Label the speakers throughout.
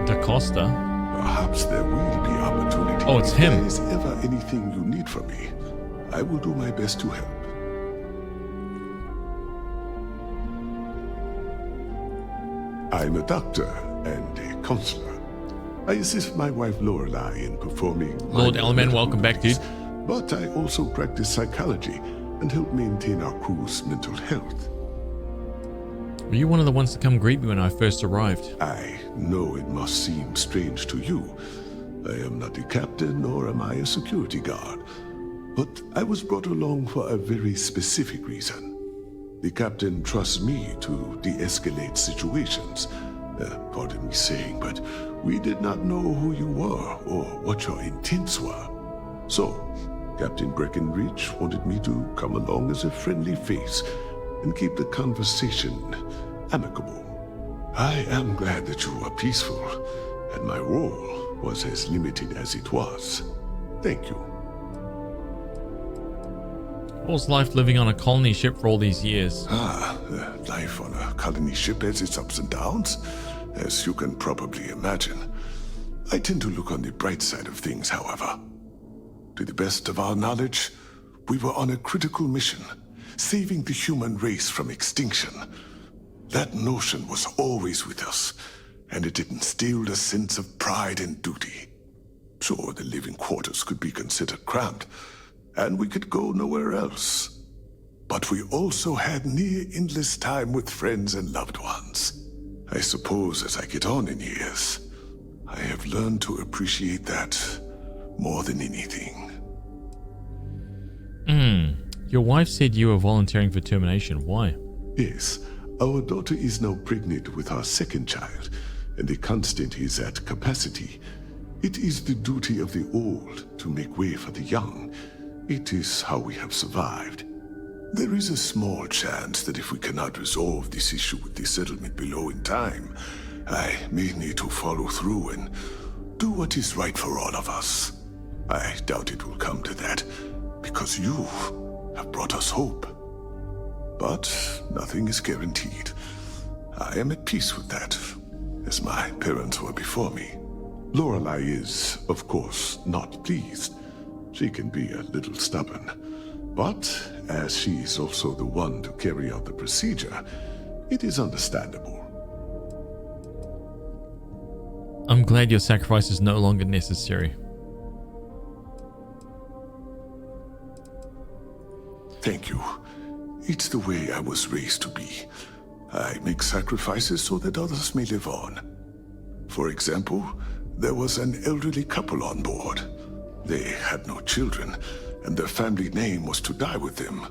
Speaker 1: DaCosta.
Speaker 2: Perhaps there will be opportunity.
Speaker 1: Oh, it's him.
Speaker 2: If there is ever anything you need from me, I will do my best to help. I'm a doctor and a counselor. I assist my wife Lorelei in performing...
Speaker 1: Lord
Speaker 2: minor
Speaker 1: Elman,
Speaker 2: medical
Speaker 1: welcome back,
Speaker 2: duties,
Speaker 1: dude.
Speaker 2: But I also practice psychology and help maintain our crew's mental health.
Speaker 1: Were you one of the ones to come greet me when I first arrived?
Speaker 2: I know it must seem strange to you. I am not a captain, nor am I a security guard. But I was brought along for a very specific reason. The captain trusts me to de-escalate situations. Pardon me saying, but we did not know who you were or what your intents were. So, Captain Breckenridge wanted me to come along as a friendly face and keep the conversation amicable. I am glad that you were peaceful, and my role was as limited as it was. Thank you.
Speaker 1: What was life living on a colony ship for all these years?
Speaker 2: Life on a colony ship has its ups and downs, as you can probably imagine. I tend to look on the bright side of things, however. To the best of our knowledge, we were on a critical mission, saving the human race from extinction. That notion was always with us, and it instilled a sense of pride and duty. Sure, the living quarters could be considered cramped, and we could go nowhere else. But we also had near endless time with friends and loved ones. I suppose as I get on in years, I have learned to appreciate that more than anything.
Speaker 1: Your wife said you were volunteering for termination. Why?
Speaker 2: Yes, our daughter is now pregnant with our second child, and the constant is at capacity. It is the duty of the old to make way for the young. It is how we have survived. There is a small chance that if we cannot resolve this issue with the settlement below in time, I may need to follow through and do what is right for all of us. I doubt it will come to that, because you have brought us hope. But nothing is guaranteed. I am at peace with that, as my parents were before me. Lorelei is, of course, not pleased. She can be a little stubborn. But, as she is also the one to carry out the procedure, it is understandable.
Speaker 1: I'm glad your sacrifice is no longer necessary.
Speaker 2: Thank you. It's the way I was raised to be. I make sacrifices so that others may live on. For example, there was an elderly couple on board. They had no children, and their family name was to die with them.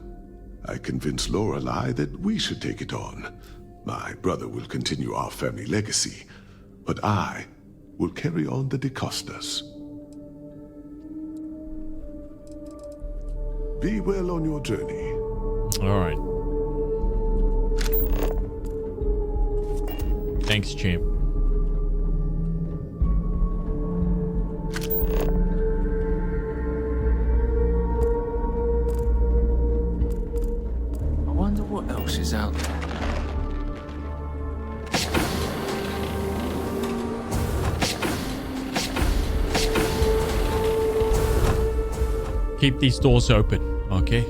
Speaker 2: I convinced Lorelei that we should take it on. My brother will continue our family legacy, but I will carry on the DaCostas. Be well on your journey.
Speaker 1: All right. Thanks, champ.
Speaker 3: I wonder what else is out there.
Speaker 1: Keep these doors open, okay?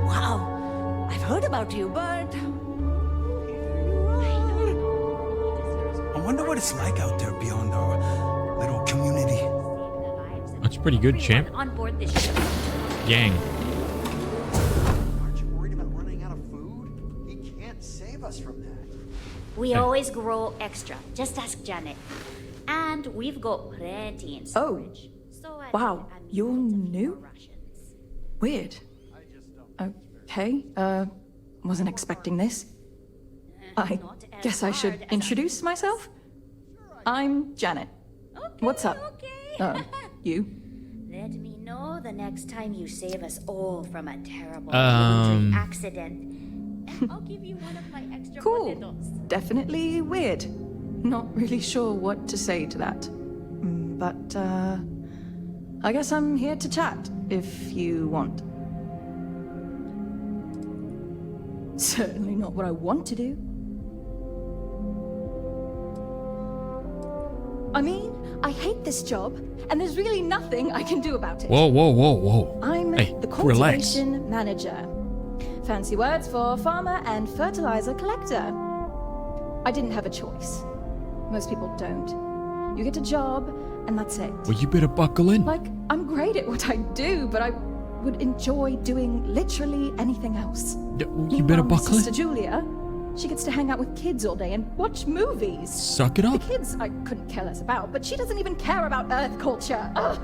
Speaker 4: Wow, I've heard about you, but
Speaker 5: I wonder what it's like out there beyond our little community.
Speaker 1: That's pretty good, champ.
Speaker 4: on board this ship.
Speaker 1: Yang.
Speaker 6: Aren't you worried about running out of food? He can't save us from that.
Speaker 7: We always grow extra. Just ask Janet. And we've got plenty in storage. So
Speaker 8: Wow, you're new? Weird. Okay, wasn't expecting this. I guess I should introduce myself. I'm Janet. What's up? You?
Speaker 7: Let me know the next time you save us all from a terrible accident. And I'll give you one of my extra
Speaker 8: Cool.
Speaker 7: potatoes.
Speaker 8: Definitely weird. Not really sure what to say to that. But, I guess I'm here to chat, if you want. Certainly not what I want to do. I mean, I hate this job, and there's really nothing I can do about it.
Speaker 1: Whoa, whoa, whoa, whoa.
Speaker 8: I'm
Speaker 1: Hey,
Speaker 8: the
Speaker 1: relax.
Speaker 8: cultivation manager. Fancy words for farmer and fertilizer collector. I didn't have a choice. Most people don't. You get a job, and that's it.
Speaker 1: Well, you better buckle in.
Speaker 8: Like, I'm great at what I do, but I would enjoy doing literally anything else.
Speaker 1: You better
Speaker 8: Meanwhile, my
Speaker 1: buckle
Speaker 8: sister
Speaker 1: in.
Speaker 8: Julia, she gets to hang out with kids all day and watch movies.
Speaker 1: Suck it up.
Speaker 8: The kids I couldn't care less about, but she doesn't even care about Earth culture. Ugh.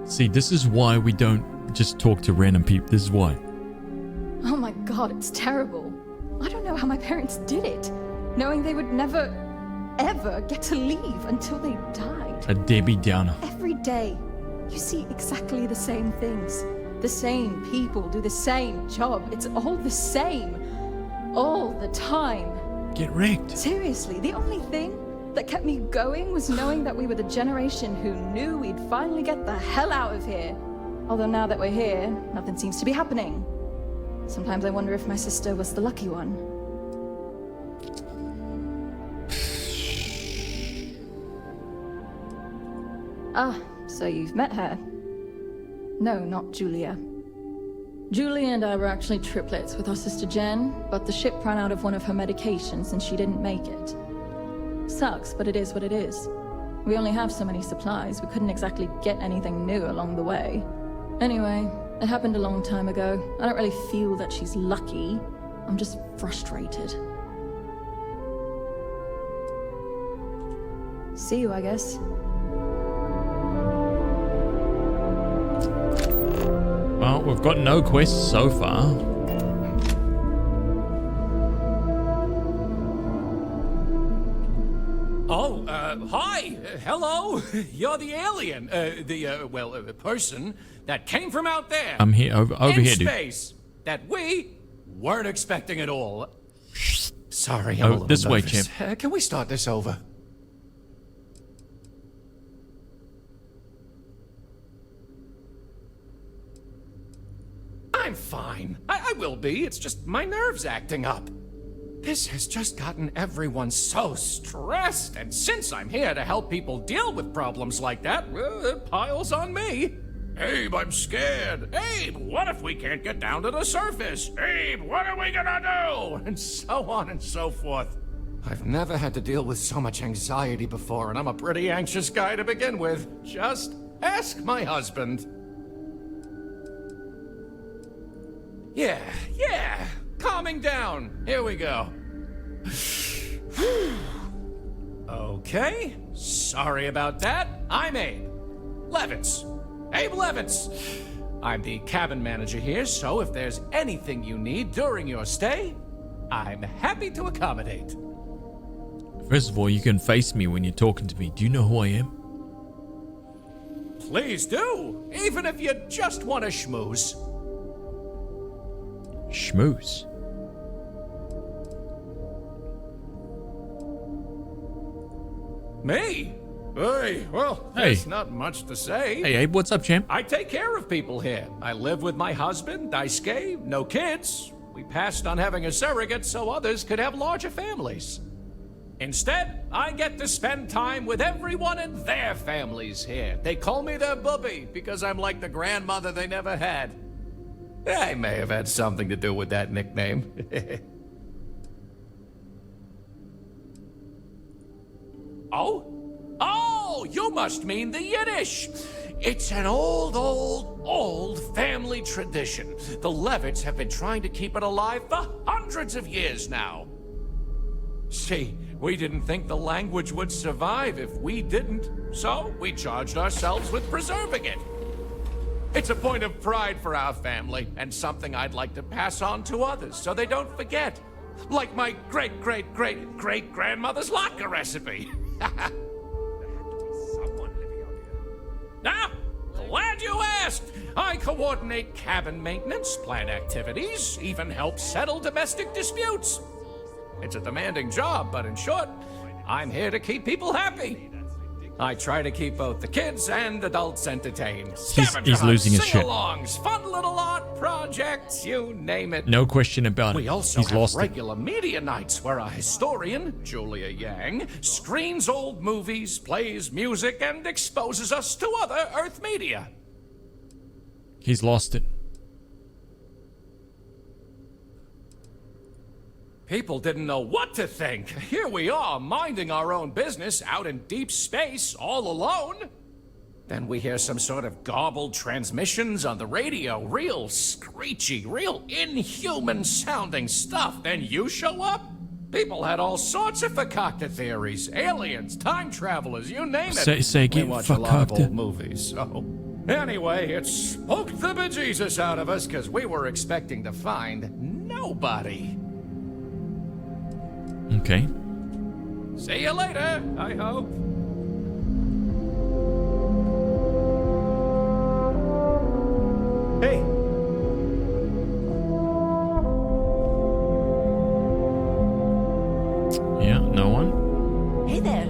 Speaker 1: See, this is why we don't just talk to random people. This is why.
Speaker 8: Oh my god, it's terrible. I don't know how my parents did it, knowing they would never, ever get to leave until they died.
Speaker 1: A Debbie Downer.
Speaker 8: Every day, you see exactly the same things. The same people do the same job. It's all the same. All the time.
Speaker 1: Get wrecked.
Speaker 8: Seriously, the only thing that kept me going was knowing that we were the generation who knew we'd finally get the hell out of here. Although now that we're here, nothing seems to be happening. Sometimes I wonder if my sister was the lucky one. Ah, so you've met her. No, not Julia. Julia and I were actually triplets with our sister Jen, but the ship ran out of one of her medications and she didn't make it. Sucks, but it is what it is. We only have so many supplies, we couldn't exactly get anything new along the way. Anyway, it happened a long time ago. I don't really feel that she's lucky. I'm just frustrated. See you, I guess.
Speaker 1: Well, we've got no quests so far.
Speaker 3: Oh, hi. Hello. You're the alien. Person that came from out there.
Speaker 1: I'm here, over
Speaker 3: in
Speaker 1: here, dude.
Speaker 3: space. That we weren't expecting at all. Sorry, I'm a
Speaker 1: Oh,
Speaker 3: little
Speaker 1: this way,
Speaker 3: nervous.
Speaker 1: champ.
Speaker 3: Can we start this over? I'm fine. I will be. It's just my nerves acting up. This has just gotten everyone so stressed, and since I'm here to help people deal with problems like that, well, it piles on me. Abe, I'm scared. Abe, what if we can't get down to the surface? Abe, what are we gonna do? And so on and so forth. I've never had to deal with so much anxiety before, and I'm a pretty anxious guy to begin with. Just ask my husband. Yeah, calming down. Here we go. Okay, sorry about that. I'm Abe Levitz. Abe Levitz. I'm the cabin manager here, so if there's anything you need during your stay, I'm happy to accommodate.
Speaker 1: First of all, you can face me when you're talking to me. Do you know who I am?
Speaker 3: Please do, even if you just want to schmooze.
Speaker 1: Schmooze.
Speaker 3: Me? Hey, well,
Speaker 1: Hey.
Speaker 3: there's not much to say.
Speaker 1: Hey, Abe, what's up, champ?
Speaker 3: I take care of people here. I live with my husband, Daisuke, no kids. We passed on having a surrogate so others could have larger families. Instead, I get to spend time with everyone and their families here. They call me their bubby because I'm like the grandmother they never had. I may have had something to do with that nickname. Oh, you must mean the Yiddish. It's an old family tradition. The Levitts have been trying to keep it alive for hundreds of years now. See, we didn't think the language would survive if we didn't, so we charged ourselves with preserving it. It's a point of pride for our family, and something I'd like to pass on to others so they don't forget. Like my great-great-great-great-grandmother's latke recipe. Ah, glad you asked. I coordinate cabin maintenance, plan activities, even help settle domestic disputes. It's a demanding job, but in short, I'm here to keep people happy. I try to keep both the kids and adults entertained.
Speaker 1: He's losing his shit.
Speaker 3: Sing-alongs, fun little art projects, you name it.
Speaker 1: No question about it.
Speaker 3: We also
Speaker 1: He's
Speaker 3: have
Speaker 1: lost it.
Speaker 3: regular media nights where a historian, Julia Yang, screens old movies, plays music, and exposes us to other Earth media.
Speaker 1: He's lost it.
Speaker 3: People didn't know what to think. Here we are, minding our own business out in deep space, all alone. Then we hear some sort of garbled transmissions on the radio, real screechy, real inhuman sounding stuff. Then you show up? People had all sorts of fakakta theories. Aliens, time travelers, you name it.
Speaker 1: Say
Speaker 3: we
Speaker 1: again,
Speaker 3: watch a lot of
Speaker 1: fakakta.
Speaker 3: old movies, so... Anyway, it spooked the bejesus out of us because we were expecting to find nobody.
Speaker 1: Okay.
Speaker 3: See you later, I hope.
Speaker 6: Hey,
Speaker 1: Yeah, no one.
Speaker 4: Hey there.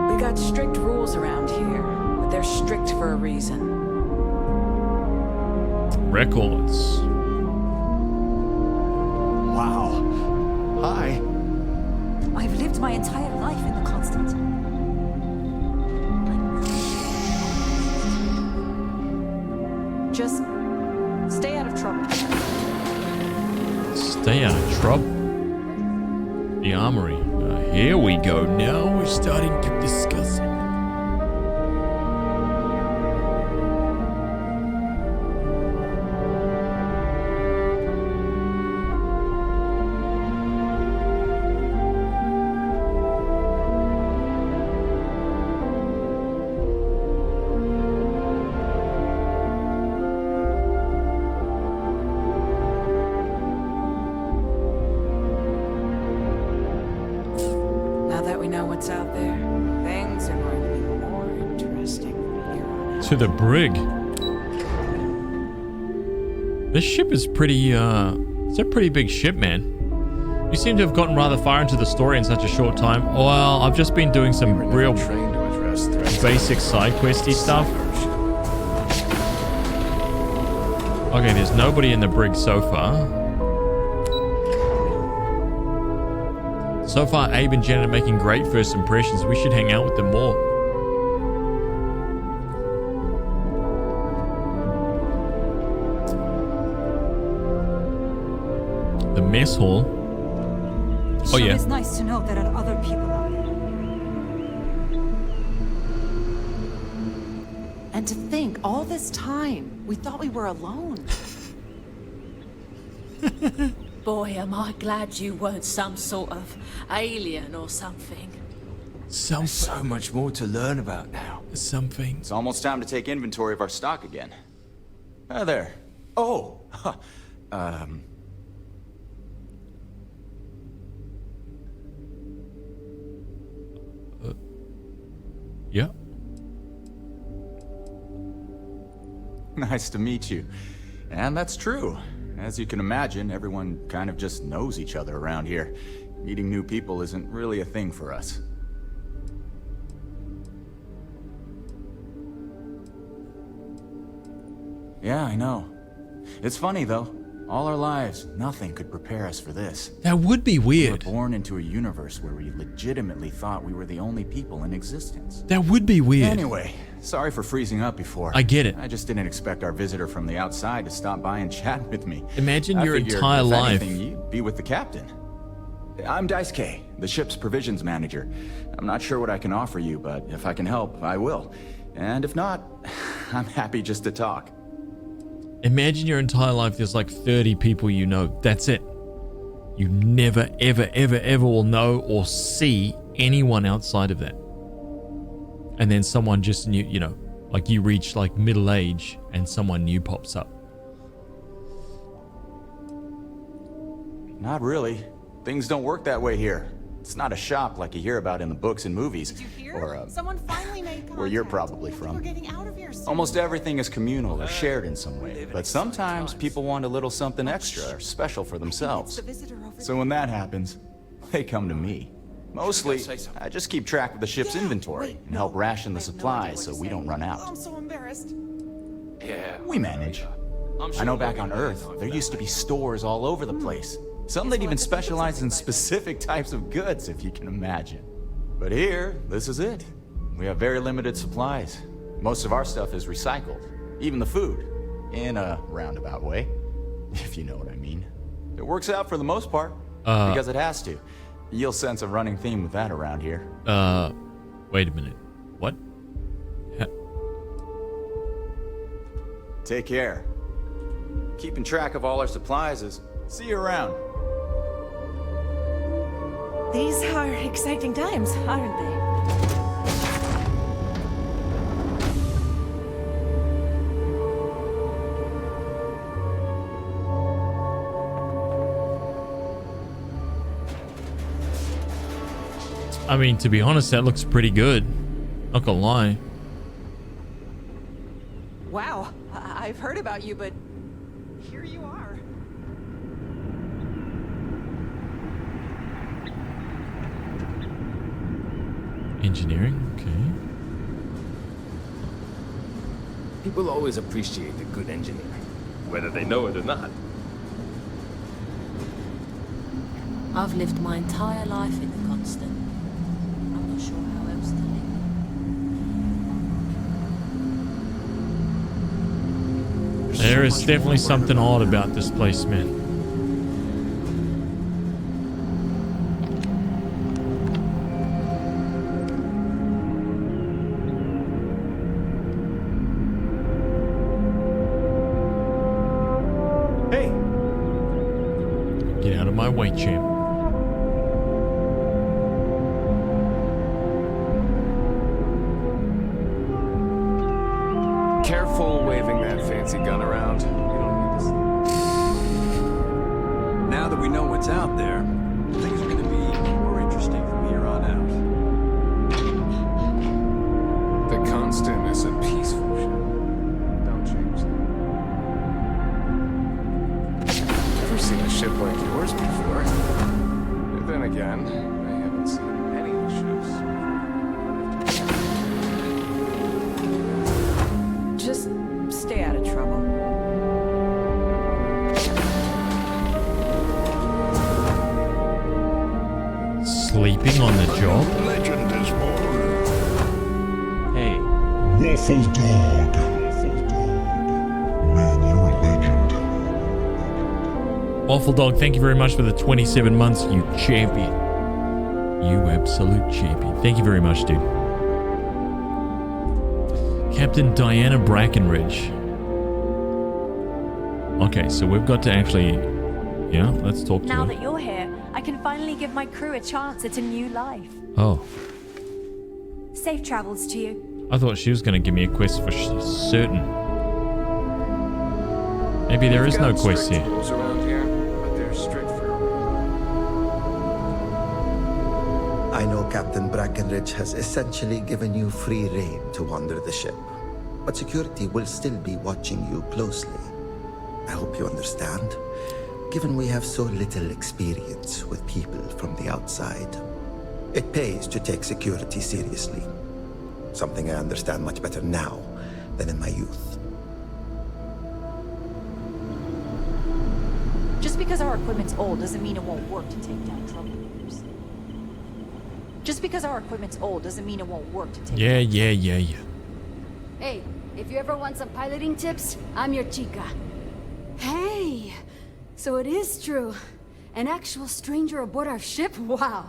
Speaker 9: We got strict rules around here, but they're strict for a reason.
Speaker 1: Records.
Speaker 6: wow. Hi.
Speaker 4: I've lived my entire life in the constant.
Speaker 9: Just stay out of trouble.
Speaker 1: Stay out of trouble. The armory. Here we go. Now we're starting to discuss it.
Speaker 9: Now that we know what's out there, things are going to be more interesting from here on out.
Speaker 1: To the brig. This ship is pretty, it's a pretty big ship, man. You seem to have gotten rather far into the story in such a short time. Well, I've just been doing some real
Speaker 6: Trained to address threats.
Speaker 1: basic side questy stuff. Okay, there's nobody in the brig so far. So far, Abe and Jen are making great first impressions. We should hang out with them more. The mess hall. Oh yeah.
Speaker 4: It's nice to know there are other people out there.
Speaker 9: And to think, all this time, we thought we were alone.
Speaker 10: Boy, am I glad you weren't some sort of alien or something.
Speaker 1: Something.
Speaker 5: So much more to learn about now.
Speaker 1: Something.
Speaker 11: It's almost time to take inventory of our stock again. Hi there.
Speaker 5: Oh,
Speaker 1: Yeah.
Speaker 11: Nice to meet you. And that's true. As you can imagine, everyone kind of just knows each other around here. Meeting new people isn't really a thing for us. Yeah, I know. It's funny, though. All our lives, nothing could prepare us for this.
Speaker 1: That would be
Speaker 11: We were
Speaker 1: weird.
Speaker 11: born into a universe where we legitimately thought we were the only people in existence.
Speaker 1: That would be weird.
Speaker 11: Anyway, sorry for freezing up before.
Speaker 1: I get it.
Speaker 11: I just didn't expect our visitor from the outside to stop by and chat with me.
Speaker 1: Imagine
Speaker 11: I
Speaker 1: your
Speaker 11: figured,
Speaker 1: entire
Speaker 11: if
Speaker 1: life.
Speaker 11: anything, you'd be with the captain. I'm Daisuke, the ship's provisions manager. I'm not sure what I can offer you, but if I can help, I will. And if not, I'm happy just to talk.
Speaker 1: Imagine your entire life there's like 30 people you know. That's it. You never, ever, ever, ever will know or see anyone outside of that. And then someone just new, you know, like you reach like middle age and someone new pops up.
Speaker 11: Not really. Things don't work that way here. It's not a shop like you hear about in the books and movies.
Speaker 9: Did you hear?
Speaker 11: Or,
Speaker 9: Someone finally made contact.
Speaker 11: where you're probably
Speaker 9: I think
Speaker 11: from.
Speaker 9: We're getting out of here soon.
Speaker 11: Almost everything is communal or shared in some way, but sometimes people want a little something extra or special for themselves. So when that happens, they come to me. Mostly, I just keep track of the ship's inventory and help ration the supplies so we don't run out.
Speaker 9: I'm so embarrassed.
Speaker 3: Yeah.
Speaker 11: We manage. I know back on Earth, there used to be stores all over the place. Some that even specialize in specific types of goods, if you can imagine. But here, this is it. We have very limited supplies. Most of our stuff is recycled. Even the food. In a roundabout way. If you know what I mean. It works out for the most part. Because it has to. You'll sense a running theme with that around here.
Speaker 1: Wait a minute. What?
Speaker 11: Take care. Keeping track of all our supplies is... See you around.
Speaker 9: These are exciting times, aren't they?
Speaker 1: I mean, to be honest, that looks pretty good. Not gonna lie.
Speaker 9: Wow, I've heard about you, but here you are.
Speaker 1: Engineering, okay.
Speaker 12: People always appreciate a good engineer, whether they know it or not.
Speaker 10: I've lived my entire life in the constant. I'm not sure how else to live.
Speaker 1: There is definitely something odd about this place, man. Get out of my way, champ.
Speaker 12: Careful waving that fancy gun around. You don't need to see.
Speaker 6: Now that we know what's out there, things are going to be more interesting from here on out.
Speaker 12: The Constant is a peaceful ship. Don't change that. Never seen a ship like yours before. But then again, I haven't seen any ships.
Speaker 9: Just stay out of trouble.
Speaker 1: Sleeping on the job?
Speaker 2: Legend is born.
Speaker 11: Hey.
Speaker 2: Waffle Dog. Man, you're a legend.
Speaker 1: Waffle Dog, thank you very much for the 27 months, you champion. You absolute champion. Thank you very much, dude. Captain Diana Brackenridge. Okay, so we've got to actually... Yeah, let's talk to
Speaker 4: Now
Speaker 1: her.
Speaker 4: that you're here, I can finally give my crew a chance at a new life.
Speaker 1: Oh,
Speaker 4: Safe travels to you.
Speaker 1: I thought she was going to give me a quest for certain. Maybe there is no quest here.
Speaker 12: Rules around here, but they're strict for a reason.
Speaker 13: I know Captain Brackenridge has essentially given you free rein to wander the ship, but security will still be watching you closely. I hope you understand, given we have so little experience with people from the outside. It pays to take security seriously, something I understand much better now than in my youth.
Speaker 4: Just because our equipment's old doesn't mean it won't work to take down troublemakers. Just because our equipment's old doesn't mean it won't work to take down.
Speaker 1: Yeah.
Speaker 14: Hey, if you ever want some piloting tips, I'm your chica. Hey, so it is true. An actual stranger aboard our ship? Wow.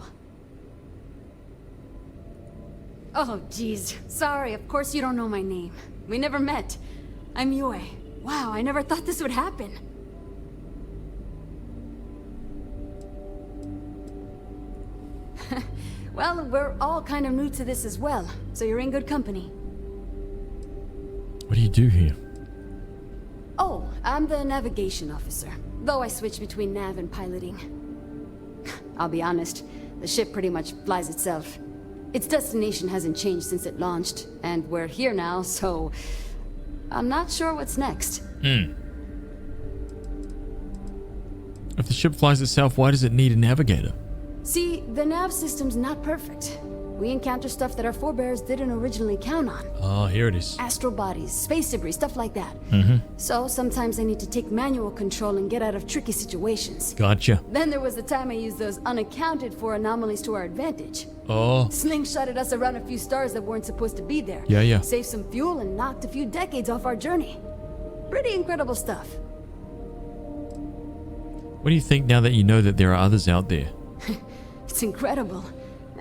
Speaker 14: Oh, geez. Sorry, of course you don't know my name. We never met. I'm Yue. Wow, I never thought this would happen. Well, we're all kind of new to this as well, so you're in good company.
Speaker 1: What do you do here?
Speaker 14: Oh, I'm the navigation officer, though I switch between nav and piloting. I'll be honest, The ship pretty much flies itself. Its destination hasn't changed since it launched, and we're here now, so I'm not sure what's next.
Speaker 1: If the ship flies itself, why does it need a navigator?
Speaker 14: See, the nav system's not perfect. We encounter stuff that our forebears didn't originally count on.
Speaker 1: Oh, here it is.
Speaker 14: Astral bodies, space debris, stuff like that. So sometimes I need to take manual control and get out of tricky situations.
Speaker 1: Gotcha.
Speaker 14: Then there was the time I used those unaccounted for anomalies to our advantage.
Speaker 1: Oh.
Speaker 14: Slingshotted us around a few stars that weren't supposed to be there.
Speaker 1: Yeah.
Speaker 14: Saved some fuel and knocked a few decades off our journey. Pretty incredible stuff.
Speaker 1: What do you think now that you know that there are others out there?
Speaker 14: It's incredible.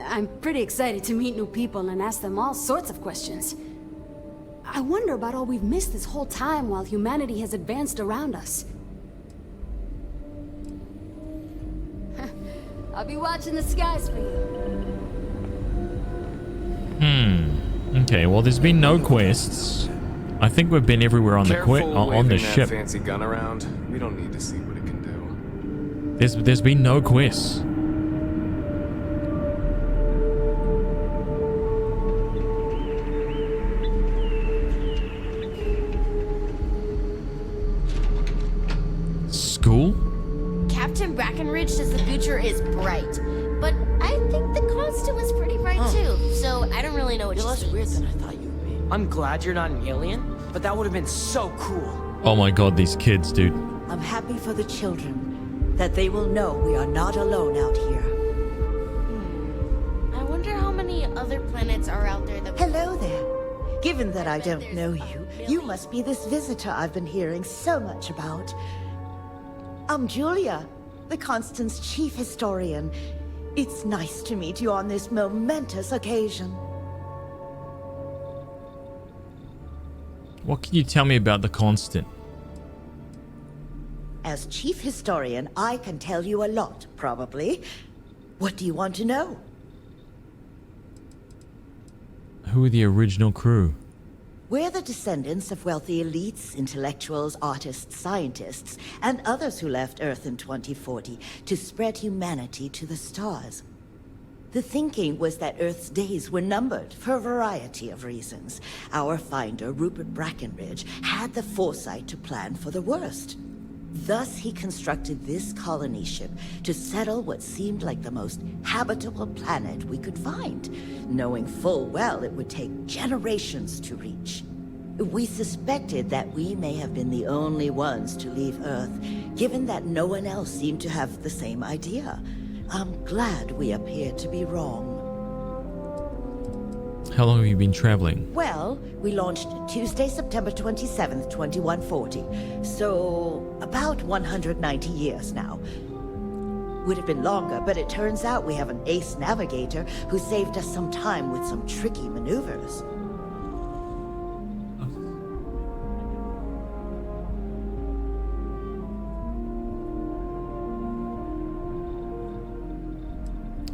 Speaker 14: I'm pretty excited to meet new people and ask them all sorts of questions. I wonder about all we've missed this whole time while humanity has advanced around us. I'll be watching the skies for you.
Speaker 1: Okay, well, there's been no quests. I think we've been everywhere on
Speaker 12: Careful
Speaker 1: on the
Speaker 12: waving
Speaker 1: ship.
Speaker 12: that fancy gun around. We don't need to see what it can do.
Speaker 1: There's been no quests. School?
Speaker 7: Captain Brackenridge says the future is bright, but I think the constant was pretty bright too, so I don't really know what
Speaker 15: You're less weird than I thought you would be. I'm glad you're not an alien, but that would have been so cool.
Speaker 1: Oh my god, these kids, dude.
Speaker 16: I'm happy for the children, that they will know we are not alone out here.
Speaker 7: I wonder how many other planets are out there that...
Speaker 16: Hello there. Given that I don't know you, you must be this visitor I've been hearing so much about. I'm Julia, the Constant's chief historian. It's nice to meet you on this momentous occasion.
Speaker 1: What can you tell me about the Constant?
Speaker 16: As chief historian, I can tell you a lot, probably. What do you want to know?
Speaker 1: Who are the original crew?
Speaker 16: We're the descendants of wealthy elites, intellectuals, artists, scientists, and others who left Earth in 2040 to spread humanity to the stars. The thinking was that Earth's days were numbered for a variety of reasons. Our finder, Rupert Brackenridge, had the foresight to plan for the worst. Thus, he constructed this colony ship to settle what seemed like the most habitable planet we could find, knowing full well it would take generations to reach. We suspected that we may have been the only ones to leave Earth, given that no one else seemed to have the same idea. I'm glad we appeared to be wrong.
Speaker 1: How long have you been traveling?
Speaker 16: Well, we launched Tuesday, September 27th, 2140. So, about 190 years now. Would have been longer, but it turns out we have an ace navigator who saved us some time with some tricky maneuvers.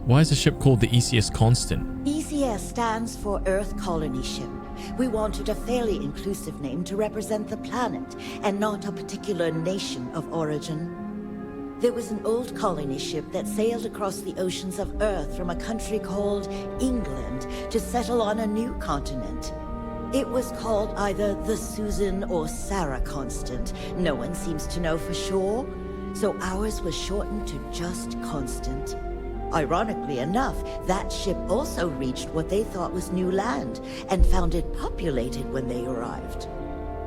Speaker 1: Why is the ship called the ECS Constant?
Speaker 16: ECS stands for Earth Colony Ship. We wanted a fairly inclusive name to represent the planet, and not a particular nation of origin. There was an old colony ship that sailed across the oceans of Earth from a country called England to settle on a new continent. It was called either the Susan or Sarah Constant. No one seems to know for sure, so ours was shortened to just Constant. Ironically enough, that ship also reached what they thought was new land, and found it populated when they arrived.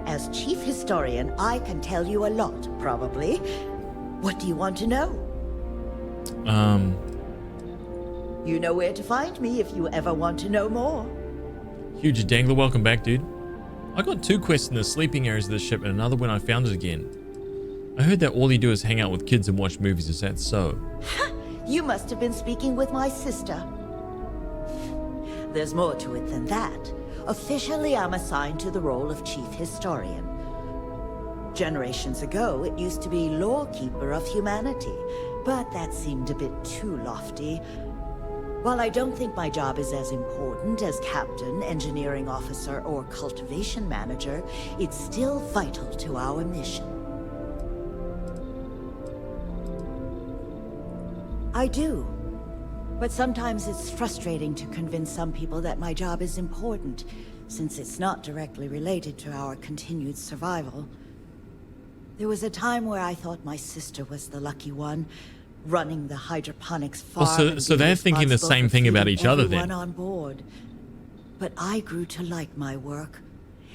Speaker 16: As chief historian, I can tell you a lot, probably. What do you want to know? You know where to find me if you ever want to know more.
Speaker 1: Huge Dangler, welcome back, dude. I got 2 quests in the sleeping areas of the ship and another when I found it again. I heard that all you do is hang out with kids and watch movies. Is that so?
Speaker 16: You must have been speaking with my sister. There's more to it than that. Officially, I'm assigned to the role of chief historian. Generations ago, it used to be lawkeeper of humanity, but that seemed a bit too lofty. While I don't think my job is as important as captain, engineering officer, or cultivation manager, it's still vital to our mission. I do. But sometimes it's frustrating to convince some people that my job is important, since it's not directly related to our continued survival. There was a time where I thought my sister was the lucky one, running the hydroponics farm.
Speaker 1: Well, so they're thinking the same thing about each other then.
Speaker 16: On board. But I grew to like my work,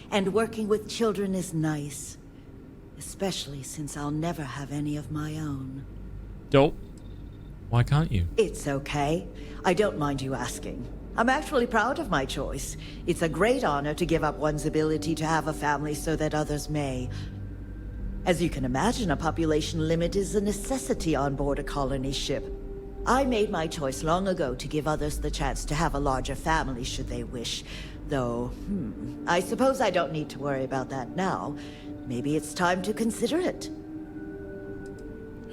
Speaker 16: and working with children is nice, especially since I'll never have any of my own.
Speaker 1: Dope. Why can't you?
Speaker 16: It's okay. I don't mind you asking. I'm actually proud of my choice. It's a great honor to give up one's ability to have a family so that others may. As you can imagine, a population limit is a necessity on board a colony ship. I made my choice long ago to give others the chance to have a larger family should they wish. Though, I suppose I don't need to worry about that now. Maybe it's time to consider it.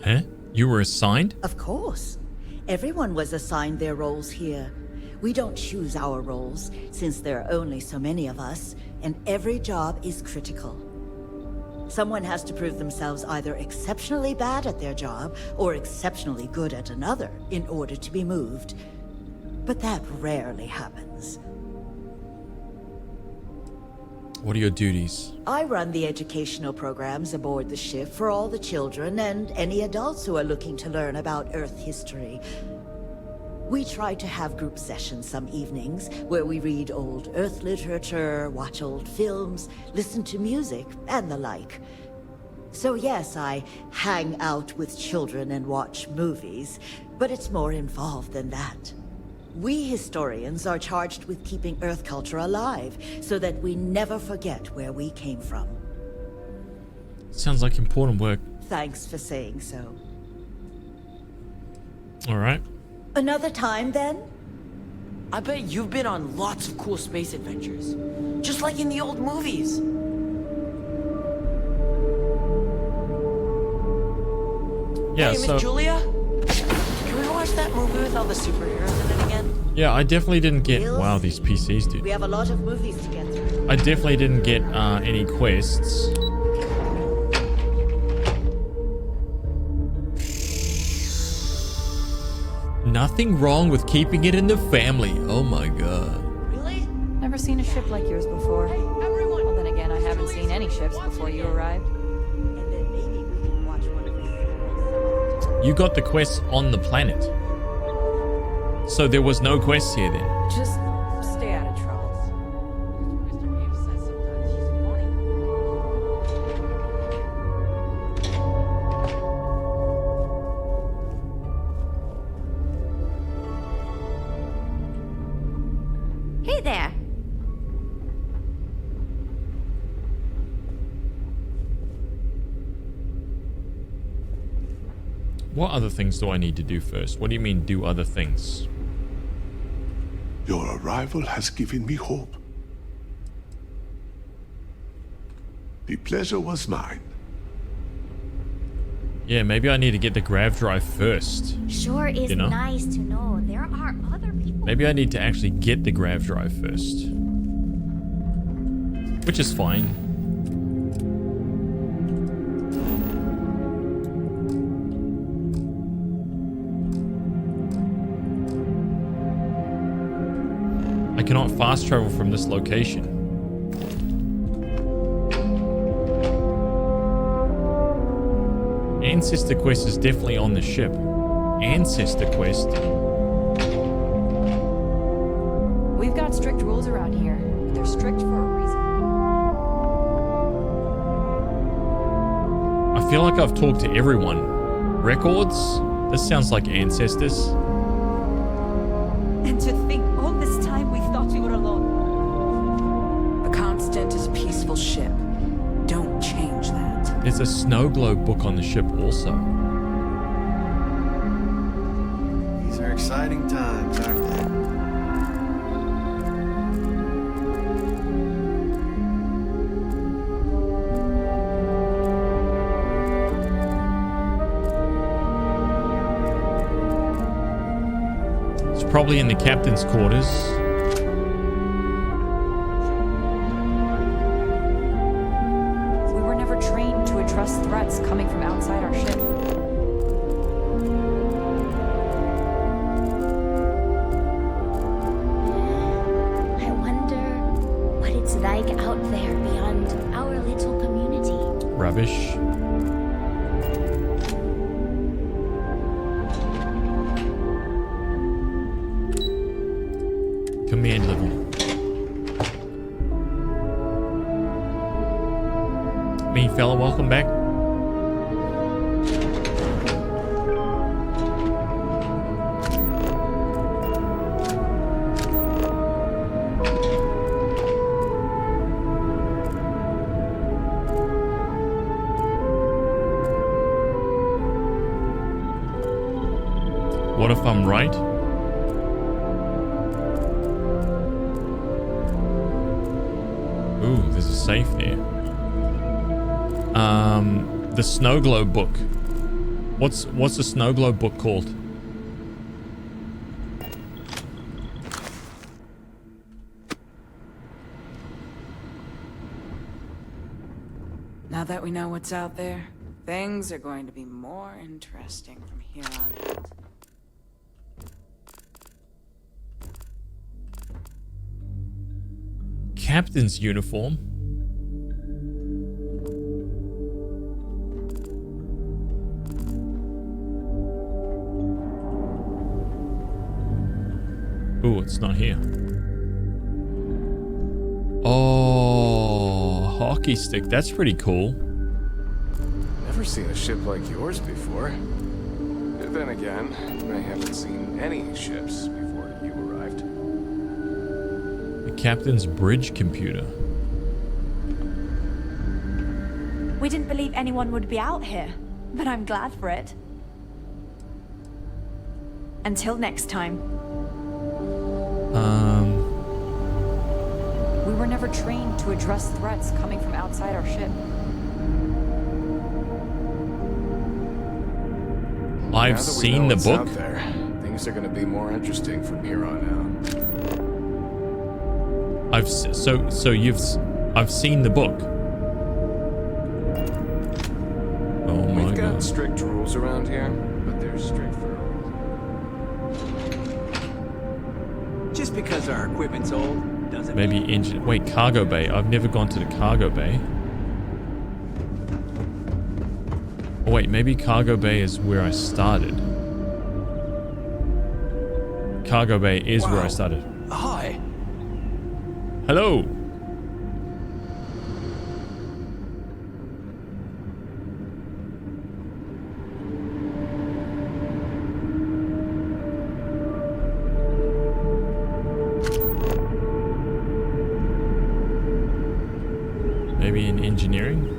Speaker 1: Huh? You were assigned?
Speaker 16: Of course. Everyone was assigned their roles here. We don't choose our roles, since there are only so many of us, and every job is critical. Someone has to prove themselves either exceptionally bad at their job or exceptionally good at another in order to be moved. But that rarely happens.
Speaker 1: What are your duties?
Speaker 16: I run the educational programs aboard the ship for all the children and any adults who are looking to learn about Earth history. We try to have group sessions some evenings where we read old Earth literature, watch old films, listen to music, and the like. So yes, I hang out with children and watch movies, but it's more involved than that. We historians are charged with keeping Earth culture alive, so that we never forget where we came from.
Speaker 1: Sounds like important work.
Speaker 16: Thanks for saying so.
Speaker 1: All right.
Speaker 16: Another time, then?
Speaker 15: I bet you've been on lots of cool space adventures. Just like in the old movies.
Speaker 1: Yeah,
Speaker 15: hey, Miss Julia? Can we watch that movie with all the superheroes in it again?
Speaker 1: Yeah, I definitely didn't get... Wow, these PCs, dude.
Speaker 16: We have a lot of movies to get through.
Speaker 1: I definitely didn't get any quests. Nothing wrong with keeping it in the family. Oh my god.
Speaker 4: Really? Never seen a ship like yours before. Hey, everyone. Well, then again, I haven't seen any ships before you arrived.
Speaker 1: You got the quests on the planet. So there was no quests here then.
Speaker 4: Just stay out of trouble.
Speaker 7: Hey there.
Speaker 1: What other things do I need to do first? What do you mean, do other things?
Speaker 2: Your arrival has given me hope. The pleasure was mine.
Speaker 1: Yeah, maybe I need to get the grav drive first.
Speaker 7: Sure is
Speaker 1: You know?
Speaker 7: nice to know there are other people.
Speaker 1: Maybe I need to actually get the grav drive first. Which is fine. I cannot fast travel from this location. Ancestor Quest is definitely on the ship. Ancestor Quest.
Speaker 4: We've got strict rules around here, but they're strict for a reason.
Speaker 1: I feel like I've talked to everyone. Records? This sounds like Ancestors.
Speaker 9: And to think all this time we thought we were alone. A constant is a peaceful ship. Don't change that.
Speaker 1: There's a snow globe book on the ship also.
Speaker 6: These are exciting times, aren't they?
Speaker 1: It's probably in the captain's quarters.
Speaker 4: We were never trained to address threats coming from outside our ship.
Speaker 7: out there beyond our little community.
Speaker 1: Rubbish. Command level. Mean fella, welcome back. What if I'm right? Ooh, there's a safe there. The snow globe book. What's the snow globe book called?
Speaker 9: Now that we know what's out there, things are going to be more interesting from here on out.
Speaker 1: Captain's uniform. Ooh, it's not here. Oh, hockey stick. That's pretty cool.
Speaker 12: Never seen a ship like yours before. But then again, I haven't seen any ships before you arrived.
Speaker 1: The captain's bridge computer.
Speaker 4: We didn't believe anyone would be out here, but I'm glad for it. Until next time. We were never trained to address threats coming from outside our ship.
Speaker 1: I've seen the book.
Speaker 12: Out there, things are going to be more interesting from here on out.
Speaker 1: I've seen the book. Oh my
Speaker 12: We've got
Speaker 1: god.
Speaker 12: strict rules around here, but they're strict for
Speaker 6: Just because our equipment's old doesn't
Speaker 1: Maybe engine. Wait, cargo bay. I've never gone to the cargo bay. Oh wait, maybe cargo bay is where I started. Cargo bay is where I started.
Speaker 6: Hi.
Speaker 1: Hello. Maybe in engineering?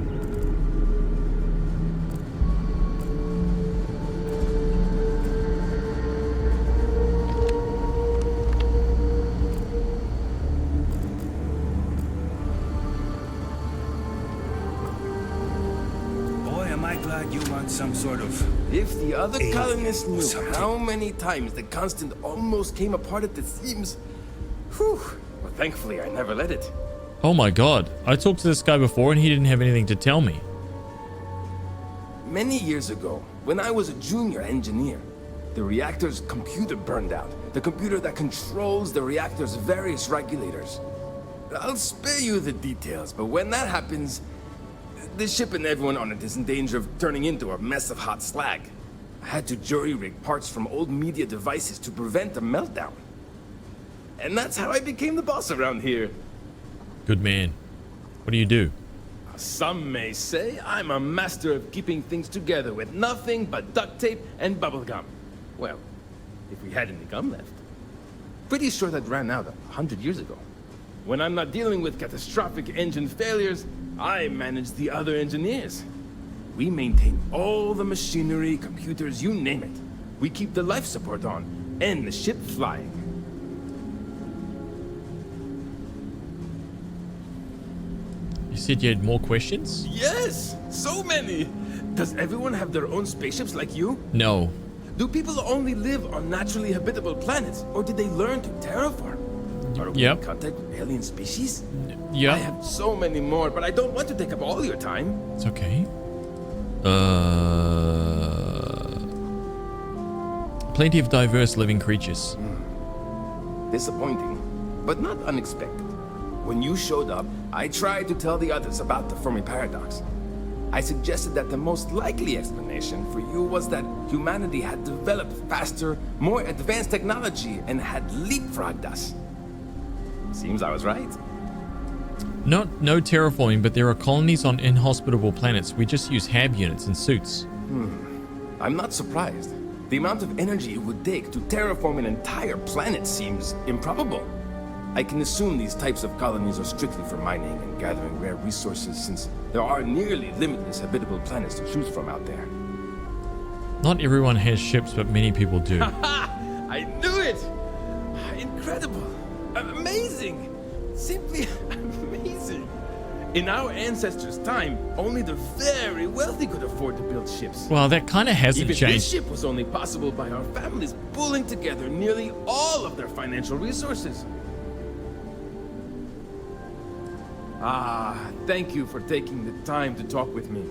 Speaker 5: Boy, am I glad you want some sort of...
Speaker 17: If the other
Speaker 5: alien
Speaker 17: colonists
Speaker 5: or
Speaker 17: knew
Speaker 5: something.
Speaker 17: how many times the constant almost came apart at the seams. Whew. Well, thankfully, I never let it.
Speaker 1: Oh my god. I talked to this guy before and he didn't have anything to tell me.
Speaker 17: Many years ago, when I was a junior engineer, the reactor's computer burned out. The computer that controls the reactor's various regulators. I'll spare you the details, but when that happens, the ship and everyone on it is in danger of turning into a mess of hot slag. I had to jury-rig parts from old media devices to prevent a meltdown. And that's how I became the boss around here.
Speaker 1: Good man. What do you do?
Speaker 17: Some may say I'm a master of keeping things together with nothing but duct tape and bubble gum. Well, if we had any gum left. Pretty sure that ran out 100 years ago. When I'm not dealing with catastrophic engine failures, I manage the other engineers. We maintain all the machinery, computers, you name it. We keep the life support on, and the ship flying.
Speaker 1: You said you had more questions?
Speaker 17: Yes! So many! Does everyone have their own spaceships like you?
Speaker 1: No.
Speaker 17: Do people only live on naturally habitable planets, or did they learn to terraform? Are we in contact with alien species?
Speaker 1: Yeah.
Speaker 17: I have so many more, but I don't want to take up all your time.
Speaker 1: It's okay. Plenty of diverse living creatures.
Speaker 17: Disappointing, but not unexpected. when you showed up, I tried to tell the others about the Fermi paradox. I suggested that the most likely explanation for you was that humanity had developed faster, more advanced technology and had leapfrogged us. Seems I was right.
Speaker 1: No terraforming, but there are colonies on inhospitable planets. We just use HAB units and suits.
Speaker 17: I'm not surprised. The amount of energy it would take to terraform an entire planet seems improbable. I can assume these types of colonies are strictly for mining and gathering rare resources, since there are nearly limitless habitable planets to choose from out there.
Speaker 1: Not everyone has ships, but many people do.
Speaker 17: I knew it! Incredible! Amazing! Simply amazing! In our ancestors' time, only the very wealthy could afford to build ships.
Speaker 1: Well, that kind of hasn't
Speaker 17: Even
Speaker 1: changed.
Speaker 17: this ship was only possible by our families pulling together nearly all of their financial resources. Thank you for taking the time to talk with me.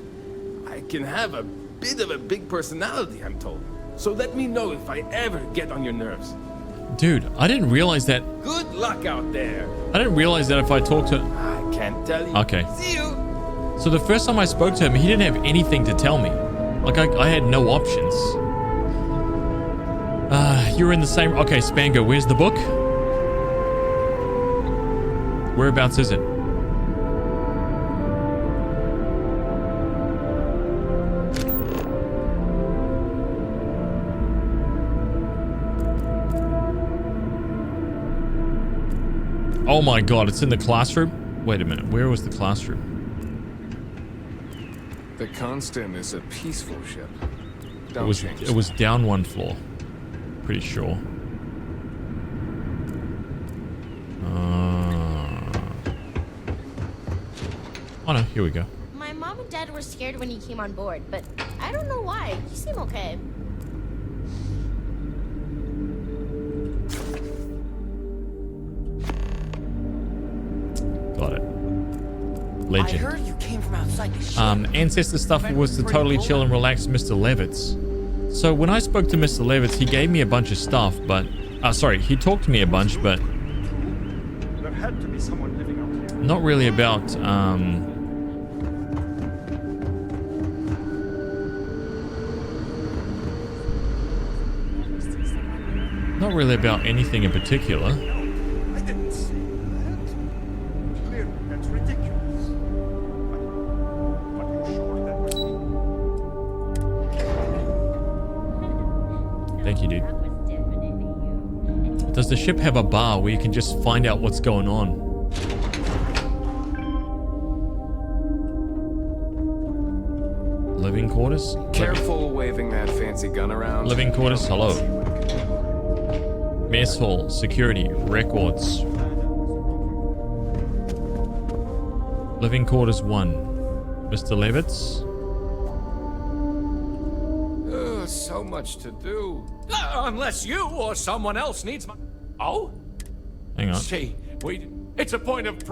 Speaker 17: I can have a bit of a big personality, I'm told. So let me know if I ever get on your nerves.
Speaker 1: Dude, I didn't realize that.
Speaker 17: Good luck out there.
Speaker 1: I didn't realize that if I talked to...
Speaker 17: I can't tell you.
Speaker 1: Okay.
Speaker 17: See you.
Speaker 1: So the first time I spoke to him, he didn't have anything to tell me. Like, I had no options. You're in the same... Okay, Spango, where's the book? Whereabouts is it? Oh my god, it's in the classroom? Wait a minute, where was the classroom?
Speaker 12: The Constant is a peaceful ship.
Speaker 1: It was down one floor. Pretty sure. Oh no, here we go.
Speaker 18: My mom and dad were scared when he came on board, but I don't know why. He seemed okay.
Speaker 1: Got it. Legend.
Speaker 15: I heard you came from outside the ship.
Speaker 1: Ancestor stuff was to totally chill and relax Mr. Levitz. So when I spoke to Mr. Levitz, he gave me a bunch of stuff, but... sorry, he talked to me a bunch, but...
Speaker 6: There had to be someone living out here.
Speaker 1: Not really about, not really about anything in particular.
Speaker 6: I didn't say that. Clearly, that's ridiculous. But you sure that...
Speaker 1: Thank you, dude. Does the ship have a bar where you can just find out what's going on? Living quarters?
Speaker 12: Careful waving that fancy gun around.
Speaker 1: Living quarters, hello. Mess hall, security, records. Living quarters 1. Mr. Levitz?
Speaker 3: So much to do. Unless you or someone else needs my... Oh?
Speaker 1: Hang on.
Speaker 3: See, it's a point of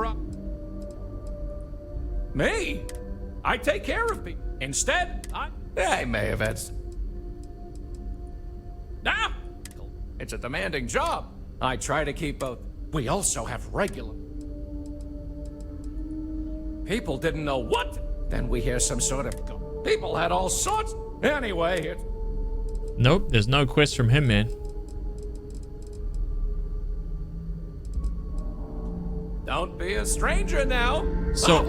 Speaker 3: Me? I take care of people. Instead, I may have had... It's a demanding job. I try to keep both. We also have regular... People didn't know what. Then we hear some sort of... People had all sorts... Anyway,
Speaker 1: Nope, there's no quest from him, man.
Speaker 3: Don't be a stranger now.
Speaker 1: So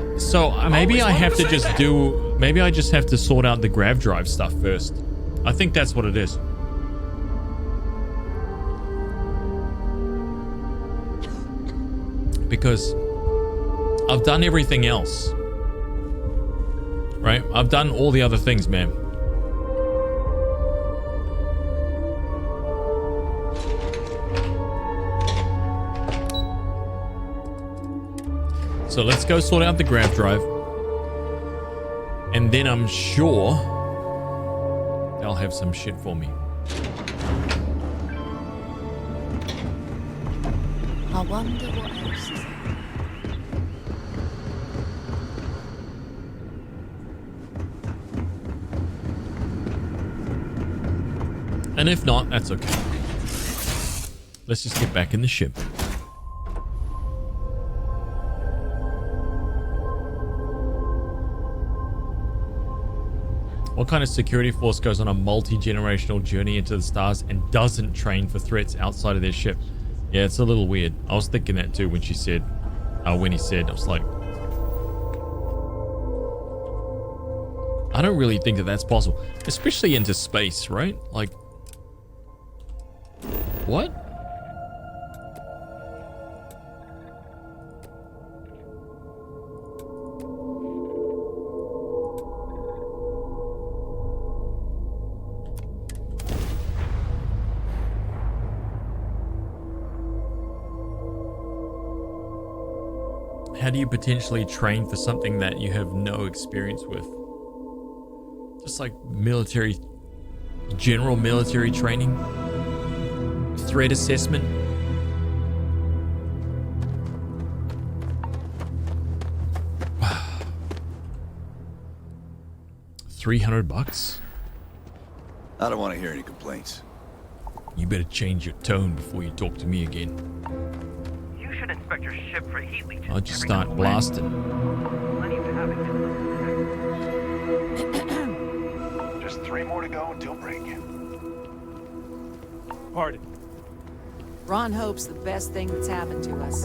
Speaker 1: maybe I have to just do... Maybe I just have to sort out the grav drive stuff first. I think that's what it is. Because I've done everything else. Right? I've done all the other things, man. So let's go sort out the grav drive. And then I'm sure they'll have some shit for me.
Speaker 10: I wonder what else is there.
Speaker 1: And if not, that's okay. Let's just get back in the ship. What kind of security force goes on a multi-generational journey into the stars and doesn't train for threats outside of their ship? Yeah, it's a little weird. I was thinking that too when she said, when he said, I was like, I don't really think that that's possible, especially into space, right? Like, what? How do you potentially train for something that you have no experience with? Just like military, general military training, threat assessment. Wow. $300?
Speaker 6: I don't want to hear any complaints.
Speaker 1: You better change your tone before you talk to me again.
Speaker 19: You should inspect your ship for heat leeches.
Speaker 1: I'll just start blasting.
Speaker 19: Plenty of havoc.
Speaker 6: Just 3 more to go until break.
Speaker 17: Pardon.
Speaker 9: Ron hopes the best thing that's happened to us.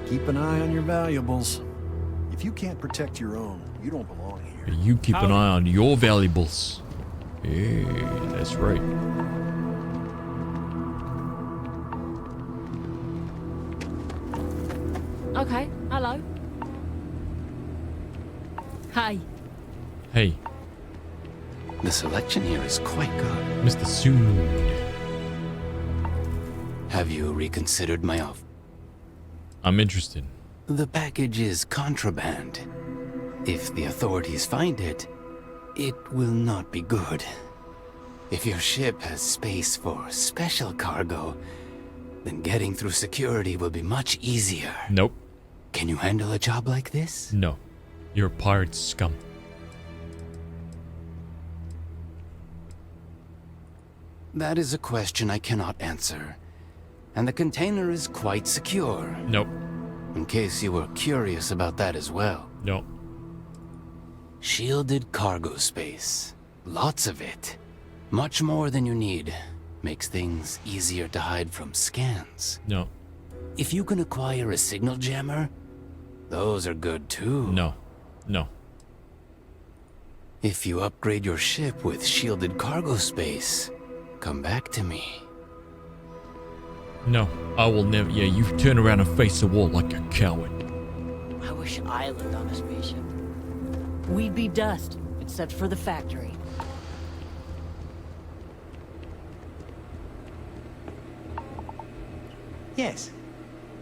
Speaker 6: Keep an eye on your valuables. If you can't protect your own, you don't belong here.
Speaker 1: You keep an eye on your valuables. Yeah, that's right.
Speaker 10: Okay, hello. Hi.
Speaker 1: Hey.
Speaker 20: The selection here is quite good.
Speaker 1: Mr. Sood.
Speaker 20: Have you reconsidered my offer?
Speaker 1: I'm interested.
Speaker 20: The package is contraband. If the authorities find it, it will not be good. If your ship has space for special cargo, then getting through security will be much easier.
Speaker 1: Nope.
Speaker 20: Can you handle a job like this?
Speaker 1: No. You're a pirate scum.
Speaker 20: That is a question I cannot answer. And the container is quite secure.
Speaker 1: Nope.
Speaker 20: In case you were curious about that as well.
Speaker 1: Nope.
Speaker 20: Shielded cargo space. Lots of it. Much more than you need. Makes things easier to hide from scans.
Speaker 1: No.
Speaker 20: If you can acquire a signal jammer, those are good too.
Speaker 1: No. No.
Speaker 20: If you upgrade your ship with shielded cargo space, come back to me.
Speaker 1: No. I will never. Yeah, you turn around and face the wall like a coward.
Speaker 15: I wish I lived on a spaceship. We'd be dust, except for the factory.
Speaker 21: Yes.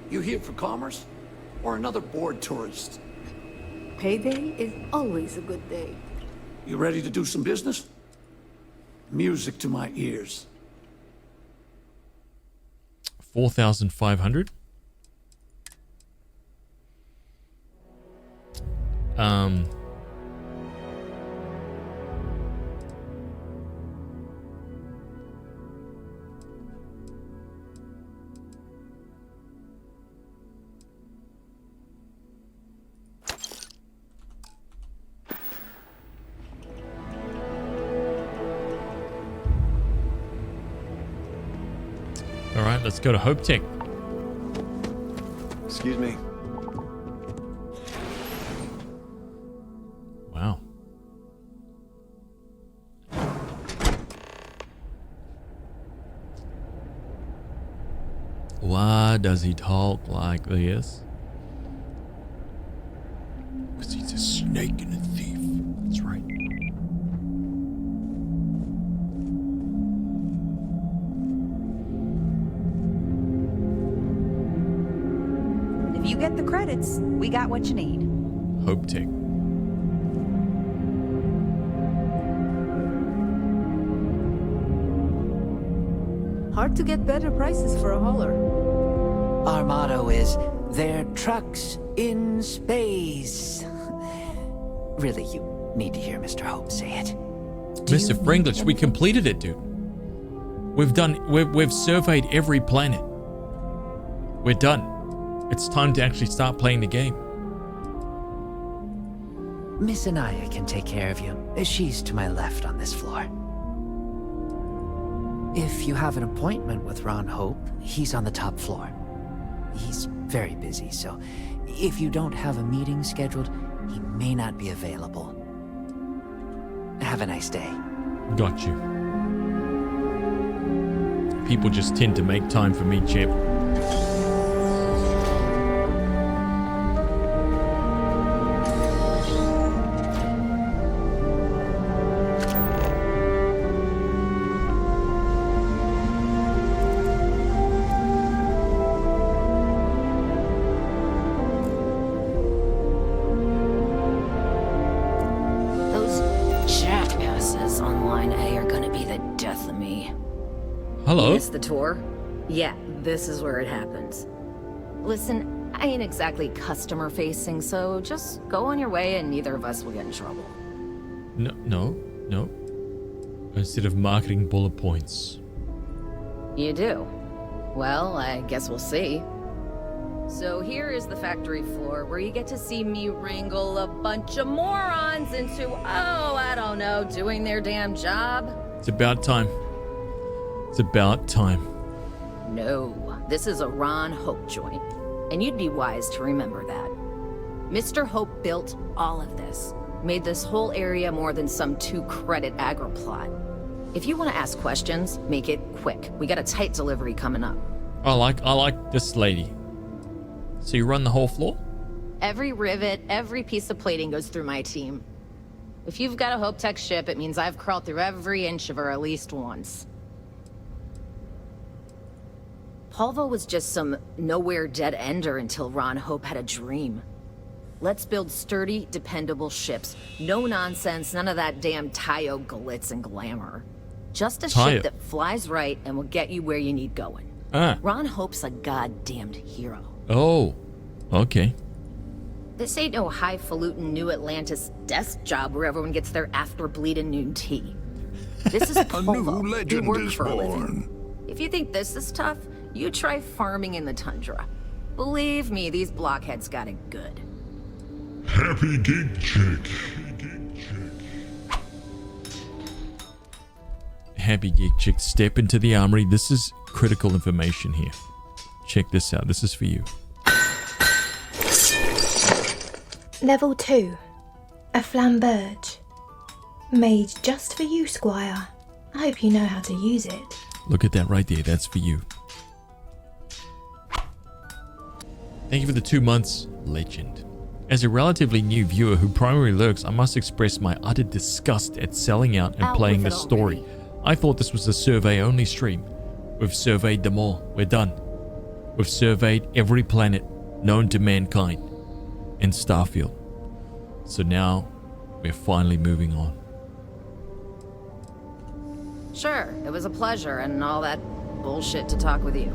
Speaker 21: You here for commerce? Or another bored tourist?
Speaker 22: Payday is always a good day.
Speaker 21: You ready to do some business? Music to my ears.
Speaker 1: 4,500. All right, let's go to Hope Tech.
Speaker 6: Excuse me.
Speaker 1: Wow. Why does he talk like this? Because he's a snake and a thief. That's right.
Speaker 4: If you get the credits, we got what you need.
Speaker 1: Hope Tech.
Speaker 22: Hard to get better prices for a hauler.
Speaker 15: Our motto is, they're trucks in space. Really, you need to hear Mr. Hope say it.
Speaker 1: Mr. Fringlish, we completed it, dude. We've surveyed every planet. We're done. It's time to actually start playing the game.
Speaker 15: Miss Anaya can take care of you. She's to my left on this floor. If you have an appointment with Ron Hope, he's on the top floor. He's very busy, so if you don't have a meeting scheduled, he may not be available. Have a nice day.
Speaker 1: Got you. People just tend to make time for me, Chip. Hello?
Speaker 8: Missed the tour? Yeah, this is where it happens. Listen, I ain't exactly customer facing, so just go on your way and neither of us will get in trouble.
Speaker 1: No. Instead of marketing bullet points.
Speaker 8: You do? Well, I guess we'll see. So here is the factory floor where you get to see me wrangle a bunch of morons into, I don't know, doing their damn job.
Speaker 1: It's about time. It's about time.
Speaker 8: No, this is a Ron Hope joint, and you'd be wise to remember that. Mr. Hope built all of this, made this whole area more than some 2-credit agri-plot. If you want to ask questions, make it quick. We got a tight delivery coming up.
Speaker 1: I like this lady. So you run the whole floor?
Speaker 8: Every rivet, every piece of plating goes through my team. If you've got a Hope Tech ship, it means I've crawled through every inch of her at least once. Polvo was just some nowhere dead-ender until Ron Hope had a dream. Let's build sturdy, dependable ships. No nonsense, none of that damn Tayo glitz and glamour. Just a ship that flies right and will get you where you need going. Ron Hope's a goddamned hero.
Speaker 1: Oh, okay.
Speaker 8: This ain't no highfalutin New Atlantis desk job where everyone gets their after-bleeding noon tea. This is Polvo.
Speaker 2: A new legend is born.
Speaker 8: If you think this is tough, you try farming in the tundra. Believe me, these blockheads got it good.
Speaker 2: Happy Geek Chick.
Speaker 1: Happy Geek Chick, step into the armory. This is critical information here. Check this out. This is for you.
Speaker 11: Level 2. A flamberge. Made just for you, Squire. I hope you know how to use it.
Speaker 1: Look at that right there. That's for you. Thank you for the 2 months, legend. As a relatively new viewer who primarily lurks, I must express my utter disgust at selling out and playing this story. I thought this was a survey-only stream. We've surveyed them all. We're done. We've surveyed every planet known to mankind in Starfield. So now, we're finally moving on.
Speaker 8: Sure, it was a pleasure and all that bullshit to talk with you.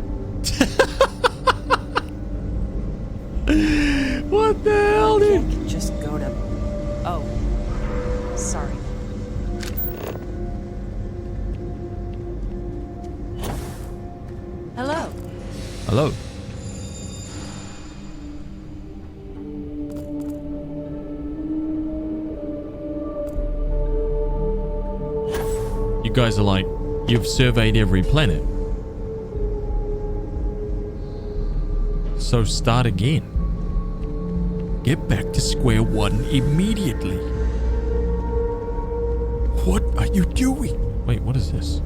Speaker 1: What the hell, dude?
Speaker 9: Can just go to... Oh. Sorry. Hello.
Speaker 1: Hello. You guys are like, you've surveyed every planet. So start again. Get back to square one immediately. What are you doing? Wait, what is this?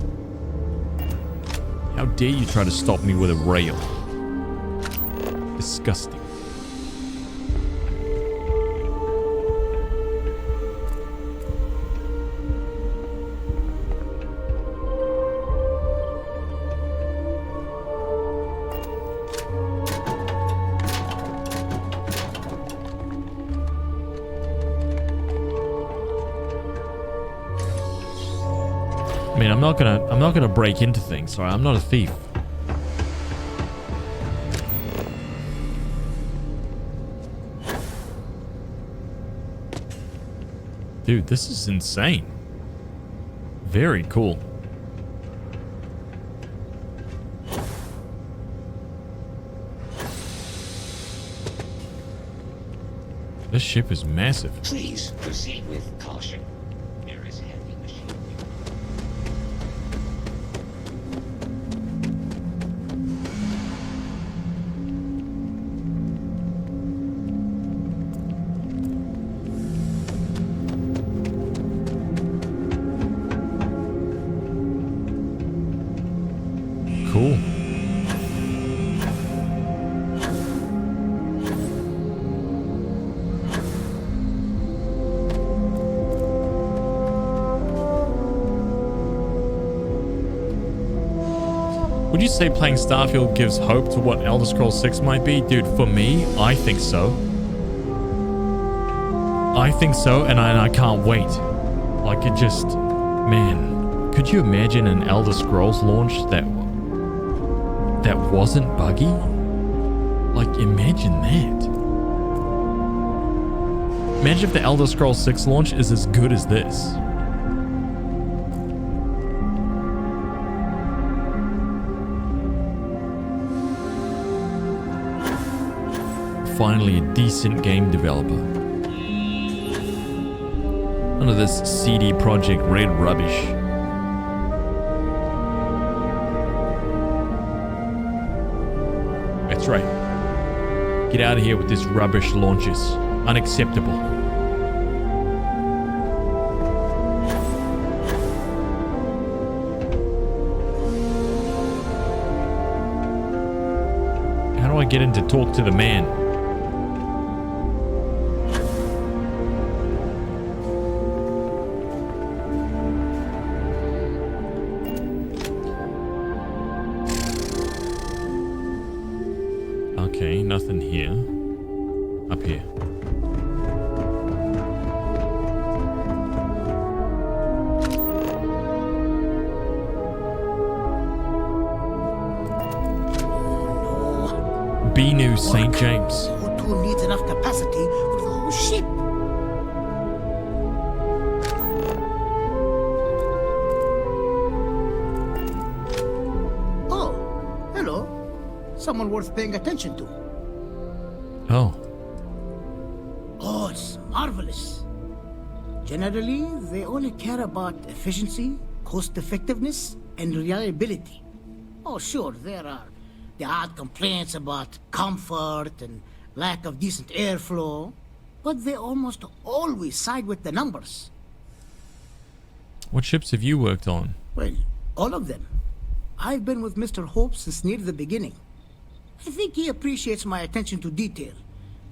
Speaker 1: How dare you try to stop me with a rail? Disgusting. I mean, I'm not gonna break into things. Sorry, I'm not a thief. Dude, this is insane. Very cool. This ship is massive.
Speaker 13: Please proceed with caution. There is heavy machinery.
Speaker 1: Cool. Would you say playing Starfield gives hope to what Elder Scrolls 6 might be? Dude, for me, I think so. I think so, and I can't wait. Like, it just... Man, could you imagine an Elder Scrolls launch that wasn't buggy? Like, imagine that. Imagine if the Elder Scrolls 6 launch is as good as this. Finally, a decent game developer. None of this CD Projekt Red rubbish. That's right. Get out of here with this rubbish launches. Unacceptable. How do I get in to talk to the man? Okay, nothing here. Up here. Benu St. James.
Speaker 14: O2 needs enough capacity for the whole ship. Oh, hello. Someone worth paying attention to.
Speaker 1: Oh.
Speaker 14: Oh, it's marvelous. Generally, they only care about efficiency, cost effectiveness, and reliability. Oh, sure, there are the odd complaints about comfort and lack of decent airflow, but they almost always side with the numbers.
Speaker 1: What ships have you worked on?
Speaker 14: Well, all of them. I've been with Mr. Hope since near the beginning. I think he appreciates my attention to detail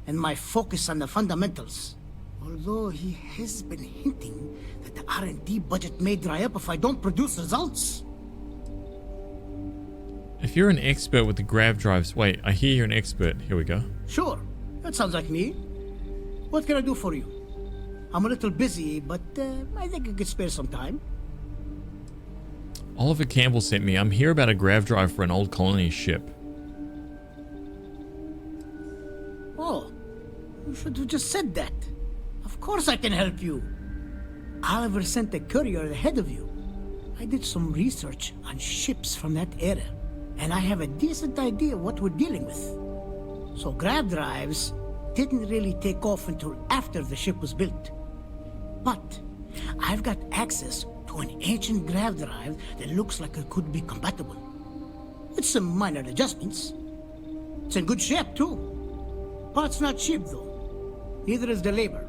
Speaker 14: and my focus on the fundamentals. Although he has been hinting that the R&D budget may dry up if I don't produce results.
Speaker 1: If you're an expert with the grav drives... Wait, I hear you're an expert. Here we go.
Speaker 14: Sure, that sounds like me. What can I do for you? I'm a little busy, but I think I could spare some time.
Speaker 1: Oliver Campbell sent me. I'm here about a grav drive for an old colony ship.
Speaker 14: Oh, you should have just said that. Of course I can help you. Oliver sent a courier ahead of you. I did some research on ships from that era, and I have a decent idea what we're dealing with. So grav drives didn't really take off until after the ship was built. But I've got access to an ancient grav drive that looks like it could be compatible. With some minor adjustments. It's in good shape too. Parts not cheap though. Neither is the labor.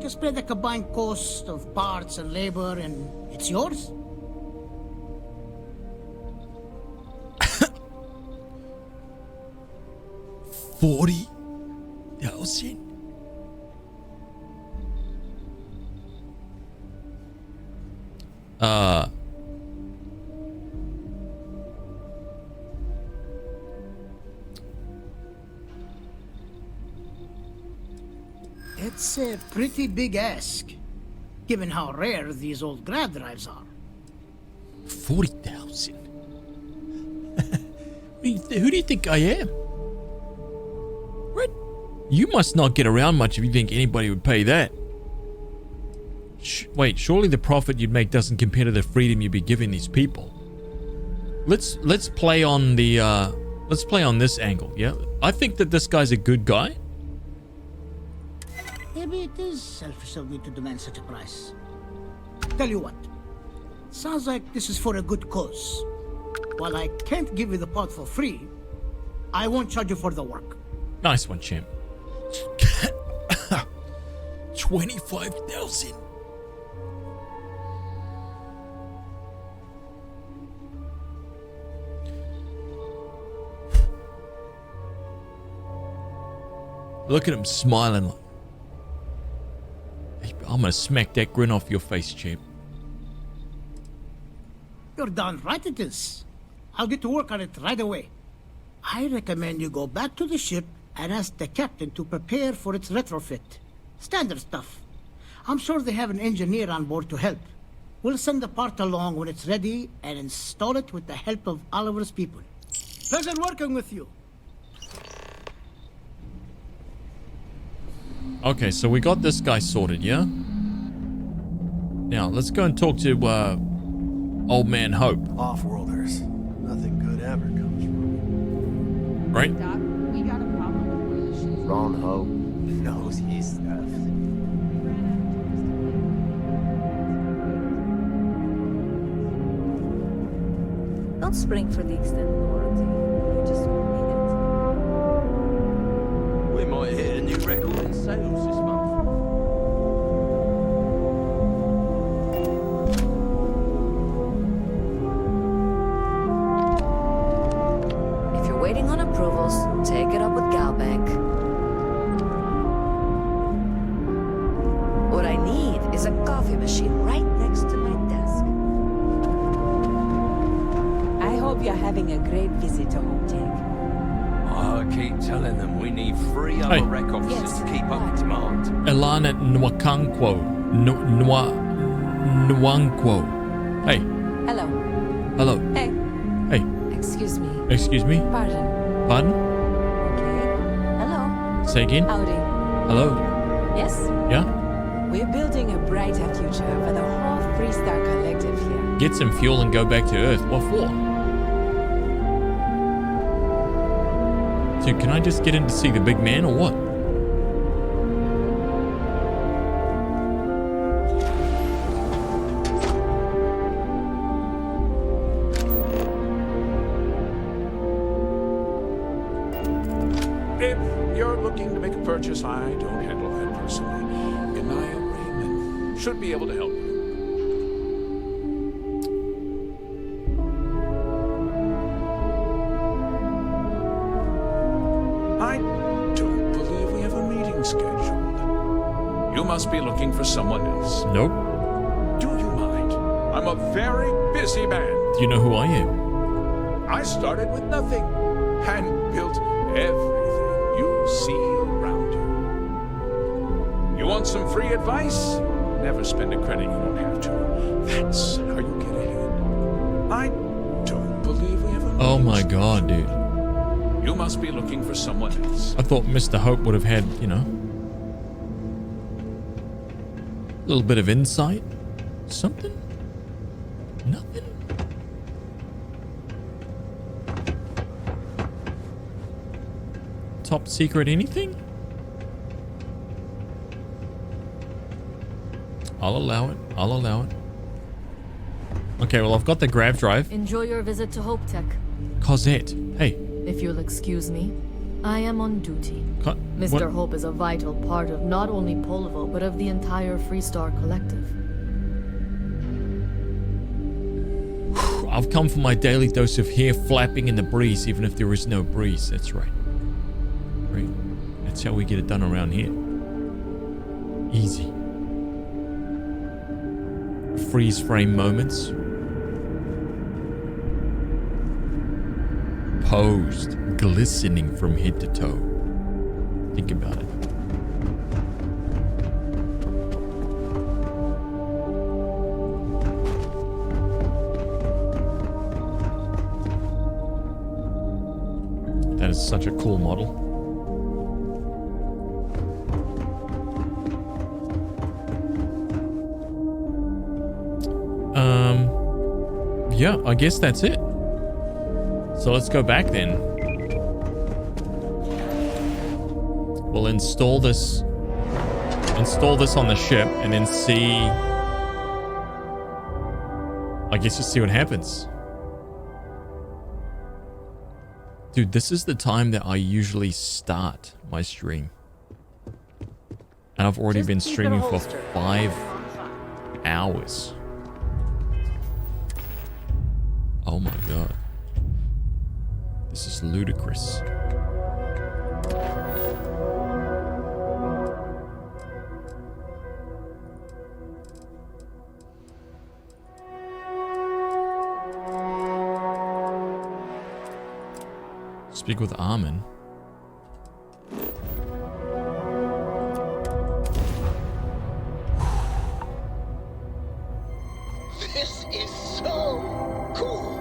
Speaker 14: Just pay the combined cost of parts and labor and it's yours.
Speaker 1: $40,000.
Speaker 14: It's a pretty big ask, given how rare these old grav drives are.
Speaker 1: 40,000. Who do you think I am? What? You must not get around much if you think anybody would pay that. Wait, surely the profit you'd make doesn't compare to the freedom you'd be giving these people. Let's play on the let's play on this angle. Yeah, I think that this guy's a good guy.
Speaker 14: Maybe it is selfish of me to demand such a price. Tell you what, sounds like this is for a good cause. While I can't give you the pot for free, I won't charge you for the work.
Speaker 1: Nice one, champ. 25,000. Look at him smiling. I'm gonna smack that grin off your face, champ.
Speaker 14: You're darn right it is. I'll get to work on it right away. I recommend you go back to the ship and ask the captain to prepare for its retrofit. Standard stuff. I'm sure they have an engineer on board to help. We'll send the part along when it's ready and install it with the help of Oliver's people. Pleasure working with you.
Speaker 1: Okay, so we got this guy sorted, yeah? Now, let's go and talk to, Old Man Hope.
Speaker 6: Off-worlders. Nothing good ever comes from it.
Speaker 1: Right?
Speaker 7: Doc, we got a problem with one of the ships.
Speaker 20: Ron Hope knows his stuff.
Speaker 22: Don't spring for the extended warranty. You just won't need
Speaker 17: We might hit a new record in sales this month.
Speaker 8: If you're waiting on approvals, take it up with Galbank. What I need is a coffee machine right next to my desk.
Speaker 10: I hope you're having a great visit to Hometech.
Speaker 17: I keep telling them we need 3 other rec officers to keep up with demand.
Speaker 1: Elana Nwakankwo. Nwankwo. Hey.
Speaker 10: Hello.
Speaker 1: Hello.
Speaker 10: Hey.
Speaker 1: Hey.
Speaker 8: Excuse me.
Speaker 1: Excuse me?
Speaker 10: Pardon.
Speaker 1: Pardon?
Speaker 10: Hello.
Speaker 1: Say again?
Speaker 10: Howdy.
Speaker 1: Hello?
Speaker 10: Yes?
Speaker 1: Yeah?
Speaker 10: We're building a brighter future for the whole Freestar Collective here.
Speaker 1: Get some fuel and go back to Earth. What for? Dude, can I just get in to see the big man or what?
Speaker 21: If you're looking to make a purchase, I don't handle that personally. Ganaya Raymond should be able to help you. I don't believe we have a meeting scheduled. You must be looking for someone else.
Speaker 1: Nope.
Speaker 21: Do you mind? I'm a very busy man.
Speaker 1: Do you know who I am?
Speaker 21: I started with nothing and built everything you see around you. You want some free advice? Never spend a credit you don't have to. That's how you get ahead. I don't believe we have a
Speaker 1: Oh my god, dude.
Speaker 21: You must be looking for someone else.
Speaker 1: I thought Mr. Hope would have had, you know, a little bit of insight. Something? Nothing? Top secret anything? I'll allow it. I'll allow it. Okay, well, I've got the grav drive.
Speaker 8: Enjoy your visit to Hope Tech.
Speaker 1: Cosette. Hey.
Speaker 8: If you'll excuse me, I am on duty. Mr.
Speaker 1: What?
Speaker 8: Hope is a vital part of not only Polvo, but of the entire Freestar Collective.
Speaker 1: I've come for my daily dose of hair flapping in the breeze, even if there is no breeze. That's right. Right? That's how we get it done around here. Easy. Freeze frame moments. Posed, glistening from head to toe. Think about it. That is such a cool model. Yeah, I guess that's it. So let's go back then. We'll install this install this on the ship and then see. I guess just see what happens. Dude, this is the time that I usually start my stream. And I've already been streaming for 5 hours. Oh my god. This is ludicrous. Speak with Armin.
Speaker 5: This is so cool.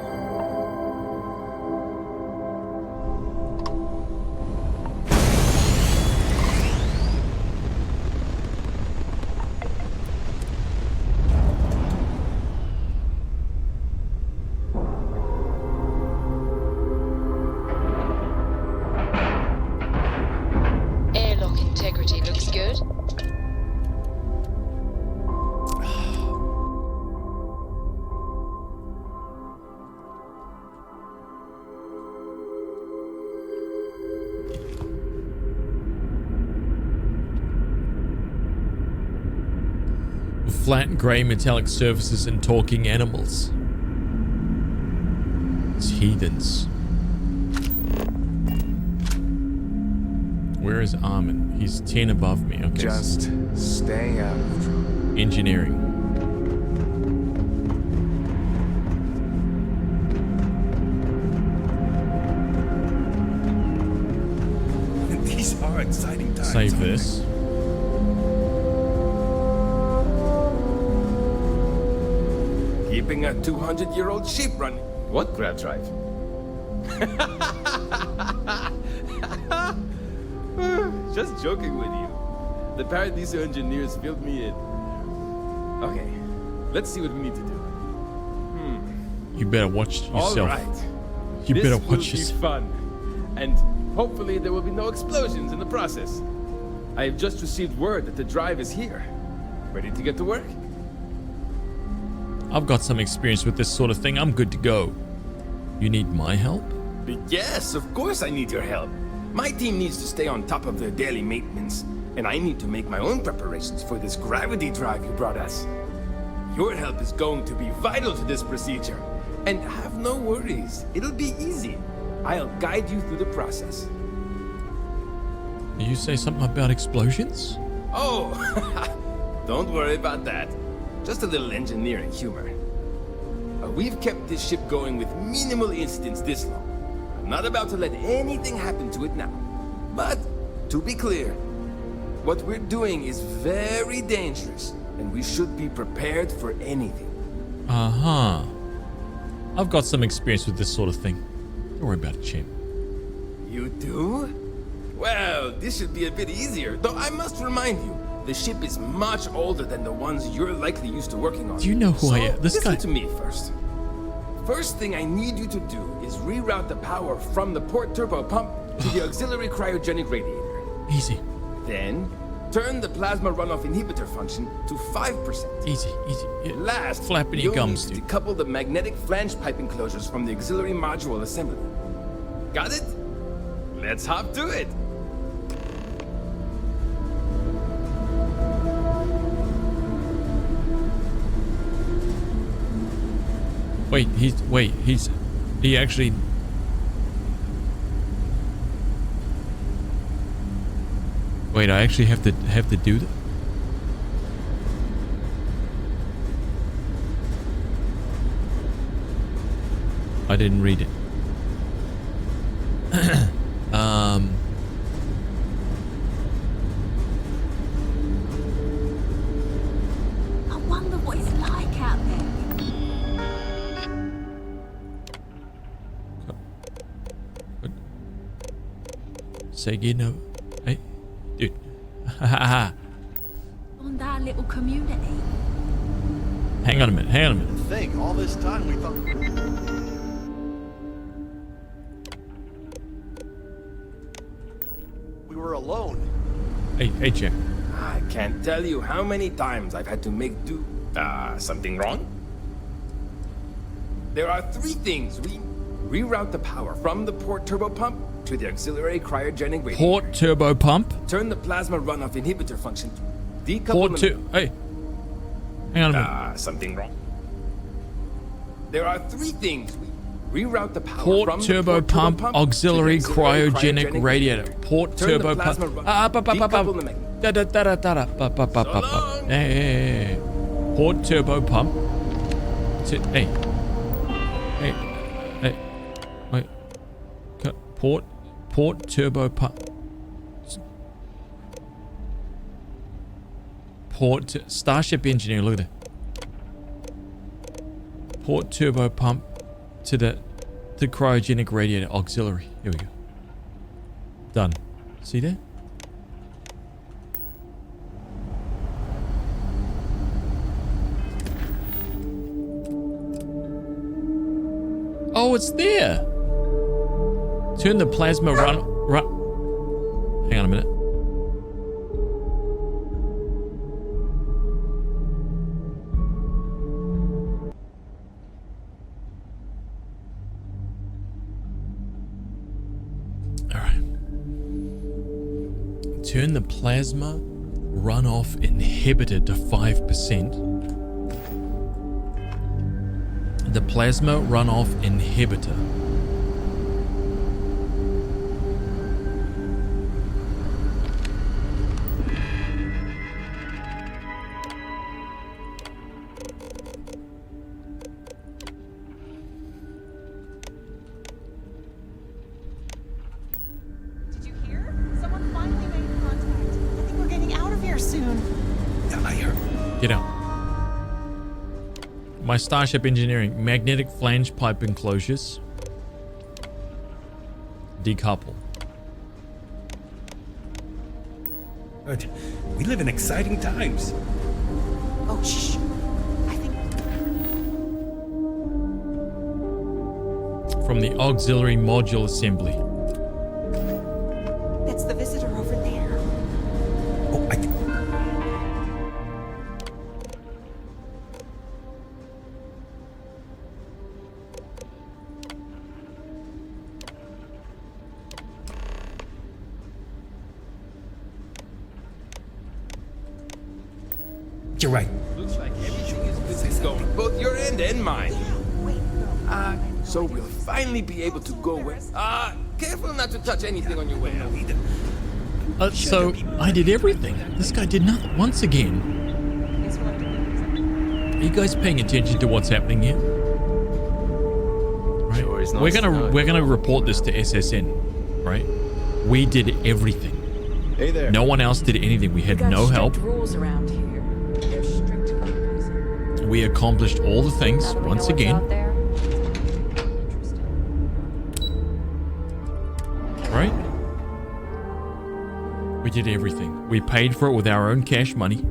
Speaker 16: Airlock integrity looks good.
Speaker 1: Flat grey metallic surfaces and talking animals. It's heathens. Where is Armin? He's 10 above me. Okay.
Speaker 12: Just stay out of trouble.
Speaker 1: Engineering.
Speaker 17: These are exciting times.
Speaker 1: Save this.
Speaker 17: Keeping a 200-year-old ship running. What grab drive? Just joking with you. The Paradiso engineers filled me in. Okay, let's see what we need to do.
Speaker 1: You better watch yourself.
Speaker 17: All right.
Speaker 1: You
Speaker 17: This
Speaker 1: better
Speaker 17: will
Speaker 1: watch
Speaker 17: be
Speaker 1: yourself.
Speaker 17: fun. And hopefully there will be no explosions in the process. I have just received word that the drive is here. Ready to get to work?
Speaker 1: I've got some experience with this sort of thing. I'm good to go. You need my help?
Speaker 17: Yes, of course I need your help. My team needs to stay on top of their daily maintenance, and I need to make my own preparations for this gravity drive you brought us. Your help is going to be vital to this procedure. And have no worries, it'll be easy. I'll guide you through the process.
Speaker 1: Did you say something about explosions?
Speaker 17: Oh, don't worry about that. Just a little engineering humor. We've kept this ship going with minimal incidents this long. I'm not about to let anything happen to it now. But, to be clear, what we're doing is very dangerous, and we should be prepared for anything.
Speaker 1: Uh-huh. I've got some experience with this sort of thing. Don't worry about it, champ.
Speaker 17: You do? Well, this should be a bit easier, though I must remind you, the ship is much older than the ones you're likely used to working on.
Speaker 1: Do you know who I am? This
Speaker 17: listen
Speaker 1: guy.
Speaker 17: to me first. First thing I need you to do is reroute the power from the port turbo pump to the auxiliary cryogenic radiator.
Speaker 1: Easy.
Speaker 17: Then, turn the plasma runoff inhibitor function to 5%.
Speaker 1: Easy. Yeah.
Speaker 17: Last,
Speaker 1: Flapping your
Speaker 17: you'll
Speaker 1: gums,
Speaker 17: need to
Speaker 1: dude.
Speaker 17: decouple the magnetic flange pipe enclosures from the auxiliary module assembly. Got it? Let's hop to it.
Speaker 1: He actually. Wait, I actually have to do that. I didn't read it.
Speaker 10: I wonder what it's like out there.
Speaker 1: Say again, no. Hey, dude.
Speaker 10: On that little community.
Speaker 1: Hang on a minute.
Speaker 6: Think, all this time we thought... we were alone.
Speaker 1: Hey, champ.
Speaker 17: I can't tell you how many times I've had to make do. Something wrong? There are three things. Reroute the power from the port turbo pump to the auxiliary cryogenic radiator.
Speaker 1: Port turbo pump?
Speaker 17: Turn the plasma runoff inhibitor function. Decouple
Speaker 1: Port to... Hey. Hang on a minute.
Speaker 17: Something wrong. There are three things. Reroute the power
Speaker 1: Port
Speaker 17: from
Speaker 1: turbo
Speaker 17: the port
Speaker 1: pump,
Speaker 17: turbo pump
Speaker 1: auxiliary
Speaker 17: to the auxiliary
Speaker 1: cryogenic radiator. Port
Speaker 17: Turn
Speaker 1: turbo
Speaker 17: the
Speaker 1: pump.
Speaker 17: plasma run-
Speaker 1: Hey. Port turbo pump. Hey. Wait. Port turbo pump. Starship engineer, look at it. Port turbo pump to the cryogenic radiator auxiliary. Here we go. Done. See there? Oh, it's there. Turn the plasma run. Hang on a minute. Turn the plasma runoff inhibitor to 5%. The plasma runoff inhibitor. Get out. My Starship engineering. Magnetic flange pipe enclosures. Decouple.
Speaker 3: Good. We live in exciting times.
Speaker 9: Oh, shh. I think...
Speaker 1: From the auxiliary module assembly.
Speaker 9: That's the visitor over there.
Speaker 3: Oh, You're right.
Speaker 17: Looks like everything is good to go, both your end and mine. So we'll finally be able to go where... careful not to touch anything on your way out.
Speaker 1: So I did everything. This guy did nothing once again. Are you guys paying attention to what's happening here? Right.
Speaker 17: Sure is
Speaker 1: We're
Speaker 17: nice
Speaker 1: gonna report this to SSN, right? We did everything.
Speaker 6: Hey there.
Speaker 1: No one else did anything. We had no help.
Speaker 9: Rules around here. They're strict for
Speaker 1: We accomplished all the things once again. Right? We did everything. We paid for it with our own cash money.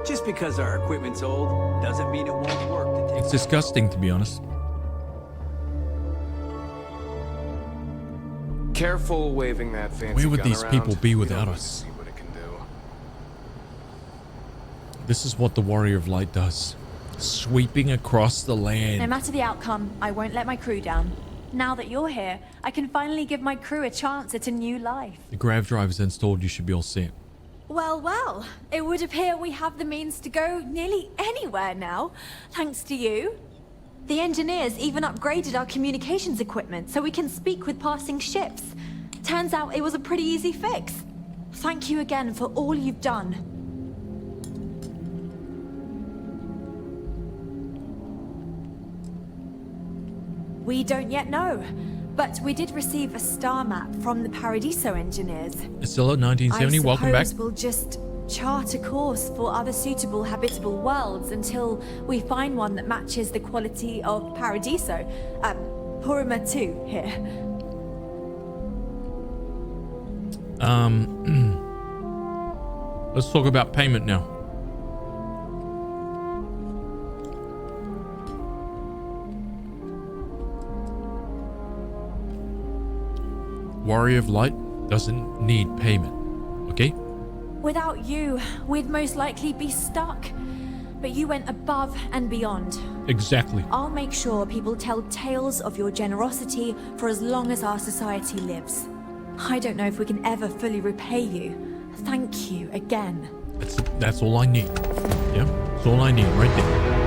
Speaker 18: Just because our equipment's old doesn't mean it won't work to take.
Speaker 1: It's disgusting, to be honest.
Speaker 12: Careful waving that fancy
Speaker 1: Where would
Speaker 12: gun
Speaker 1: these
Speaker 12: around.
Speaker 1: people be
Speaker 12: You
Speaker 1: without
Speaker 12: don't
Speaker 1: us?
Speaker 12: see what it can do.
Speaker 1: This is what the Warrior of Light does. Sweeping across the land.
Speaker 4: No matter the outcome, I won't let my crew down. Now that you're here, I can finally give my crew a chance at a new life.
Speaker 1: The grav driver's installed. You should be all set.
Speaker 4: Well, well, it would appear we have the means to go nearly anywhere now, thanks to you. The engineers even upgraded our communications equipment so we can speak with passing ships. Turns out it was a pretty easy fix. Thank you again for all you've done. We don't yet know, but we did receive a star map from the Paradiso engineers.
Speaker 1: Estella, 1970, welcome back.
Speaker 4: I suppose we'll just chart a course for other suitable habitable worlds until we find one that matches the quality of Paradiso. Purima 2 here.
Speaker 1: Let's talk about payment now. Warrior of Light doesn't need payment, okay?
Speaker 4: Without you, we'd most likely be stuck. But you went above and beyond.
Speaker 1: Exactly.
Speaker 4: I'll make sure people tell tales of your generosity for as long as our society lives. I don't know if we can ever fully repay you. Thank you again.
Speaker 1: That's all I need. Yeah, that's all I need right there.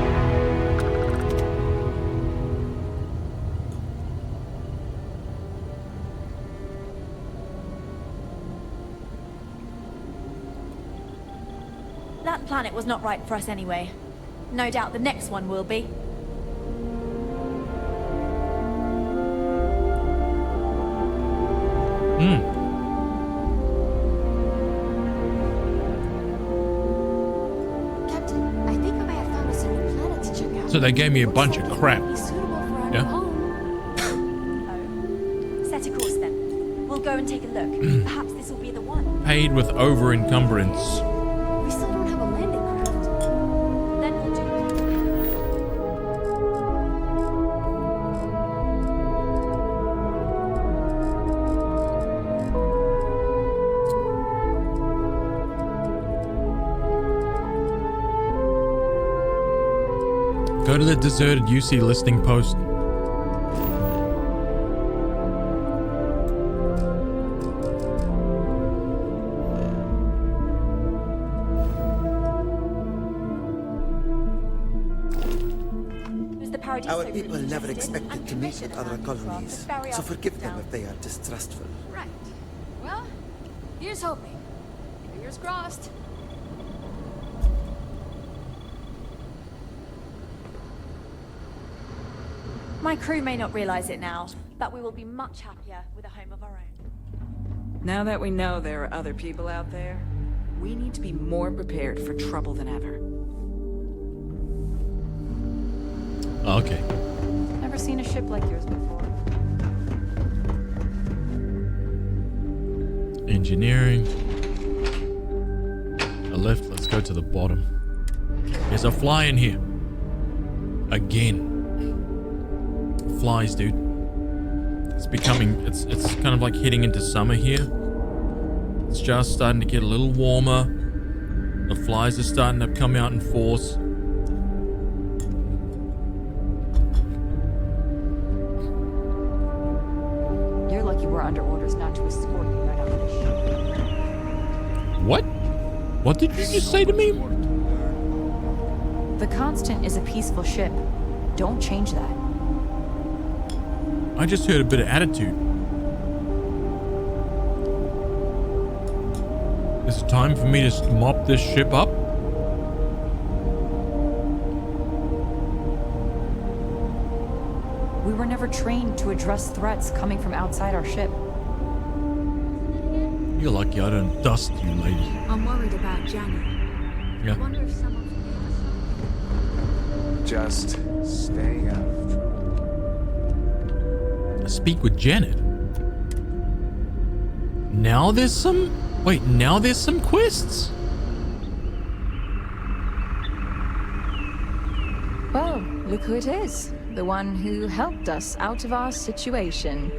Speaker 4: That planet was not right for us anyway. No doubt the next one will be.
Speaker 22: Captain, I think I may have found us a new planet to check out.
Speaker 1: So they gave me a bunch of crap. Yeah.
Speaker 4: Set a course then. We'll go and take a look. Perhaps this will be the one.
Speaker 1: Paid with over encumbrance.
Speaker 22: We still don't have a landing craft.
Speaker 4: Then we'll do
Speaker 1: Go to the deserted UC listing post.
Speaker 15: Our people never expected to meet with other colonies, so forgive them if they are distrustful.
Speaker 22: Right. Well, here's hoping. Fingers crossed.
Speaker 4: My crew may not realize it now, but we will be much happier with a home of our own.
Speaker 9: Now that we know there are other people out there, we need to be more prepared for trouble than ever.
Speaker 1: Okay.
Speaker 22: Never seen a ship like yours before.
Speaker 1: Engineering. A lift. Let's go to the bottom. There's a fly in here. Again. Flies, dude. It's becoming, it's kind of like heading into summer here. It's just starting to get a little warmer. The flies are starting to come out in force.
Speaker 22: You're lucky we're under orders not to escort you right out of the ship.
Speaker 1: What? What did you just say to me?
Speaker 22: The Constant is a peaceful ship. Don't change that.
Speaker 1: I just heard a bit of attitude. Is it time for me to mop this ship up?
Speaker 22: We were never trained to address threats coming from outside our ship.
Speaker 1: You're lucky I don't dust you, lady.
Speaker 22: I'm worried about Janet.
Speaker 1: Yeah.
Speaker 22: I wonder if someone...
Speaker 12: Just stay out of trouble.
Speaker 1: Speak with Janet. Now there's some... Wait, now there's some quests?
Speaker 22: Well, look who it is. The one who helped us out of our situation,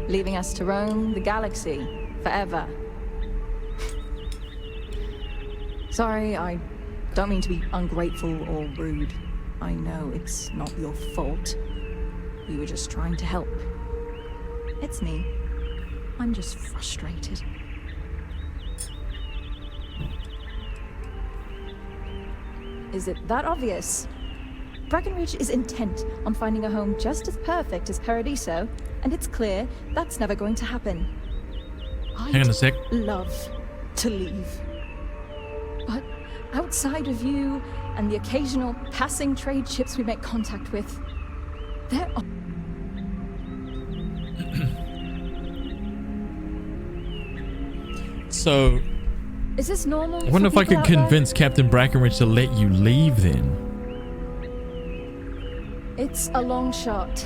Speaker 22: leaving us to roam the galaxy forever. Sorry, I don't mean to be ungrateful or rude. I know it's not your fault. You were just trying to help. It's me. I'm just frustrated. Is it that obvious? Breckenridge is intent on finding a home just as perfect as Paradiso, and it's clear that's never going to happen.
Speaker 1: Hang on a sec.
Speaker 22: I'd love to leave. But outside of you and the occasional passing trade ships we make contact with, there are...
Speaker 1: So...
Speaker 22: Is this normal?
Speaker 1: I wonder if I could
Speaker 22: out there?
Speaker 1: convince Captain Brackenridge to let you leave then.
Speaker 22: It's a long shot.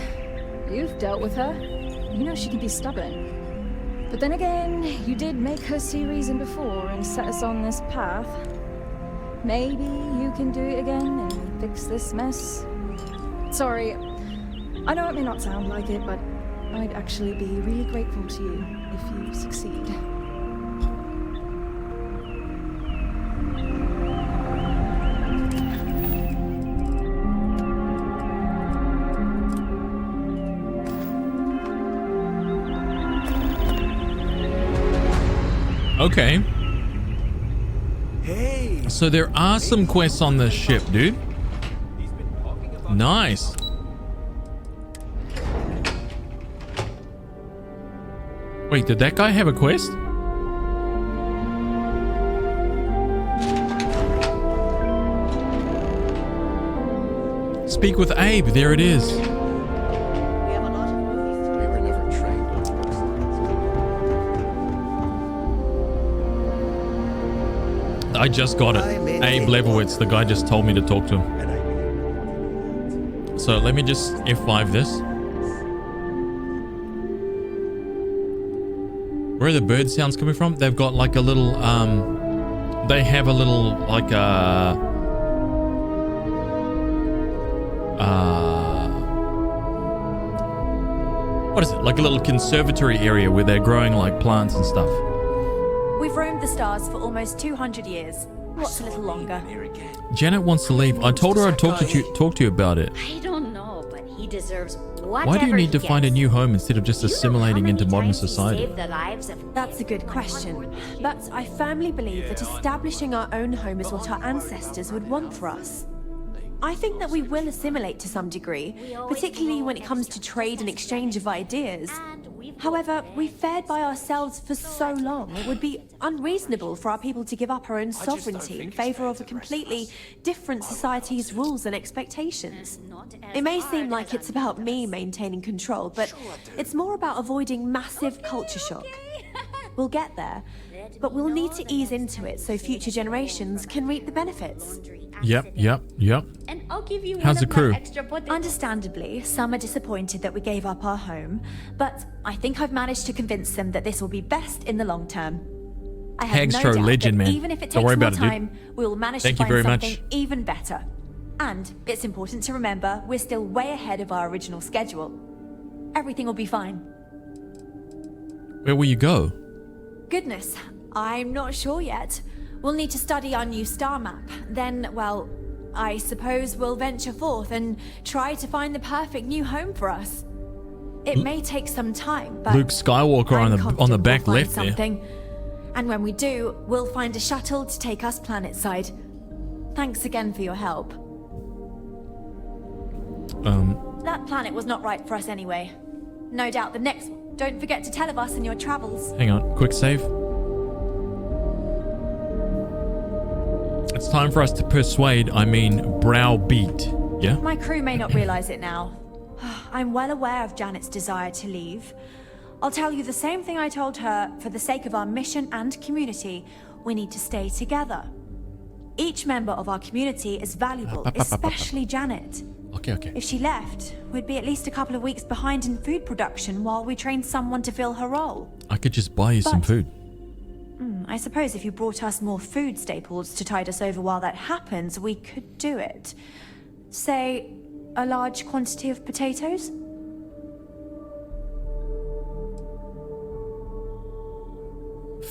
Speaker 22: You've dealt with her. You know she can be stubborn. But then again, you did make her see reason before and set us on this path. Maybe you can do it again and fix this mess. Sorry, I know it may not sound like it, but I'd actually be really grateful to you if you succeed.
Speaker 1: Okay. Hey. So there are some quests on this ship, dude. Nice. Wait, did that guy have a quest? Speak with Abe. There it is. I just got it. Abe Leibowitz, the guy just told me to talk to him. So let me just F5 this. Where are the bird sounds coming from? They've got like a little, they have a little, like what is it? Like a little conservatory area where they're growing like plants and stuff.
Speaker 4: We've roamed the stars for almost 200 years. What's a little longer?
Speaker 1: Janet wants to leave. I told her I'd talk to you about it.
Speaker 2: I don't know, but he deserves whatever.
Speaker 1: Why do you need to
Speaker 2: he
Speaker 1: find a
Speaker 2: gets.
Speaker 1: new home instead of just assimilating into modern society?
Speaker 2: Save the lives of
Speaker 19: That's a good question. But I firmly believe that establishing our own home is what our ancestors would want for us. I think that we will assimilate to some degree, particularly when it comes to trade and exchange of ideas. However, we've fared by ourselves for so long, it would be unreasonable for our people to give up our own sovereignty in favor of a completely different society's rules and expectations. It may seem like it's about me maintaining control, but it's more about avoiding massive culture shock. We'll get there, but we'll need to ease into it so future generations can reap the benefits.
Speaker 1: Yep.
Speaker 2: And I'll give you
Speaker 1: How's the crew?
Speaker 4: Understandably, some are disappointed that we gave up our home, but I think I've managed to convince them that this will be best in the long term. I have no
Speaker 1: Hagstro
Speaker 4: doubt
Speaker 1: legend,
Speaker 4: that
Speaker 1: man.
Speaker 4: even if it
Speaker 1: Don't
Speaker 4: takes
Speaker 1: worry
Speaker 4: more
Speaker 1: about it, dude.
Speaker 4: time, we will manage
Speaker 1: Thank
Speaker 4: to
Speaker 1: you
Speaker 4: find
Speaker 1: very
Speaker 4: something
Speaker 1: much.
Speaker 4: even better. And it's important to remember we're still way ahead of our original schedule. Everything will be fine.
Speaker 1: Where will you go?
Speaker 4: Goodness, I'm not sure yet. We'll need to study our new star map. Then, well, I suppose we'll venture forth and try to find the perfect new home for us. It may take some time, but
Speaker 1: Luke Skywalker on the
Speaker 4: confident
Speaker 1: back
Speaker 4: we'll
Speaker 1: left
Speaker 4: find
Speaker 1: there.
Speaker 4: something. And when we do, we'll find a shuttle to take us planetside. Thanks again for your help. That planet was not right for us anyway. No doubt the next one. Don't forget to tell of us in your travels.
Speaker 1: Hang on, quick save. It's time for us to persuade, browbeat. Yeah?
Speaker 4: My crew may not realize it now. I'm well aware of Janet's desire to leave. I'll tell you the same thing I told her. For the sake of our mission and community, we need to stay together. Each member of our community is valuable, especially Janet.
Speaker 1: Okay.
Speaker 4: If she left, we'd be at least a couple of weeks behind in food production while we train someone to fill her role.
Speaker 1: I could just buy you some food.
Speaker 4: I suppose if you brought us more food staples to tide us over while that happens, we could do it. Say, a large quantity of potatoes?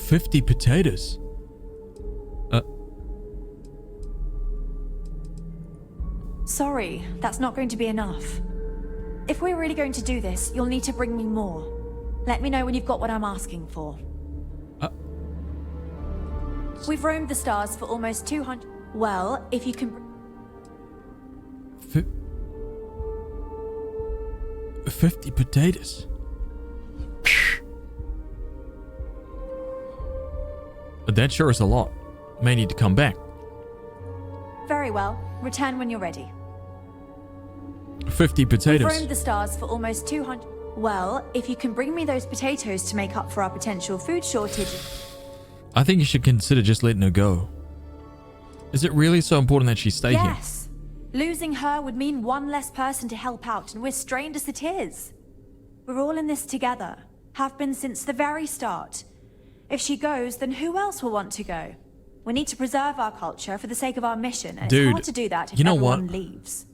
Speaker 1: $50 potatoes.
Speaker 4: Sorry, that's not going to be enough. If we're really going to do this, you'll need to bring me more. Let me know when you've got what I'm asking for. We've roamed the stars for almost 200... Well, if you can...
Speaker 1: 50 potatoes. But that sure is a lot. May need to come back.
Speaker 4: Very well. Return when you're ready.
Speaker 1: 50 potatoes.
Speaker 4: We've roamed the stars for almost 200... Well, if you can bring me those potatoes to make up for our potential food shortage...
Speaker 1: I think you should consider just letting her go. Is it really so important that she stay here?
Speaker 4: Yes. Losing her would mean one less person to help out, and we're strained as it is. We're all in this together. Have been since the very start. If she goes, then who else will want to go? We need to preserve our culture for the sake of our mission, and
Speaker 1: Dude,
Speaker 4: it's hard to do that if
Speaker 1: you know
Speaker 4: everyone
Speaker 1: what?
Speaker 4: leaves.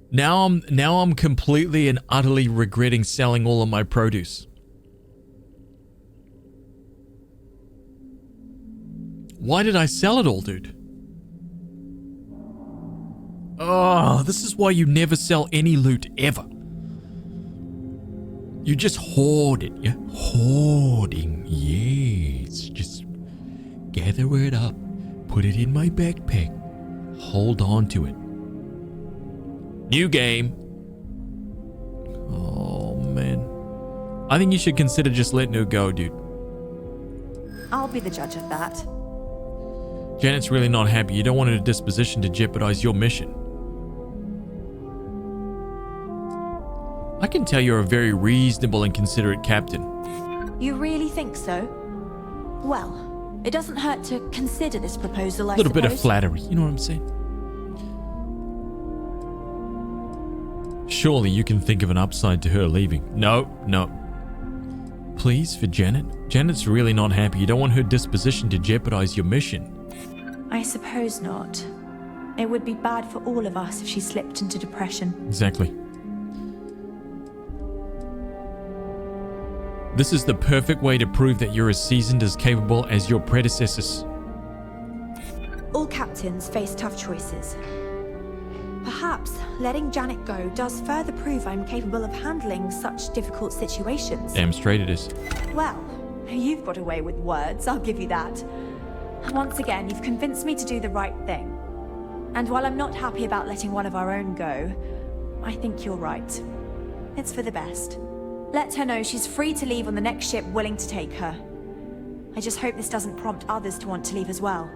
Speaker 1: Now I'm completely and utterly regretting selling all of my produce. Why did I sell it all, dude? Oh, this is why you never sell any loot ever. You just hoard it, yeah? Hoarding, yes. Just gather it up, put it in my backpack, hold on to it. New game. Oh, man. I think you should consider just letting her go, dude.
Speaker 4: I'll be the judge of that.
Speaker 1: Janet's really not happy. You don't want her disposition to jeopardize your mission. I can tell you're a very reasonable and considerate captain.
Speaker 4: You really think so? Well, it doesn't hurt to consider this proposal, I
Speaker 1: A little bit of
Speaker 4: suppose.
Speaker 1: flattery, you know what I'm saying? Surely you can think of an upside to her leaving. No. Please, for Janet. Janet's really not happy. You don't want her disposition to jeopardize your mission.
Speaker 4: I suppose not. It would be bad for all of us if she slipped into depression.
Speaker 1: Exactly. This is the perfect way to prove that you're as seasoned as capable as your predecessors.
Speaker 4: All captains face tough choices. Perhaps letting Janet go does further prove I'm capable of handling such difficult situations.
Speaker 1: Damn straight it is.
Speaker 4: Well, you've got away with words, I'll give you that. Once again, you've convinced me to do the right thing. And while I'm not happy about letting one of our own go, I think you're right. It's for the best. Let her know she's free to leave on the next ship willing to take her. I just hope this doesn't prompt others to want to leave as well.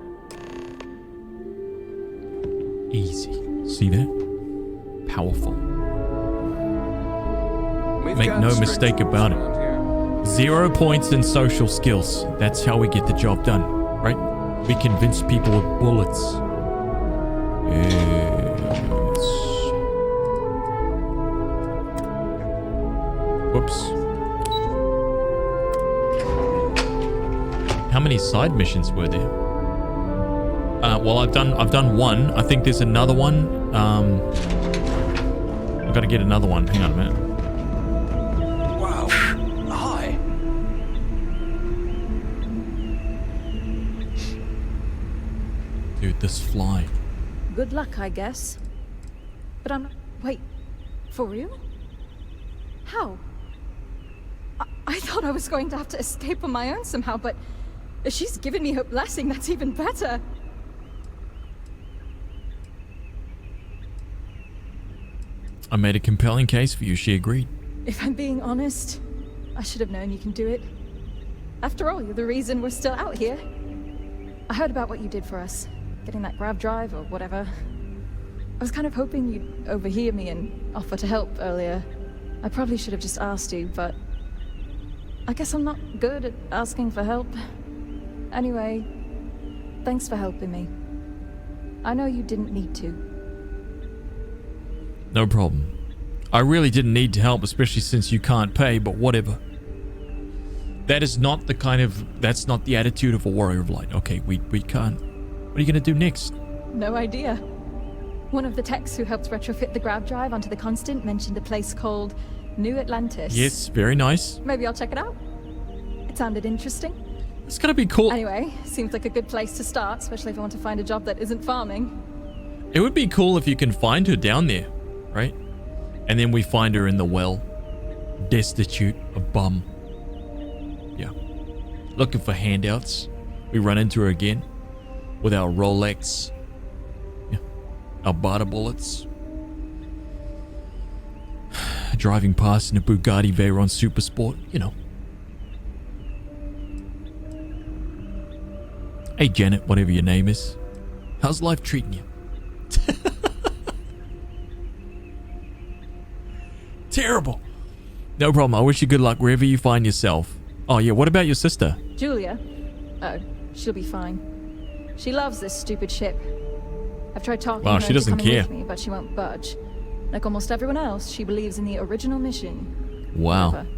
Speaker 1: Easy. See that? Powerful. Make no mistake about it. 0 points in social skills. That's how we get the job done, right? We convince people with bullets. Yes. Whoops. How many side missions were there? Well, I've done one. I think there's another one. I've got to get another one. Hang on a minute.
Speaker 18: Wow. Hi.
Speaker 1: Dude, this fly.
Speaker 22: Good luck, I guess. But I'm... Wait. For real? How? I thought I was going to have to escape on my own somehow, but if she's given me her blessing, that's even better.
Speaker 1: I made a compelling case for you. She agreed.
Speaker 22: If I'm being honest, I should have known you can do it. After all, you're the reason we're still out here. I heard about what you did for us, getting that grav drive or whatever. I was kind of hoping you'd overhear me and offer to help earlier. I probably should have just asked you, but I guess I'm not good at asking for help. Anyway, thanks for helping me. I know you didn't need to.
Speaker 1: No problem. I really didn't need to help, especially since you can't pay, but whatever. That is not the kind of... That's not the attitude of a warrior of light. Okay, we can't... What are you going to do next?
Speaker 22: No idea. One of the techs who helped retrofit the grav drive onto the Constant mentioned a place called New Atlantis.
Speaker 1: Yes, very nice.
Speaker 22: Maybe I'll check it out. It sounded interesting.
Speaker 1: It's going to be cool.
Speaker 22: Anyway, seems like a good place to start, especially if I want to find a job that isn't farming.
Speaker 1: It would be cool if you can find her down there, right? And then we find her in the well, destitute, a bum. Yeah. Looking for handouts. We run into her again with our Rolex, yeah, our Bata bullets. Driving past in a Bugatti Veyron Super Sport, you know. Hey Janet, whatever your name is. How's life treating you? Terrible. No problem. I wish you good luck wherever you find yourself. Oh yeah, what about your sister?
Speaker 22: Julia? Oh, she'll be fine. She loves this stupid ship. I've tried talking
Speaker 1: Wow,
Speaker 22: her
Speaker 1: she
Speaker 22: into
Speaker 1: doesn't
Speaker 22: coming
Speaker 1: care.
Speaker 22: with me, but she won't budge. Like almost everyone else, she believes in the original mission.
Speaker 1: Wow.
Speaker 22: Whatever.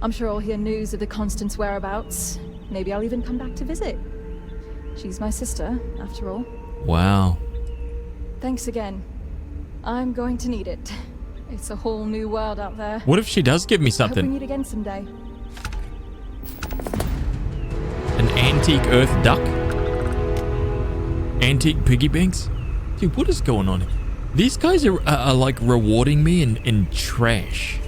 Speaker 22: I'm sure I'll hear news of the Constance whereabouts. Maybe I'll even come back to visit. She's my sister, after all.
Speaker 1: Wow.
Speaker 22: Thanks again. I'm going to need it. It's a whole new world out there.
Speaker 1: What if she does give me
Speaker 22: I hope we
Speaker 1: something?
Speaker 22: meet again someday.
Speaker 1: An antique earth duck? Antique piggy banks? Dude, what is going on? These guys are like rewarding me in trash.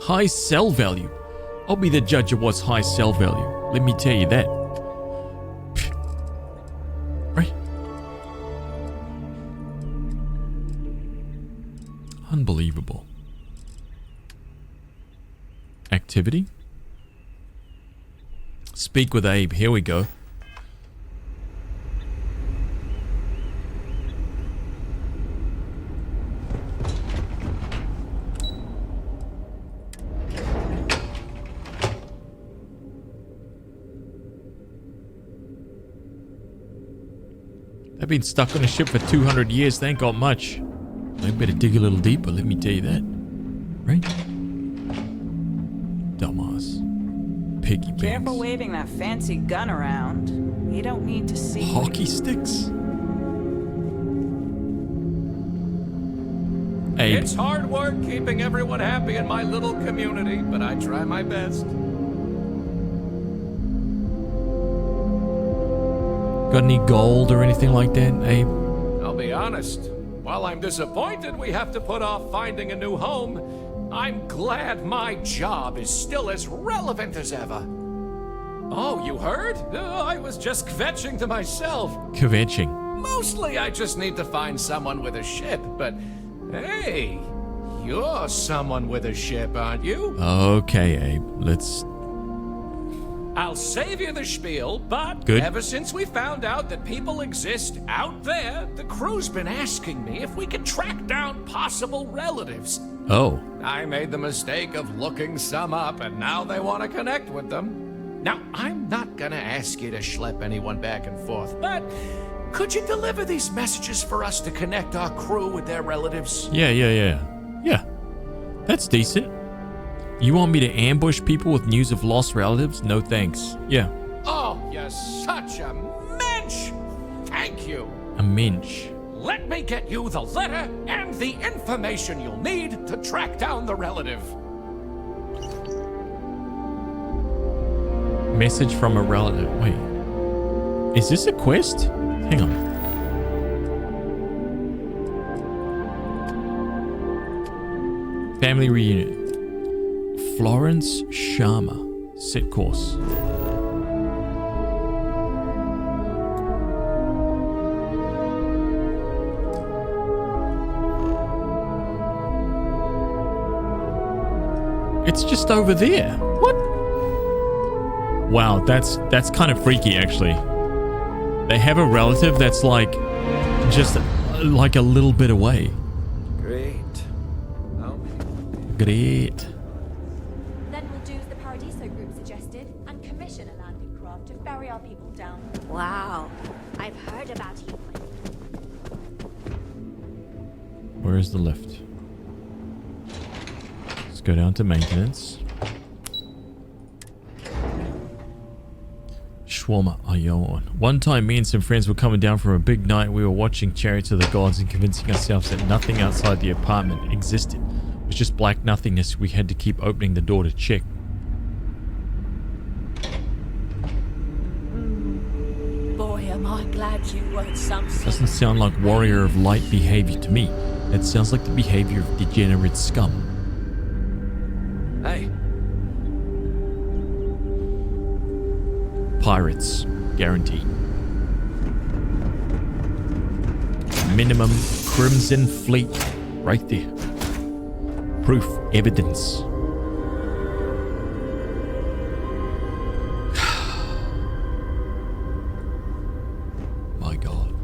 Speaker 1: High sell value. I'll be the judge of what's high sell value. Let me tell you that. Right? Unbelievable. Activity? Speak with Abe. Here we go. I've been stuck on a ship for 200 years. They ain't got much. I better dig a little deeper, let me tell you that. Right? Dumbass. Piggy banks.
Speaker 7: Careful waving that fancy gun around. You don't need to see.
Speaker 1: Hockey sticks? Abe.
Speaker 21: It's hard work keeping everyone happy in my little community, but I try my best.
Speaker 1: Got any gold or anything like that, Abe?
Speaker 21: I'll be honest. While I'm disappointed we have to put off finding a new home, I'm glad my job is still as relevant as ever. Oh, you heard? I was just kvetching to myself.
Speaker 1: Kvetching.
Speaker 21: Mostly I just need to find someone with a ship, but hey, you're someone with a ship, aren't you?
Speaker 1: Okay, Abe. Let's...
Speaker 21: I'll save you the spiel, but
Speaker 1: Good.
Speaker 21: Ever since we found out that people exist out there, the crew's been asking me if we could track down possible relatives.
Speaker 1: Oh.
Speaker 21: I made the mistake of looking some up, and now they want to connect with them. Now, I'm not gonna ask you to schlep anyone back and forth, but could you deliver these messages for us to connect our crew with their relatives?
Speaker 1: Yeah. That's decent. You want me to ambush people with news of lost relatives? No thanks. Yeah.
Speaker 21: Oh, you're such a mensch! Thank you.
Speaker 1: A mensch.
Speaker 21: Let me get you the letter and the information you'll need to track down the relative.
Speaker 1: Message from a relative. Wait. Is this a quest? Hang on. Family reunion. Florence Sharma. Set course. It's just over there. What? Wow, that's kind of freaky, actually. They have a relative that's like just like a little bit away.
Speaker 15: Great.
Speaker 1: Great.
Speaker 4: Then we'll do as the Paradiso group suggested and commission a landing craft to ferry our people down.
Speaker 2: Wow, I've heard about you.
Speaker 1: Where is the lift? Let's go down to maintenance. Shawarma Ayon. One time me and some friends were coming down from a big night. We were watching Chariots of the Gods and convincing ourselves that nothing outside the apartment existed. It was just black nothingness. We had to keep opening the door to check.
Speaker 10: Boy, am I glad you weren't some sort
Speaker 1: Doesn't sound like warrior of light behavior to me. It sounds like the behavior of degenerate scum.
Speaker 21: Hey.
Speaker 1: Pirates, guaranteed. Minimum Crimson Fleet, right there. Proof, evidence. My God.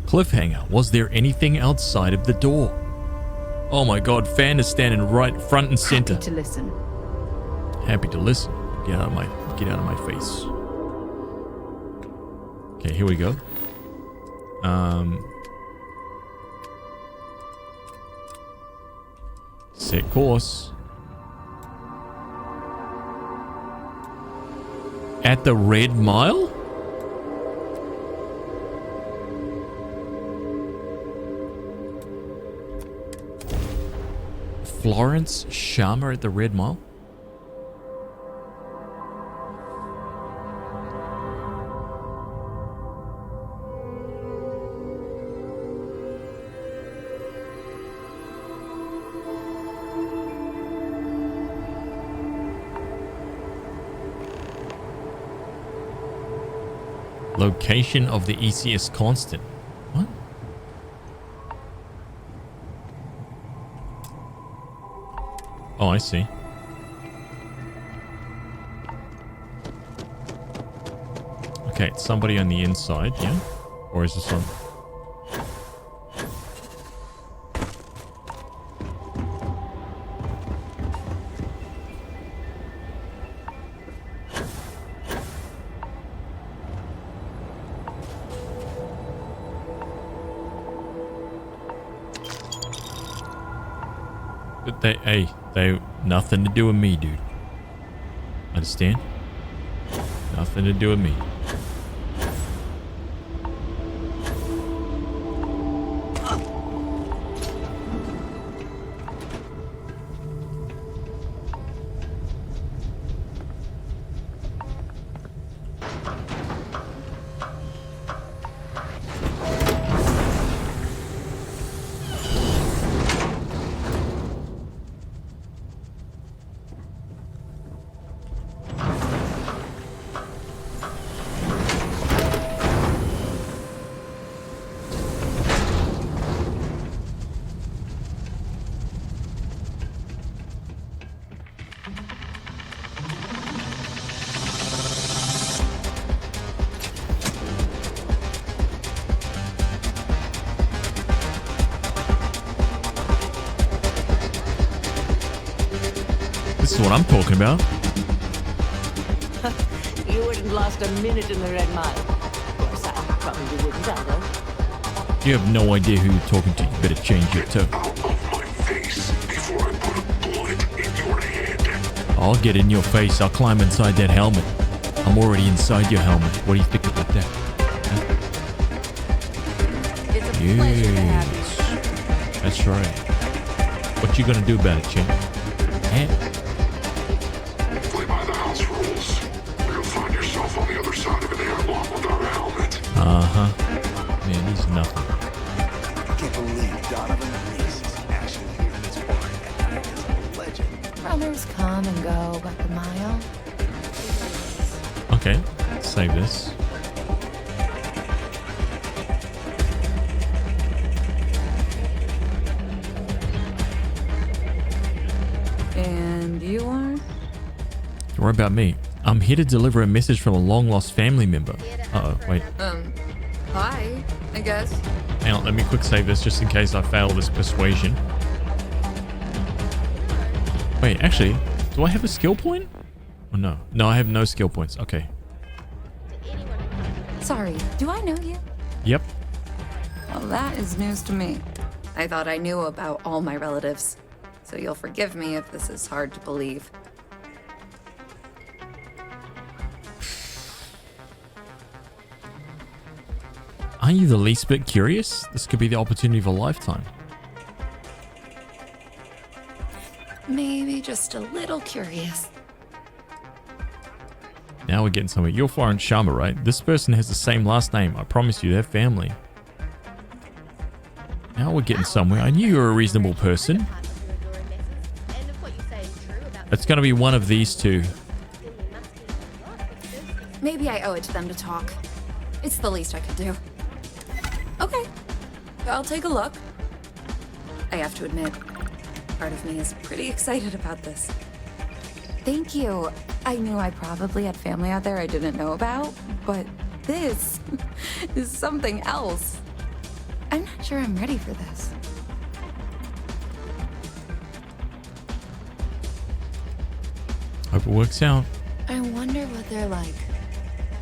Speaker 1: Cliffhanger. Was there anything outside of the door? Oh my God, Fan is standing right front and center.
Speaker 22: Happy to listen.
Speaker 1: Happy to listen. Get out of my face. Okay, here we go. Set course. At the Red Mile? Florence Sharma at the Red Mile? Location of the ECS constant. What? Oh, I see. Okay, it's somebody on the inside, yeah? Or is this on... But they nothing to do with me, dude. Understand? Nothing to do with me. This is what I'm talking about.
Speaker 10: You wouldn't last a minute in the Red Mile. Of course, I probably wouldn't either.
Speaker 1: You have no idea who you're talking to. You better change your tone. I'll get in your face. I'll climb inside that helmet. I'm already inside your helmet. What do you think about that?
Speaker 10: It's a pleasure to have you.
Speaker 1: That's right. What you gonna do about it, Chin?
Speaker 11: Play by the house rules. You'll find yourself on the other side of an airlock without a helmet.
Speaker 1: Uh-huh. Man, he's nothing.
Speaker 6: I can't believe Donovan Reese is actually here in this park. He is a legend.
Speaker 8: Brothers come and go, but the mile.
Speaker 1: Okay, let's save this.
Speaker 22: And you are?
Speaker 1: Don't worry about me. I'm here to deliver a message from a long-lost family member. Uh-oh, wait.
Speaker 22: Hi, I guess.
Speaker 1: Hang on, let me quick save this just in case I fail this persuasion. Wait, actually, do I have a skill point? Oh, no. No, I have no skill points. Okay.
Speaker 22: Sorry, do I know you?
Speaker 1: Yep.
Speaker 22: Well, that is news to me. I thought I knew about all my relatives, so you'll forgive me if this is hard to believe.
Speaker 1: Aren't you the least bit curious? This could be the opportunity of a lifetime.
Speaker 22: Maybe just a little curious.
Speaker 1: Now we're getting somewhere. You're Florence Sharma, right? This person has the same last name. I promise you, they're family. Now we're getting somewhere. I knew you were a reasonable person. It's going to be one of these two.
Speaker 22: Maybe I owe it to them to talk. It's the least I could do. Okay, I'll take a look. I have to admit, part of me is pretty excited about this. Thank you. I knew I probably had family out there I didn't know about, but this is something else. I'm not sure I'm ready for this.
Speaker 1: Hope it works out.
Speaker 22: I wonder what they're like.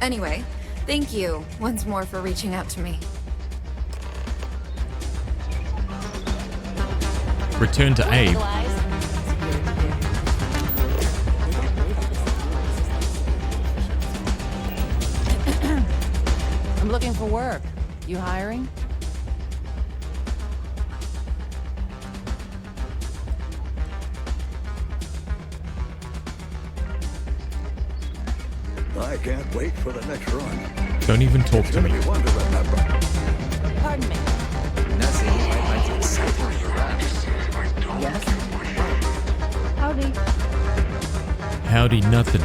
Speaker 22: Anyway, thank you once more for reaching out to me.
Speaker 1: Return to Abe.
Speaker 9: I'm looking for work. You hiring?
Speaker 6: I can't wait for the next run.
Speaker 1: Don't even talk to me.
Speaker 6: One to remember.
Speaker 9: Pardon me.
Speaker 8: Yes?
Speaker 19: Howdy.
Speaker 1: Howdy, nothing.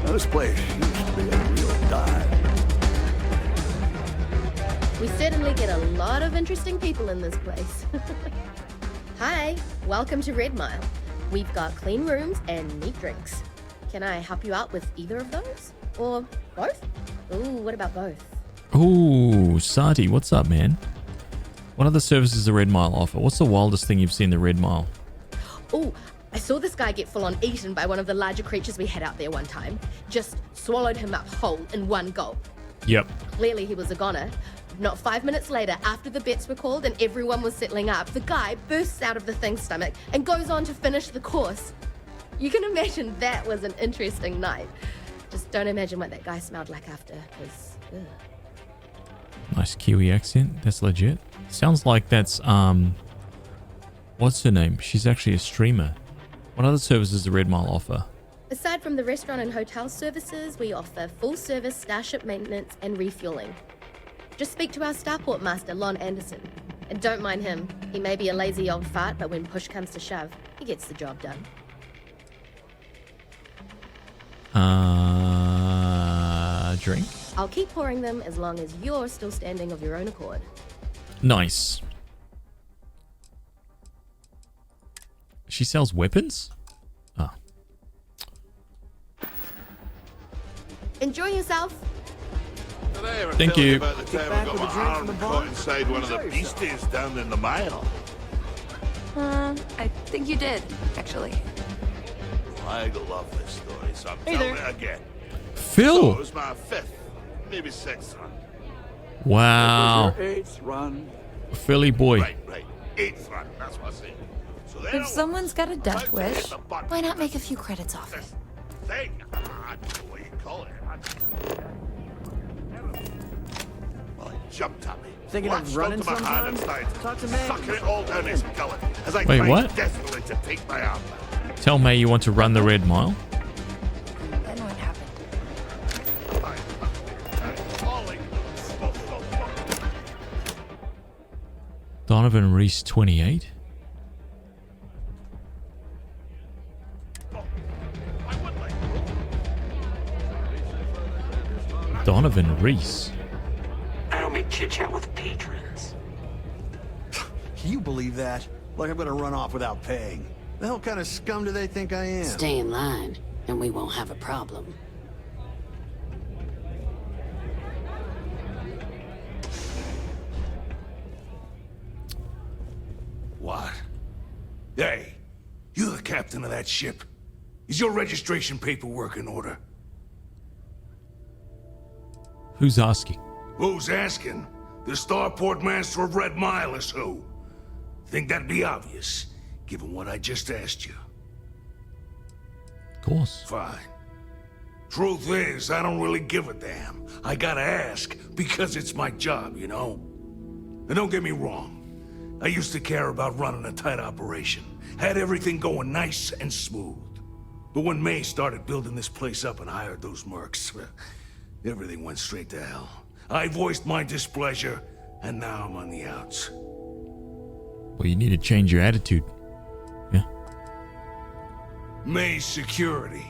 Speaker 6: Now, this place used to be a real dive.
Speaker 13: We certainly get a lot of interesting people in this place. Hi, welcome to Red Mile. We've got clean rooms and neat drinks. Can I help you out with either of those? Or both? Ooh, what about both?
Speaker 1: Ooh, Sati, what's up, man? What other services the Red Mile offer? What's the wildest thing you've seen the Red Mile?
Speaker 13: Ooh, I saw this guy get full-on eaten by one of the larger creatures we had out there one time. Just swallowed him up whole in one gulp.
Speaker 1: Yep.
Speaker 13: Clearly he was a goner. Not 5 minutes later, after the bets were called and everyone was settling up, the guy bursts out of the thing's stomach and goes on to finish the course. You can imagine that was an interesting night. Just don't imagine what that guy smelled like after, because...
Speaker 1: Nice Kiwi accent. That's legit. Sounds like that's, what's her name? She's actually a streamer. What other services does the Red Mile offer?
Speaker 13: Aside from the restaurant and hotel services, we offer full-service starship maintenance and refueling. Just speak to our starport master, Lon Anderson. And don't mind him. He may be a lazy old fart, but when push comes to shove, he gets the job done.
Speaker 1: Drink?
Speaker 13: I'll keep pouring them as long as you're still standing of your own accord.
Speaker 1: Nice. She sells weapons? Oh.
Speaker 13: Enjoy yourself.
Speaker 1: Thank you.
Speaker 11: About the time I got my arm caught inside one of the beasties down in the mile.
Speaker 19: I think you did, actually.
Speaker 11: I love this story, so I'm
Speaker 19: Hey
Speaker 11: telling
Speaker 19: there.
Speaker 11: it again.
Speaker 1: Phil!
Speaker 11: So it was my 5th, maybe 6th run.
Speaker 1: Wow.
Speaker 6: Eighth run.
Speaker 1: Philly boy.
Speaker 11: Right. 8th run, that's what I said. So then
Speaker 19: If someone's got a death wish, why not make a few credits off it?
Speaker 11: thing, I don't know what you call it. Well, he jumped at me.
Speaker 18: Thinking of
Speaker 11: latched
Speaker 18: running
Speaker 11: onto my hand and
Speaker 18: sometime?
Speaker 11: started
Speaker 18: Talk to May.
Speaker 11: sucking it all down his gullet as I
Speaker 1: Wait,
Speaker 11: tried
Speaker 1: what?
Speaker 11: desperately to take my arm back.
Speaker 1: Tell May you want to run the Red Mile?
Speaker 19: Then what happened?
Speaker 1: Donovan Reese, 28. Donovan Reese.
Speaker 11: I don't make chit-chat with patrons.
Speaker 6: Can you believe that? Like I'm gonna run off without paying. The hell kind of scum do they think I am?
Speaker 10: Stay in line, and we won't have a problem.
Speaker 11: What? Hey, you the captain of that ship? Is your registration paperwork in order?
Speaker 1: Who's asking?
Speaker 11: Who's asking? The starport master of Red Mile is who? Think that'd be obvious, given what I just asked you.
Speaker 1: Of course.
Speaker 11: Fine. Truth is, I don't really give a damn. I gotta ask, because it's my job, you know? And don't get me wrong. I used to care about running a tight operation. Had everything going nice and smooth. But when May started building this place up and hired those mercs, everything went straight to hell. I voiced my displeasure, and now I'm on the outs.
Speaker 1: Well, you need to change your attitude. Yeah.
Speaker 11: May's security.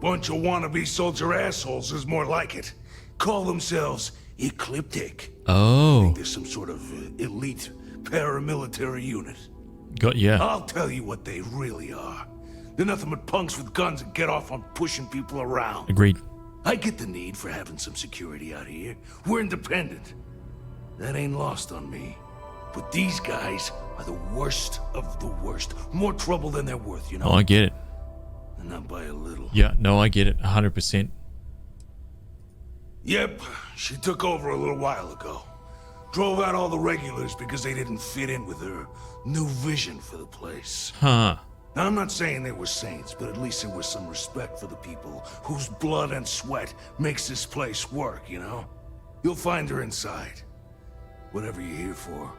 Speaker 11: Bunch of wannabe soldier assholes is more like it. Call themselves Ecliptic.
Speaker 1: Oh.
Speaker 11: Think there's some sort of elite paramilitary unit.
Speaker 1: Got yeah.
Speaker 11: I'll tell you what they really are. They're nothing but punks with guns that get off on pushing people around.
Speaker 1: Agreed.
Speaker 11: I get the need for having some security out here. We're independent. That ain't lost on me. But these guys are the worst of the worst. More trouble than they're worth, you know?
Speaker 1: Oh, I get it.
Speaker 11: And not by a little.
Speaker 1: Yeah, no, I get it. 100%.
Speaker 11: Yep, she took over a little while ago. Drove out all the regulars because they didn't fit in with her new vision for the place.
Speaker 1: Huh.
Speaker 11: Now, I'm not saying they were saints, but at least there was some respect for the people whose blood and sweat makes this place work, you know? You'll find her inside. Whatever you're here for,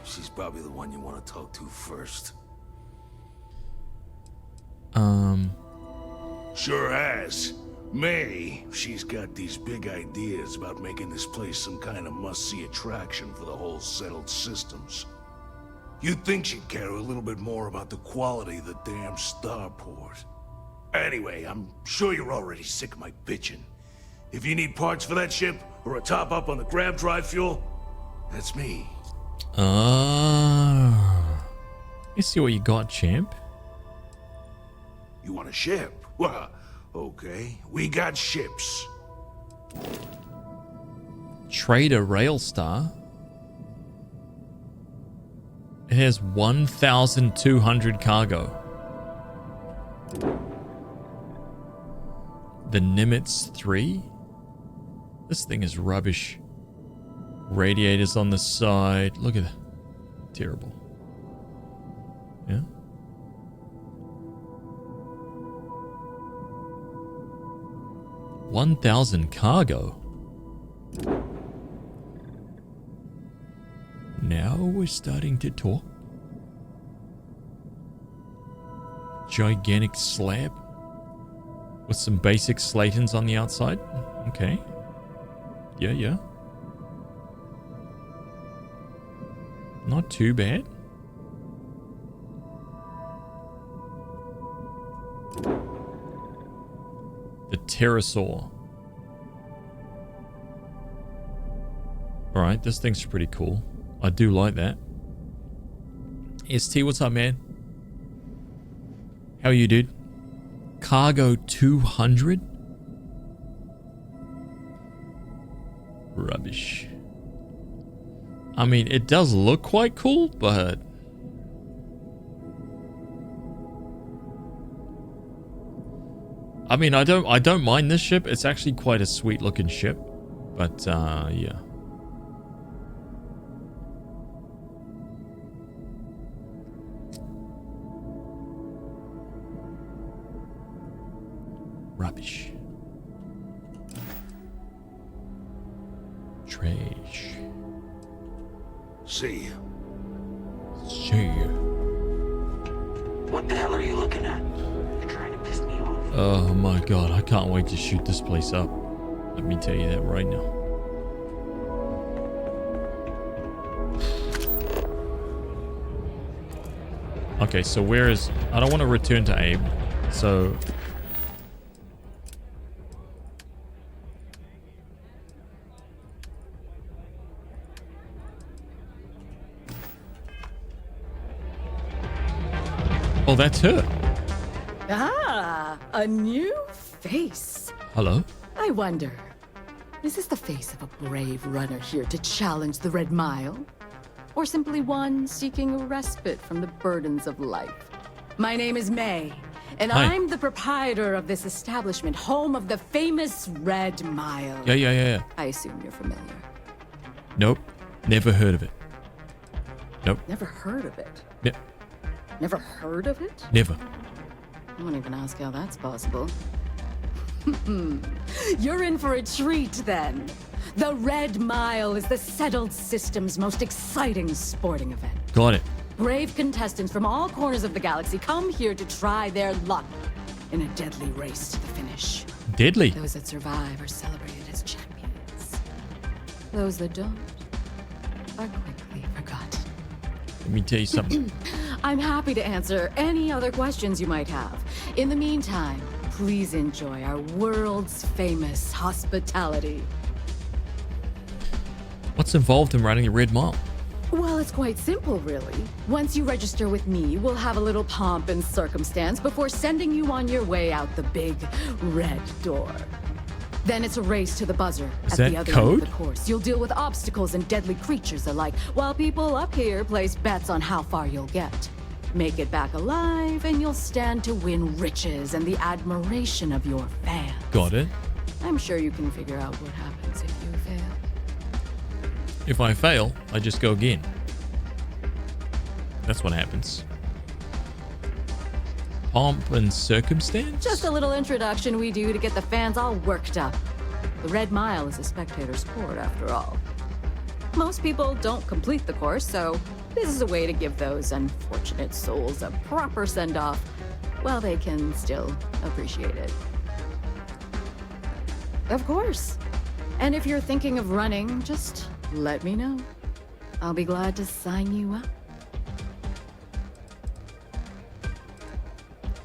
Speaker 11: she's probably the one you want to talk to first. Sure has. May, she's got these big ideas about making this place some kind of must-see attraction for the whole settled systems. You'd think she'd care a little bit more about the quality of the damn starport. Anyway, I'm sure you're already sick of my bitching. If you need parts for that ship, or a top-up on the grab drive fuel, that's me.
Speaker 1: You see what you got, champ?
Speaker 11: You want a ship? Well, okay, we got ships.
Speaker 1: Trader Railstar. It has 1,200 cargo. The Nimitz 3? This thing is rubbish. Radiators on the side. Look at that. Terrible. Yeah. $1,000 cargo. Now we're starting to talk. Gigantic slab with some basic slatons on the outside. Okay. Yeah. Not too bad. The pterosaur. Alright, this thing's pretty cool. I do like that. ST, what's up, man? How are you, dude? Cargo 200? Rubbish. I mean, it does look quite cool, but... I mean, I don't mind this ship. It's actually quite a sweet looking ship. But, yeah. Rubbish. Trash.
Speaker 11: See ya.
Speaker 1: See ya.
Speaker 5: What the hell are you looking at? You're trying to piss me off.
Speaker 1: Oh my god, I can't wait to shoot this place up. Let me tell you that right now. Okay, so where is... I don't want to return to Abe. So... Oh, that's her.
Speaker 14: Ah, a new face.
Speaker 1: Hello?
Speaker 14: I wonder, is this the face of a brave runner here to challenge the Red Mile? Or simply one seeking a respite from the burdens of life? My name is May, and
Speaker 1: Hi.
Speaker 14: I'm the proprietor of this establishment, home of the famous Red Mile.
Speaker 1: Yeah.
Speaker 14: I assume you're familiar.
Speaker 1: Nope. Never heard of it. Nope.
Speaker 14: Never heard of it?
Speaker 1: Yep.
Speaker 14: Never heard of it?
Speaker 1: Never.
Speaker 14: I won't even ask how that's possible. You're in for a treat, then. The Red Mile is the settled system's most exciting sporting event.
Speaker 1: Got it.
Speaker 14: Brave contestants from all corners of the galaxy come here to try their luck in a deadly race to the finish.
Speaker 1: Deadly?
Speaker 14: Those that survive are celebrated as champions. Those that don't are quickly forgotten.
Speaker 1: Let me tell you something.
Speaker 14: I'm happy to answer any other questions you might have. In the meantime, please enjoy our world's famous hospitality.
Speaker 1: What's involved in running the Red Mile?
Speaker 14: Well, it's quite simple, really. Once you register with me, we'll have a little pomp and circumstance before sending you on your way out the big red door. Then it's a race to the buzzer
Speaker 1: Is
Speaker 14: at the
Speaker 1: that
Speaker 14: other
Speaker 1: code?
Speaker 14: end of the course. You'll deal with obstacles and deadly creatures alike, while people up here place bets on how far you'll get. Make it back alive, and you'll stand to win riches and the admiration of your fans.
Speaker 1: Got it.
Speaker 14: I'm sure you can figure out what happens if you fail.
Speaker 1: If I fail, I just go again. That's what happens. Pomp and circumstance?
Speaker 14: Just a little introduction we do to get the fans all worked up. The Red Mile is a spectator sport, after all. Most people don't complete the course, so this is a way to give those unfortunate souls a proper send-off while they can still appreciate it. Of course. And if you're thinking of running, just let me know. I'll be glad to sign you up.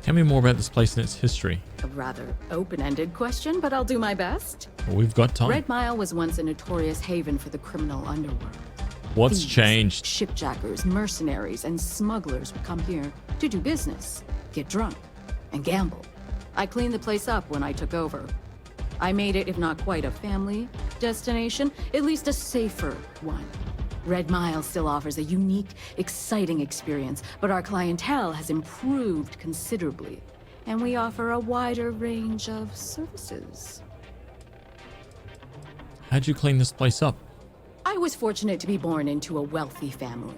Speaker 1: Tell me more about this place and its history.
Speaker 14: A rather open-ended question, but I'll do my best.
Speaker 1: Well, we've got time.
Speaker 14: Red Mile was once a notorious haven for the criminal underworld.
Speaker 1: What's
Speaker 14: Thieves,
Speaker 1: changed?
Speaker 14: Shipjackers, mercenaries, and smugglers would come here to do business, get drunk, and gamble. I cleaned the place up when I took over. I made it, if not quite a family destination, at least a safer one. Red Mile still offers a unique, exciting experience, but our clientele has improved considerably, and we offer a wider range of services.
Speaker 1: How'd you clean this place up?
Speaker 14: I was fortunate to be born into a wealthy family.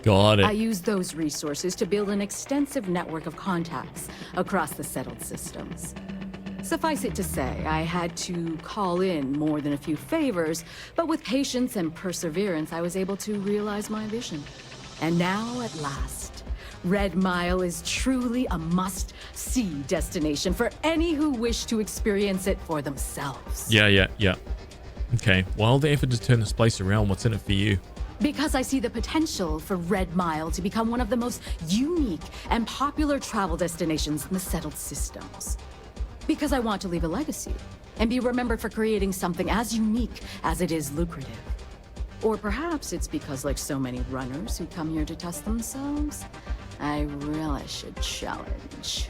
Speaker 1: Got it.
Speaker 14: I used those resources to build an extensive network of contacts across the settled systems. Suffice it to say, I had to call in more than a few favors, but with patience and perseverance, I was able to realize my vision. And now, at last, Red Mile is truly a must-see destination for any who wish to experience it for themselves.
Speaker 1: Yeah. Okay, while the effort to turn this place around, what's in it for you?
Speaker 14: Because I see the potential for Red Mile to become one of the most unique and popular travel destinations in the settled systems. Because I want to leave a legacy and be remembered for creating something as unique as it is lucrative. Or perhaps it's because, like so many runners who come here to test themselves, I really should challenge.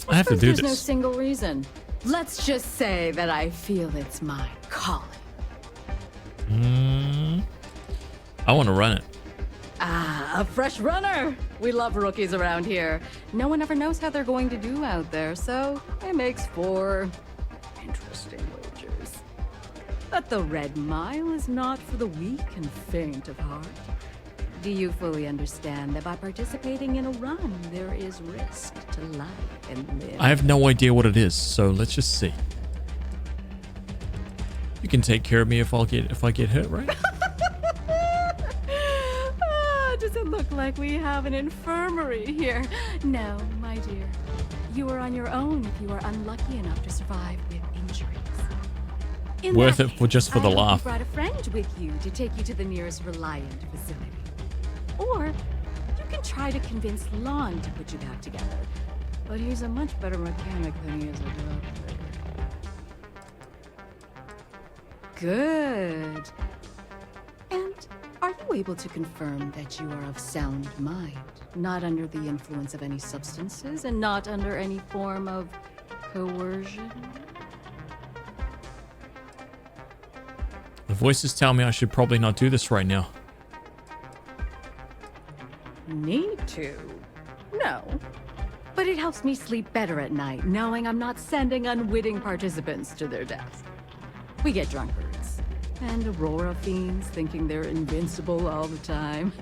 Speaker 1: I have to do
Speaker 14: There's no
Speaker 1: this.
Speaker 14: single reason. Let's just say that I feel it's my calling.
Speaker 1: I want to run it.
Speaker 14: Ah, a fresh runner! We love rookies around here. No one ever knows how they're going to do out there, so it makes for interesting wagers. But the Red Mile is not for the weak and faint of heart. Do you fully understand that by participating in a run, there is risk to life and limb?
Speaker 1: I have no idea what it is, so let's just see. You can take care of me if I get hurt, right?
Speaker 14: Does it look like we have an infirmary here? No, my dear. You are on your own if you are unlucky enough to survive with injuries. In
Speaker 1: Worth
Speaker 14: that
Speaker 1: it for just for
Speaker 14: case,
Speaker 1: the
Speaker 14: I hope
Speaker 1: laugh.
Speaker 14: You brought a friend with you to take you to the nearest Reliant facility. Or you can try to convince Lon to put you back together. But he's a much better mechanic than he is a doctor. Good. And are you able to confirm that you are of sound mind, not under the influence of any substances, and not under any form of coercion?
Speaker 1: The voices tell me I should probably not do this right now.
Speaker 14: Need to? No. But it helps me sleep better at night, knowing I'm not sending unwitting participants to their death. We get drunkards and Aurora fiends thinking they're invincible all the time.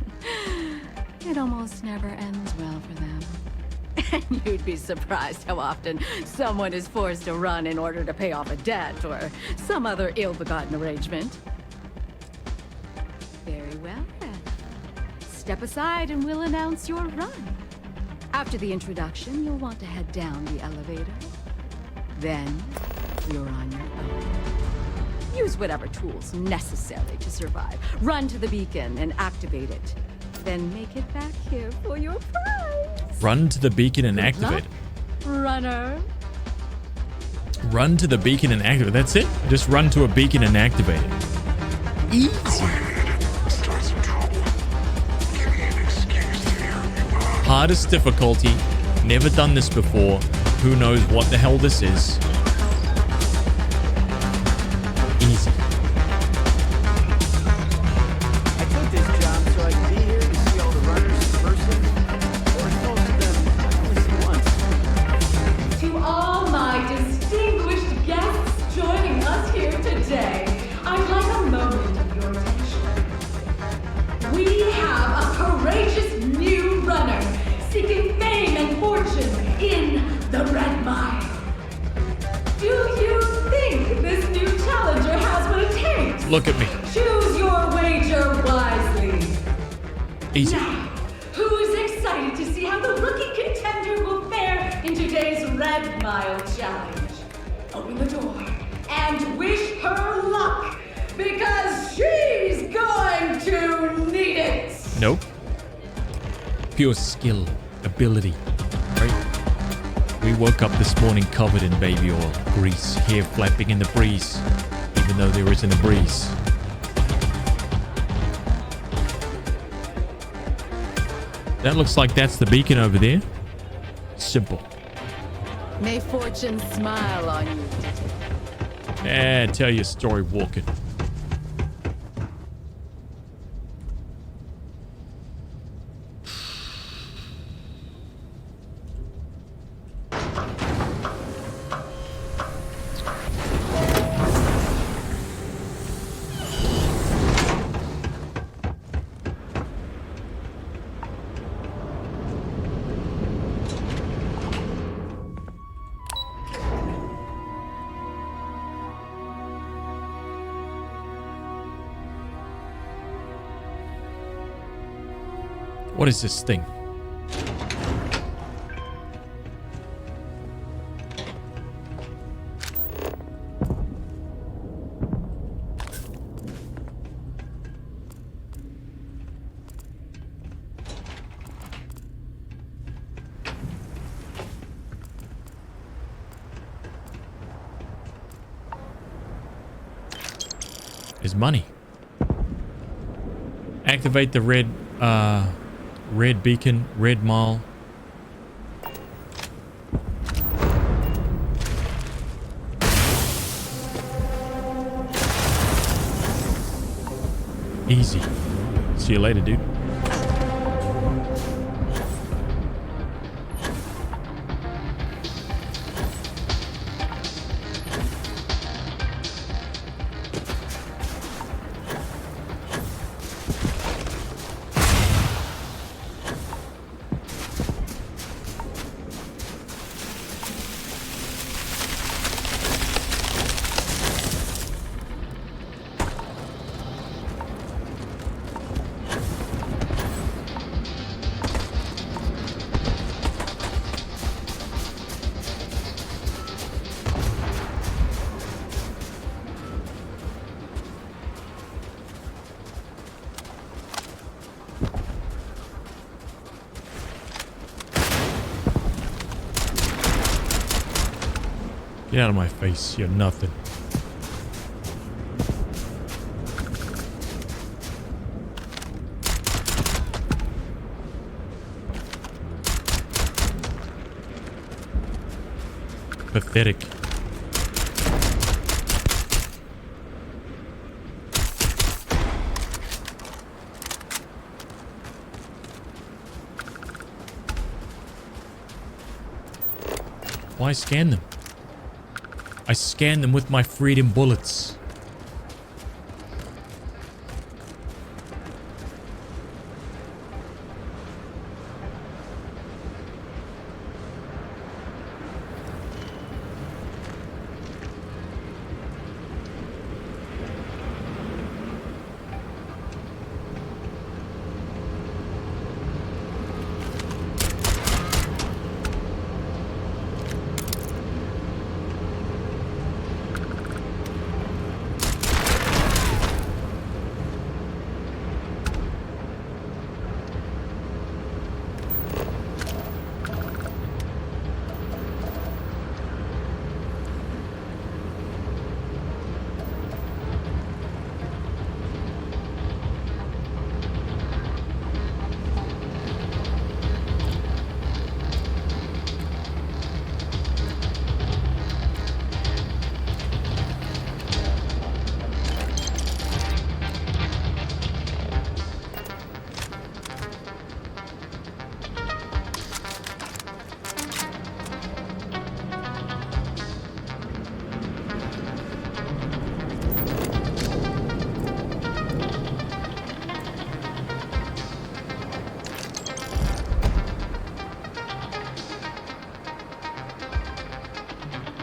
Speaker 14: It almost never ends well for them. And you'd be surprised how often someone is forced to run in order to pay off a debt or some other ill-begotten arrangement. Very well, then. Step aside and we'll announce your run. After the introduction, you'll want to head down the elevator. Then, you're on your own. Use whatever tools necessary to survive. Run to the beacon and activate it. Then make it back here for your prize.
Speaker 1: Run to the beacon and activate it.
Speaker 14: Runner.
Speaker 1: Run to the beacon and activate it. That's it. Just run to a beacon and activate it. Easy. Hardest difficulty. Never done this before. Who knows what the hell this is. Easy.
Speaker 18: I took this job so I could be here to see all the runners in person. Or most of them I only see once.
Speaker 14: To all my distinguished guests joining us here today, I'd like a moment of your attention.
Speaker 10: The Red Mile. Do you think this new challenger has what it takes?
Speaker 1: Look at me.
Speaker 10: Choose your wager wisely.
Speaker 1: Easy.
Speaker 10: Now, who's excited to see how the rookie contender will fare in today's Red Mile challenge? Open the door and wish her luck, because she's going to need it.
Speaker 1: Nope. Pure skill, ability, right? We woke up this morning covered in baby oil, grease, hair flapping in the breeze, even though there isn't a breeze. That looks like that's the beacon over there. Simple.
Speaker 14: May fortune smile on you.
Speaker 1: Tell your story walking. What is this thing? Is money. Activate the red beacon, red mile. Easy. See you later, dude. Get out of my face. You're nothing. Pathetic. Why scan them? I scan them with my freedom bullets.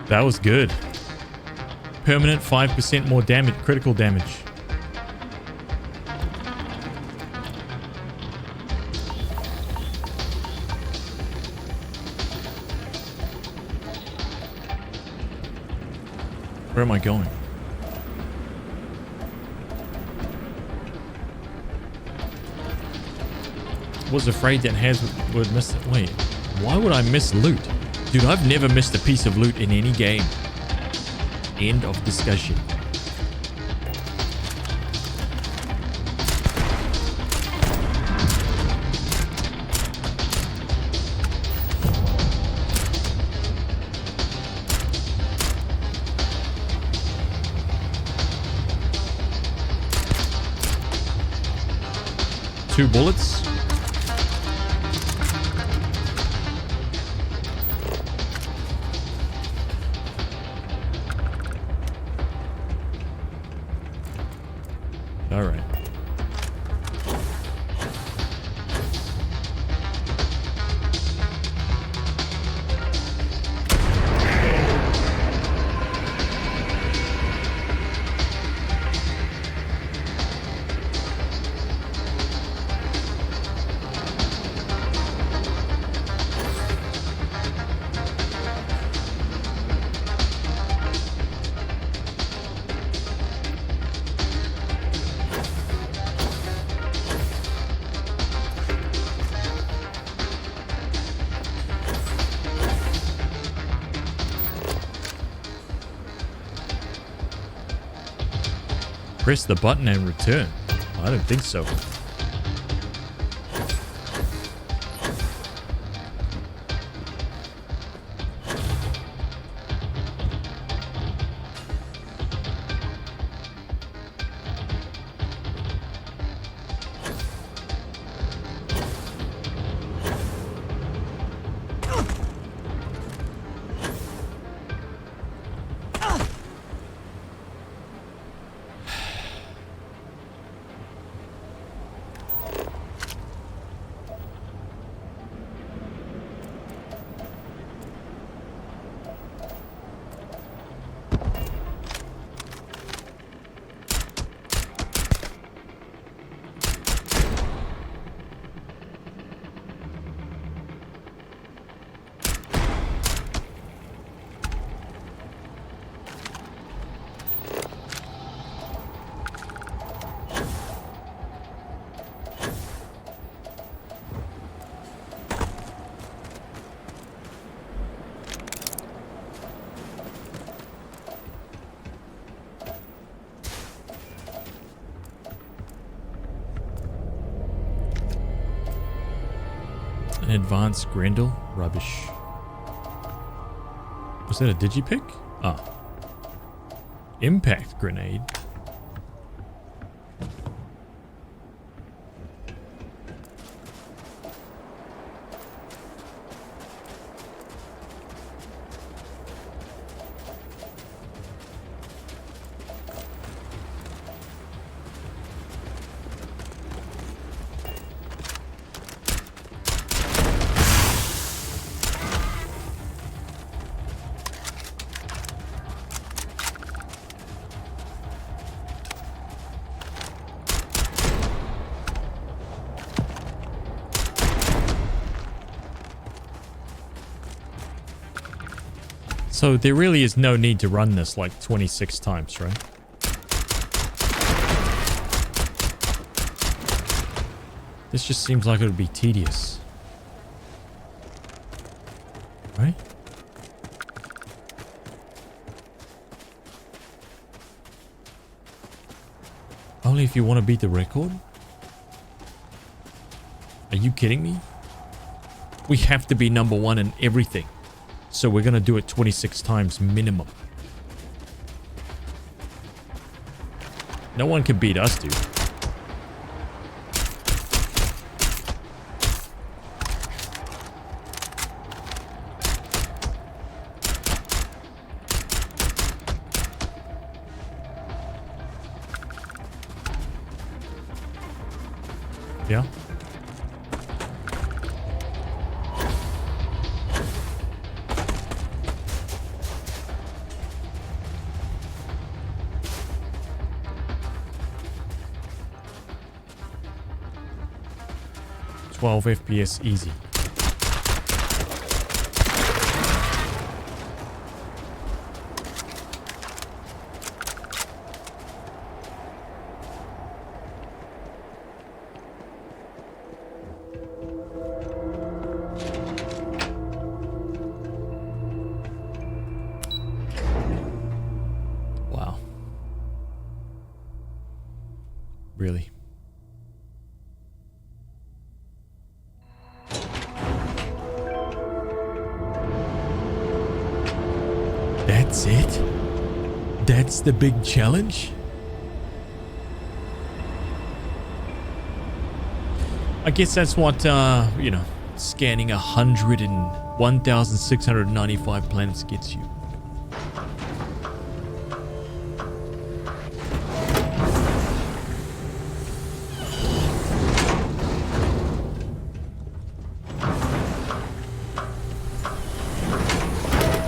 Speaker 1: That was good. Permanent 5% more damage, critical damage. Where am I going? Was afraid that Haz would miss it. Wait, why would I miss loot? Dude, I've never missed a piece of loot in any game. End of discussion. Two bullets. All right. Press the button and return. I don't think so. An advanced Grendel? Rubbish. Was that a digipick? Ah. Impact grenade. So there really is no need to run this like 26 times, right? This just seems like it would be tedious. Right? Only if you want to beat the record? Are you kidding me? We have to be #1 in everything. So we're going to do it 26 times minimum. No one can beat us, dude. Yeah. 12 FPS easy. Wow. Really? That's it? That's the big challenge? I guess that's what, you know, scanning 1,695 planets gets you.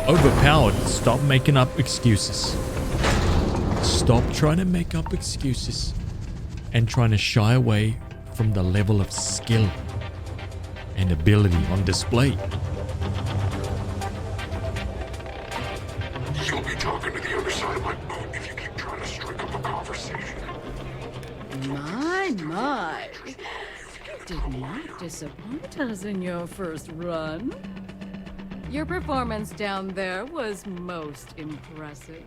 Speaker 1: Overpowered. Stop making up excuses. Stop trying to make up excuses and trying to shy away from the level of skill and ability on display.
Speaker 11: You'll be talking to the other side of my boat if you keep trying to strike up a conversation.
Speaker 14: My. Did not disappoint us in your first run. Your performance down there was most impressive.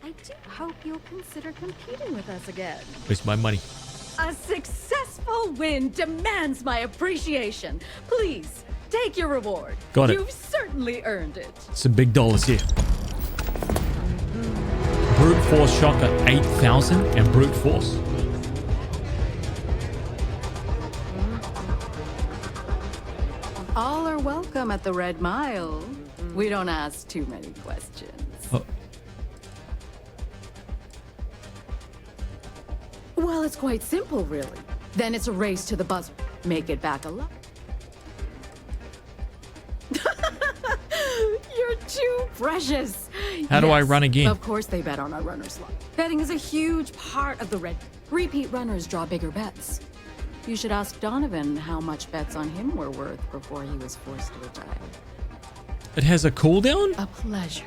Speaker 14: I do hope you'll consider competing with us again.
Speaker 1: Where's my money?
Speaker 14: A successful win demands my appreciation. Please, take your reward.
Speaker 1: Got it.
Speaker 14: You've certainly earned it.
Speaker 1: Some big dollars here. Brute force shock at 8,000 and brute force.
Speaker 14: All are welcome at the Red Mile. We don't ask too many questions.
Speaker 1: Oh.
Speaker 14: Well, it's quite simple, really. Then it's a race to the buzzer. Make it back alive. You're too precious.
Speaker 1: How do I run again?
Speaker 14: Of course they bet on our runner's luck. Betting is a huge part of the Red. Repeat runners draw bigger bets. You should ask Donovan how much bets on him were worth before he was forced to retire.
Speaker 1: It has a cooldown?
Speaker 14: A pleasure.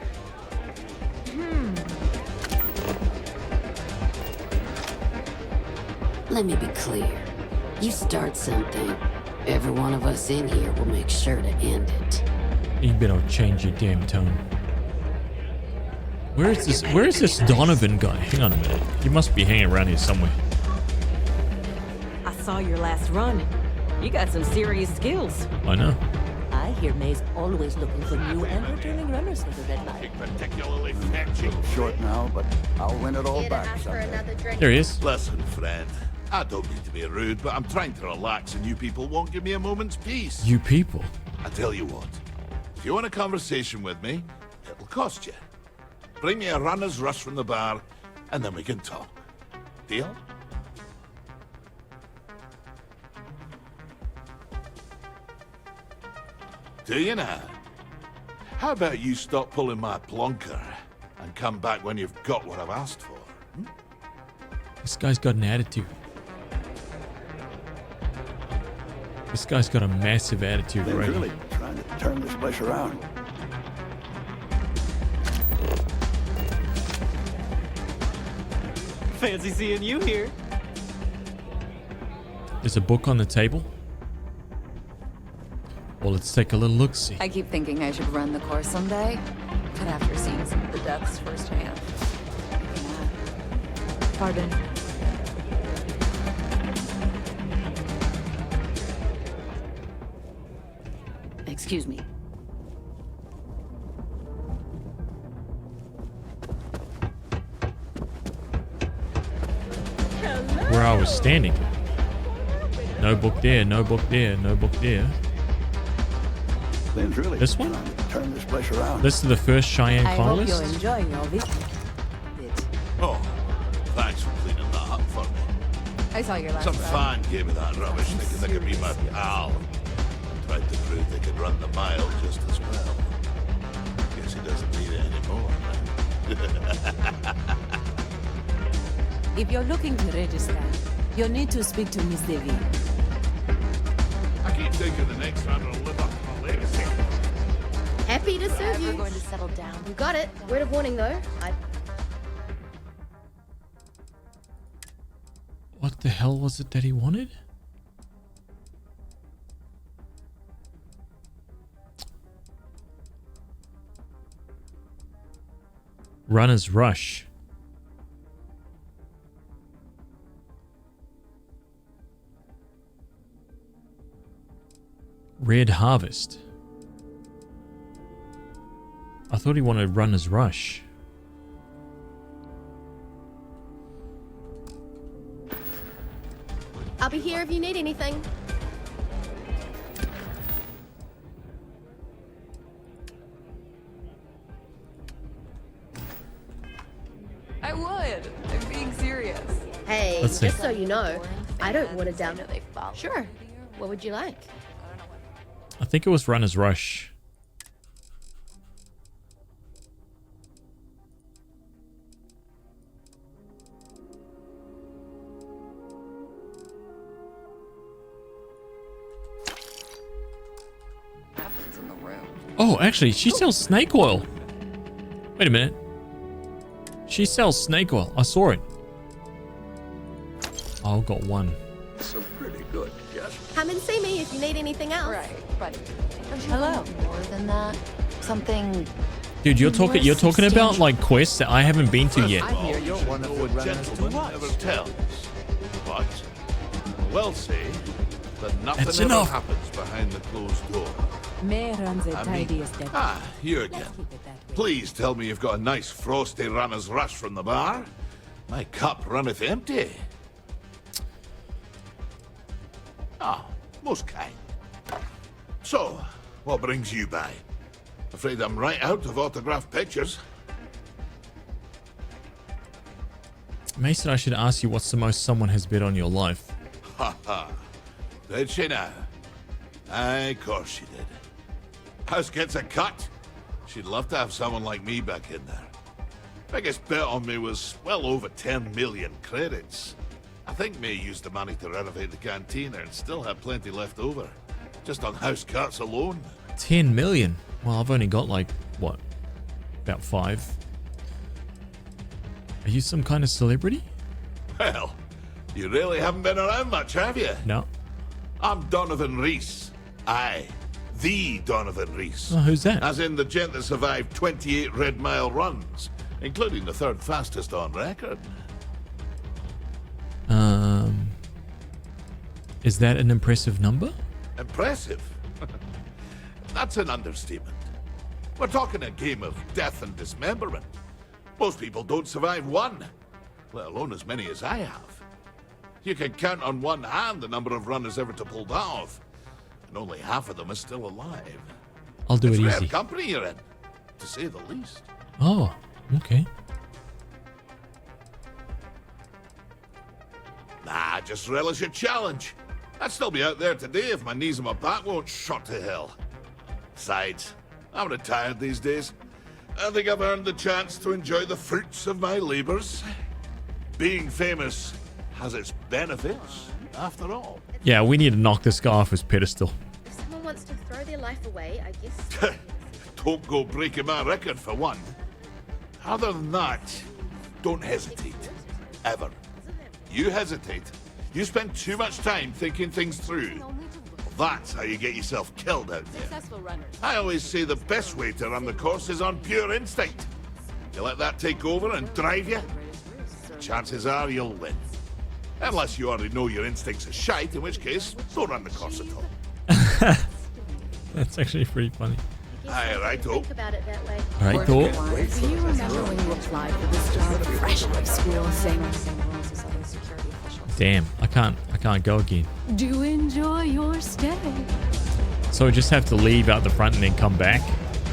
Speaker 16: Let me be clear. You start something, every one of us in here will make sure to end it.
Speaker 1: You better change your damn tone. Where is this Donovan guy? Hang on a minute. He must be hanging around here somewhere.
Speaker 20: I saw your last run. You got some serious skills.
Speaker 1: I know.
Speaker 20: I hear May's always looking for new and returning runners for the Red Mile.
Speaker 11: Particularly fetching.
Speaker 23: Short now, but I'll win it all back someday.
Speaker 1: There he is.
Speaker 11: Listen, friend. I don't mean to be rude, but I'm trying to relax and you people won't give me a moment's peace.
Speaker 1: You people?
Speaker 11: I tell you what. If you want a conversation with me, it'll cost you. Bring me a runner's rush from the bar, and then we can talk. Deal? Do you now? How about you stop pulling my plonker and come back when you've got what I've asked for?
Speaker 1: This guy's got an attitude. This guy's got a massive attitude
Speaker 23: They're
Speaker 1: right
Speaker 23: really
Speaker 1: here.
Speaker 23: trying to turn this place around.
Speaker 18: Fancy seeing you here.
Speaker 1: There's a book on the table. Well, let's take a little look-see.
Speaker 22: I keep thinking I should run the course someday, but after seeing some of the ducks firsthand. Pardon.
Speaker 16: Excuse me.
Speaker 1: Where I was standing. No book there, no book there, no book there.
Speaker 23: Lynn's really
Speaker 1: This one?
Speaker 23: trying to turn this place around.
Speaker 1: This is the first Cheyenne
Speaker 20: I hope
Speaker 1: finalist.
Speaker 20: you're enjoying all this.
Speaker 11: Oh, thanks for cleaning that up for me.
Speaker 20: I saw your last
Speaker 11: Some
Speaker 20: run.
Speaker 11: fan gave me that rubbish thinking they could be my pal. And tried to prove they could run the mile just as well. Guess he doesn't need it anymore.
Speaker 20: If you're looking to register, you'll need to speak to Miss Devi.
Speaker 11: me taking the next round to live up to my legacy.
Speaker 13: Happy to serve you.
Speaker 4: We're going to settle down.
Speaker 13: You got it. Word of warning, though.
Speaker 1: What the hell was it that he wanted? Runner's Rush. Red Harvest. I thought he wanted Runner's Rush.
Speaker 13: I'll be here if you need anything.
Speaker 9: I would. I'm being serious.
Speaker 13: Hey,
Speaker 1: Let's see.
Speaker 13: just so you know, I don't water down. Sure. What would you like?
Speaker 1: I think it was Runner's Rush. Oh, actually, she sells snake oil. Wait a minute. She sells snake oil. I saw it. Oh, I've got one.
Speaker 23: So pretty good, yes.
Speaker 13: Come and see me if you need anything else.
Speaker 9: Right, but
Speaker 4: Hello. More than that. Something.
Speaker 1: Dude, you're talking about like quests that I haven't been to yet.
Speaker 23: I hear you're one of the
Speaker 11: Gentleman never tells. But I will say that nothing
Speaker 1: That's
Speaker 11: ever
Speaker 1: enough.
Speaker 11: happens behind the closed door.
Speaker 9: May runs the
Speaker 11: I mean-
Speaker 9: tidiest deputy.
Speaker 11: You again. Please tell me you've got a nice frosty Runner's Rush from the bar. My cup runneth empty. Ah, most kind. So, what brings you by? Afraid I'm right out of autographed pictures.
Speaker 1: Mason, I should ask you what's the most someone has bet on your life.
Speaker 11: Ha ha. Did she now? Aye, of course she did. House gets a cut. She'd love to have someone like me back in there. Biggest bet on me was well over 10 million credits. I think May used the money to renovate the cantina and still had plenty left over. Just on house cuts alone.
Speaker 1: 10 million. Well, I've only got like, what? About 5. Are you some kind of celebrity?
Speaker 11: Well, you really haven't been around much, have you?
Speaker 1: No.
Speaker 11: I'm Donovan Reese. Aye, the Donovan Reese.
Speaker 1: Oh, who's that?
Speaker 11: As in the gent that survived 28 Red Mile runs, including the third fastest on record.
Speaker 1: Is that an impressive number?
Speaker 11: Impressive? That's an understatement. We're talking a game of death and dismemberment. Most people don't survive one, let alone as many as I have. You can count on one hand the number of runners ever to pull that off, and only half of them are still alive.
Speaker 1: I'll do
Speaker 11: It's
Speaker 1: it
Speaker 11: rare
Speaker 1: easy.
Speaker 11: company you're in, to say the least.
Speaker 1: Oh, okay.
Speaker 11: Nah, just relish your challenge. I'd still be out there today if my knees and my back won't shot to hell. Besides, I'm retired these days. I think I've earned the chance to enjoy the fruits of my labors. Being famous has its benefits, after all.
Speaker 1: Yeah, we need to knock this guy off his pedestal.
Speaker 13: If someone wants to throw their life away, I guess.
Speaker 11: Don't go breaking my record for one. Other than that, don't hesitate. Ever. You hesitate. You spend too much time thinking things through. That's how you get yourself killed out there.
Speaker 9: Successful runners.
Speaker 11: I always say the best way to run the course is on pure instinct. You let that take over and drive you, chances are you'll win. Unless you already know your instincts are shite, in which case, don't run the course at all.
Speaker 1: That's actually pretty funny.
Speaker 11: Aye, righto.
Speaker 13: Think about it that way.
Speaker 1: Right, Thor?
Speaker 14: Do you remember when you applied for this job fresh out of school? Same rules as other security officials.
Speaker 1: Damn, I can't go again.
Speaker 14: Do enjoy your stay.
Speaker 1: So we just have to leave out the front and then come back.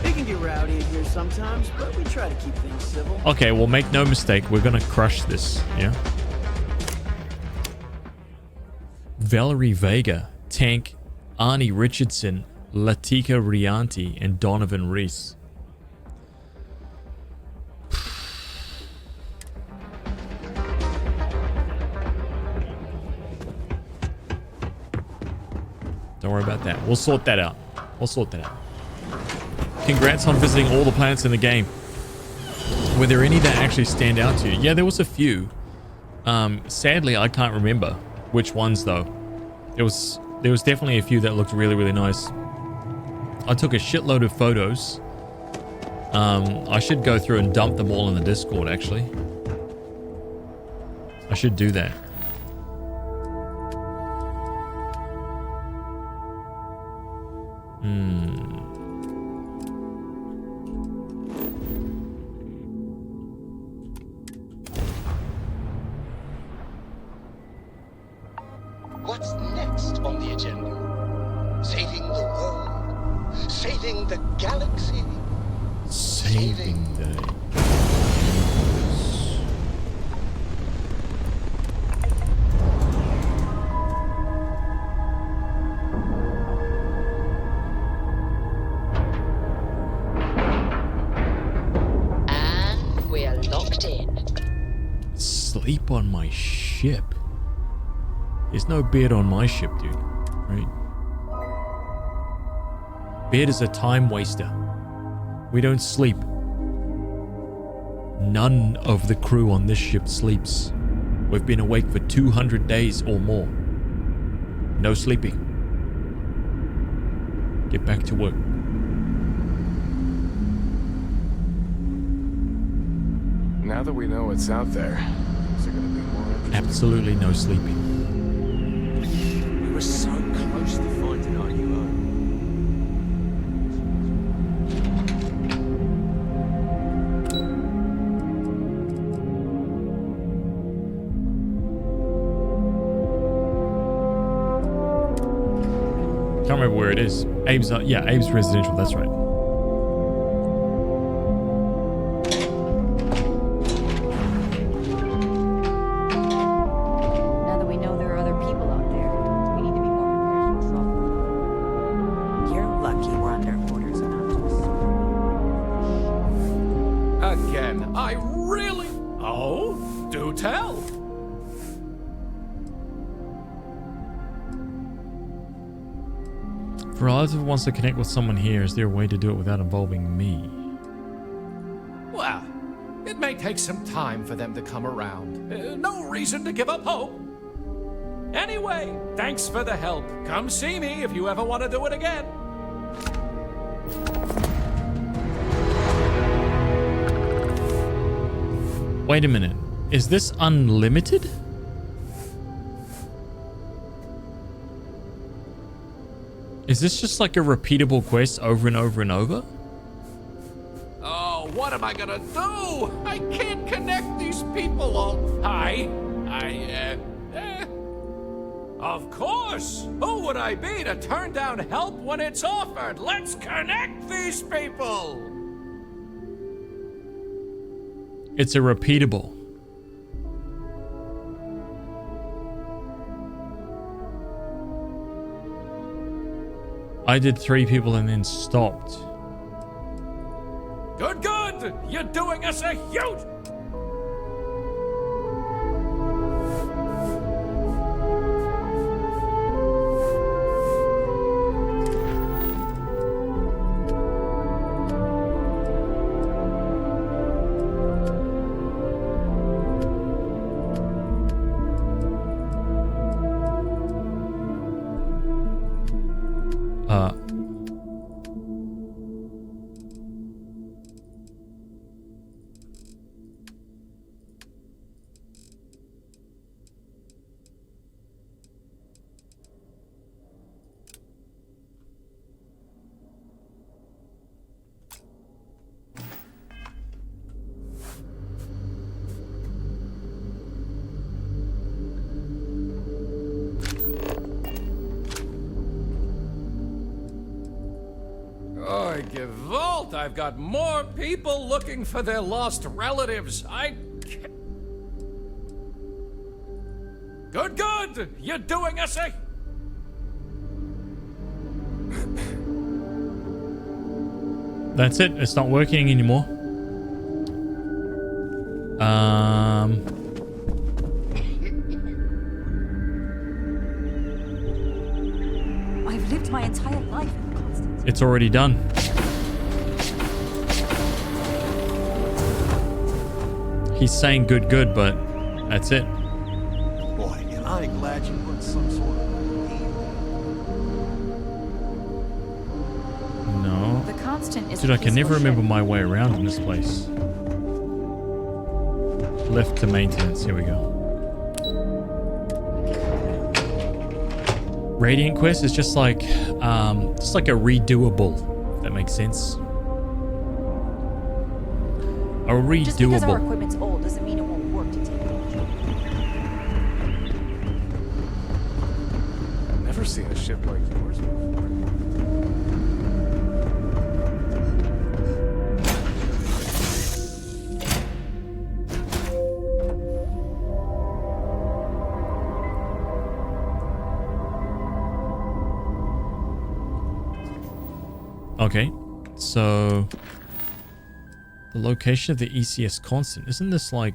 Speaker 18: It can get rowdy in here sometimes, but we try to keep things civil.
Speaker 1: Okay, well, make no mistake, we're gonna crush this, yeah? Valerie Vega, Tank, Arnie Richardson, Latika Rianti, and Donovan Reese. Don't worry about that. We'll sort that out. We'll sort that out. Congrats on visiting all the planets in the game. Were there any that actually stand out to you? Yeah, there was a few. Sadly, I can't remember which ones though. There was definitely a few that looked really, really nice. I took a shitload of photos. I should go through and dump them all in the Discord, actually. I should do that.
Speaker 3: What's next on the agenda? Saving the world? Saving the galaxy?
Speaker 1: Saving the...
Speaker 3: And we're locked in.
Speaker 1: Sleep on my ship? There's no bed on my ship, dude. Right? Bed is a time waster. We don't sleep. None of the crew on this ship sleeps. We've been awake for 200 days or more. No sleeping. Get back to work.
Speaker 12: Now that we know what's out there, is there gonna be more?
Speaker 1: Absolutely no sleeping.
Speaker 18: We were so close to finding our UO.
Speaker 1: Can't remember where it is. Abe's, yeah, Abe's residential. That's right.
Speaker 19: Now that we know there are other people out there, we need to be more prepared for trouble.
Speaker 7: You're lucky we're under orders enough to
Speaker 21: Again, I really... Oh, do tell.
Speaker 1: Verizon wants to connect with someone here. Is there a way to do it without involving me?
Speaker 17: Well, it may take some time for them to come around. No reason to give up hope. Anyway, thanks for the help. Come see me if you ever want to do it again.
Speaker 1: Wait a minute. Is this unlimited? Is this just like a repeatable quest over and over and over?
Speaker 17: Oh, what am I gonna do? I can't connect these people all. Of course! Who would I be to turn down help when it's offered? Let's connect these people!
Speaker 1: It's a repeatable. I did 3 people and then stopped.
Speaker 17: Good, good! You're doing us a huge... Oh, Gewalt, I've got more people looking for their lost relatives. Good, good! You're doing us a...
Speaker 1: That's it. It's not working anymore.
Speaker 19: I've lived
Speaker 22: my entire life in the constant.
Speaker 1: It's already done. He's saying good, but that's it.
Speaker 6: Boy, am I glad you put some sort of
Speaker 1: No.
Speaker 22: The constant is
Speaker 1: Dude, I can never
Speaker 22: peaceful
Speaker 1: remember
Speaker 22: ship.
Speaker 1: my way around in this place. Left to maintenance. Here we go. Radiant Quest is just like a redoable, if that makes sense. A redoable.
Speaker 22: Just because our equipment's old doesn't mean it won't work to take it.
Speaker 12: Never seen a ship like yours before.
Speaker 1: Okay, so the location of the ECS constant, isn't this like...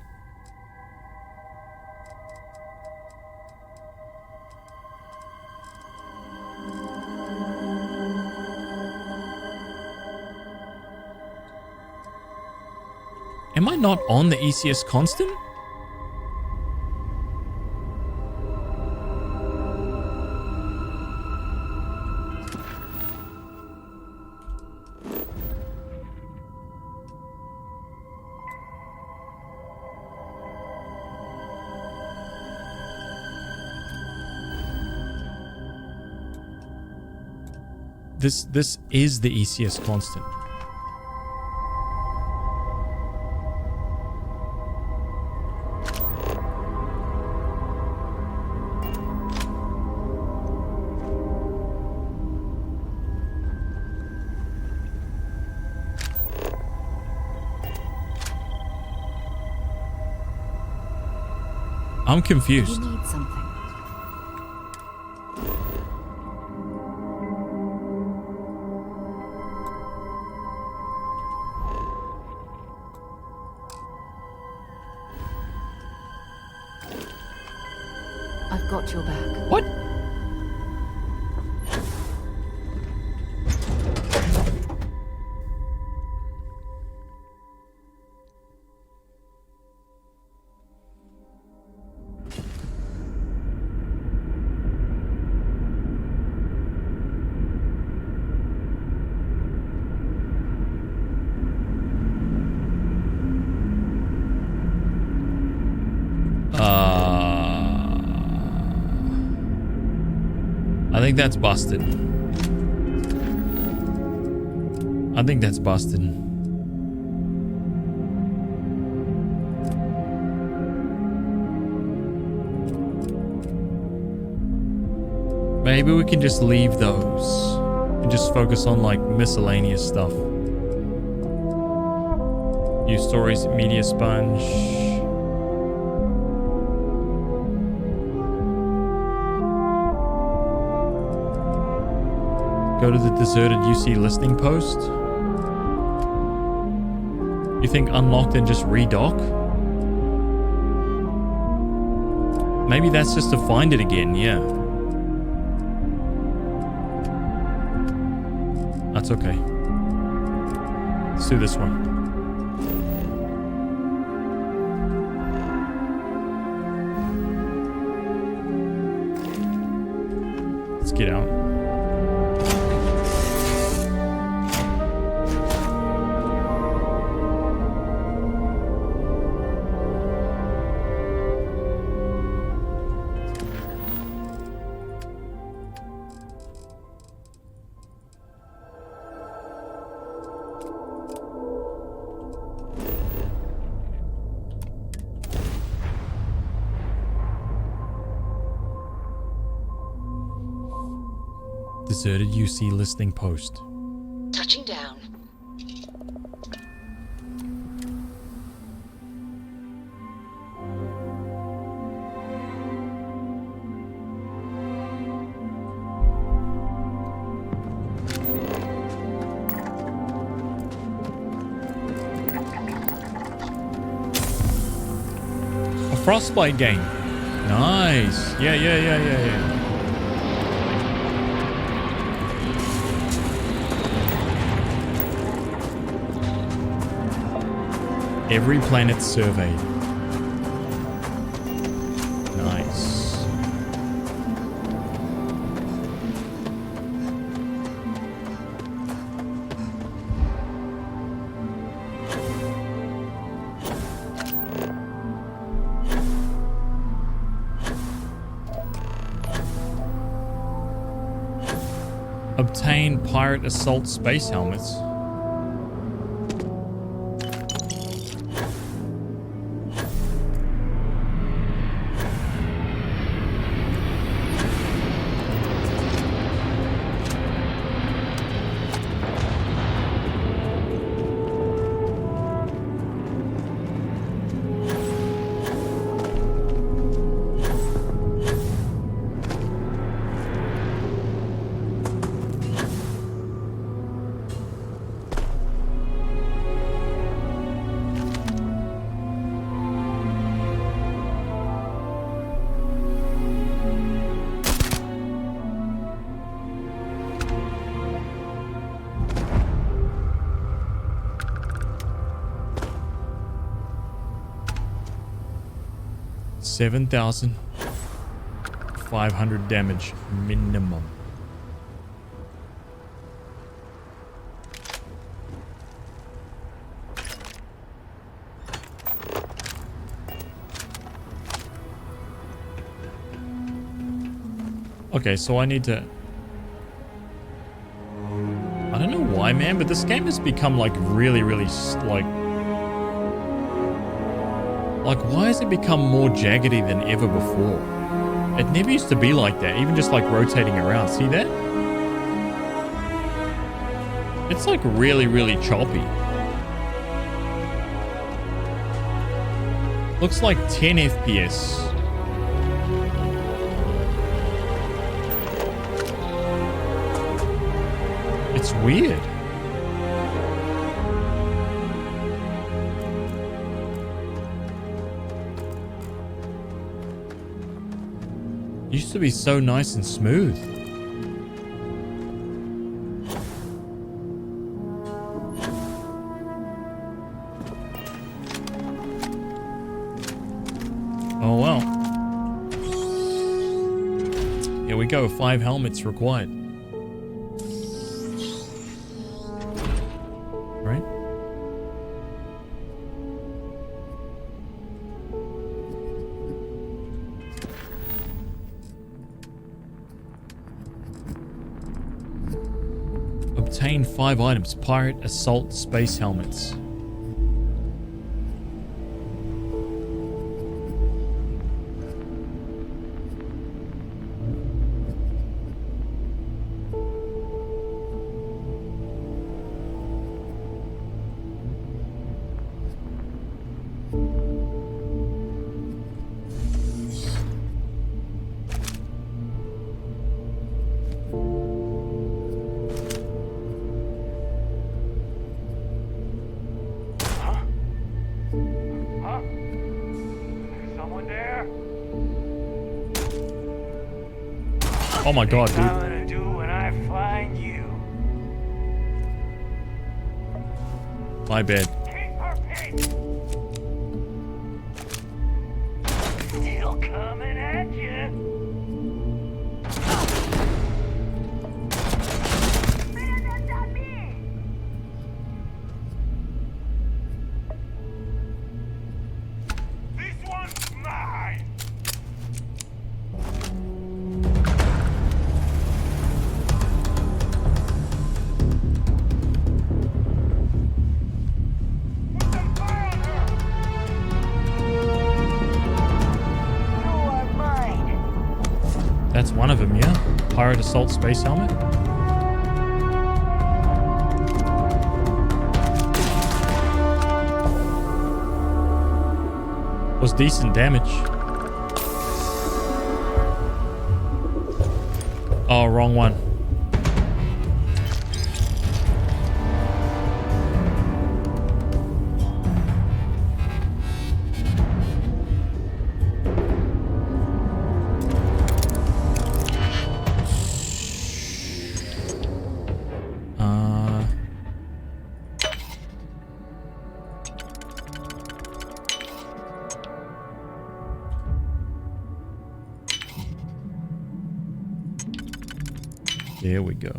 Speaker 1: Am I not on the ECS constant? This is the ECS constant. I'm confused.
Speaker 22: You need something. I've got your back.
Speaker 1: What? I think that's busted. I think that's busted. Maybe we can just leave those and just focus on like miscellaneous stuff. News stories, media sponge. Go to the deserted UC listing post. You think unlocked and just redock? Maybe that's just to find it again, yeah. That's okay. Let's do this one. Let's get out. Deserted UC listing post.
Speaker 2: Touching down.
Speaker 1: A Frostbite game. Nice. Yeah. Every planet surveyed. Nice. Obtain pirate assault space helmets. $7,500 damage minimum. Okay, so I need to... I don't know why, man, but this game has become like really, like, why has it become more jaggedy than ever before? It never used to be like that, even just like rotating around. See that? It's like really choppy. Looks like 10 FPS. It's weird. Used to be so nice and smooth. Oh well. Here we go, 5 helmets required. Right? Obtain 5 items. Pirate assault space helmets. Oh my god, dude.
Speaker 2: I'm gonna do when I find you.
Speaker 1: My bad.
Speaker 2: Still coming at you. This one's mine.
Speaker 1: That's one of them, yeah? Pirate assault space helmet? Was decent damage. Oh, wrong one. There we go.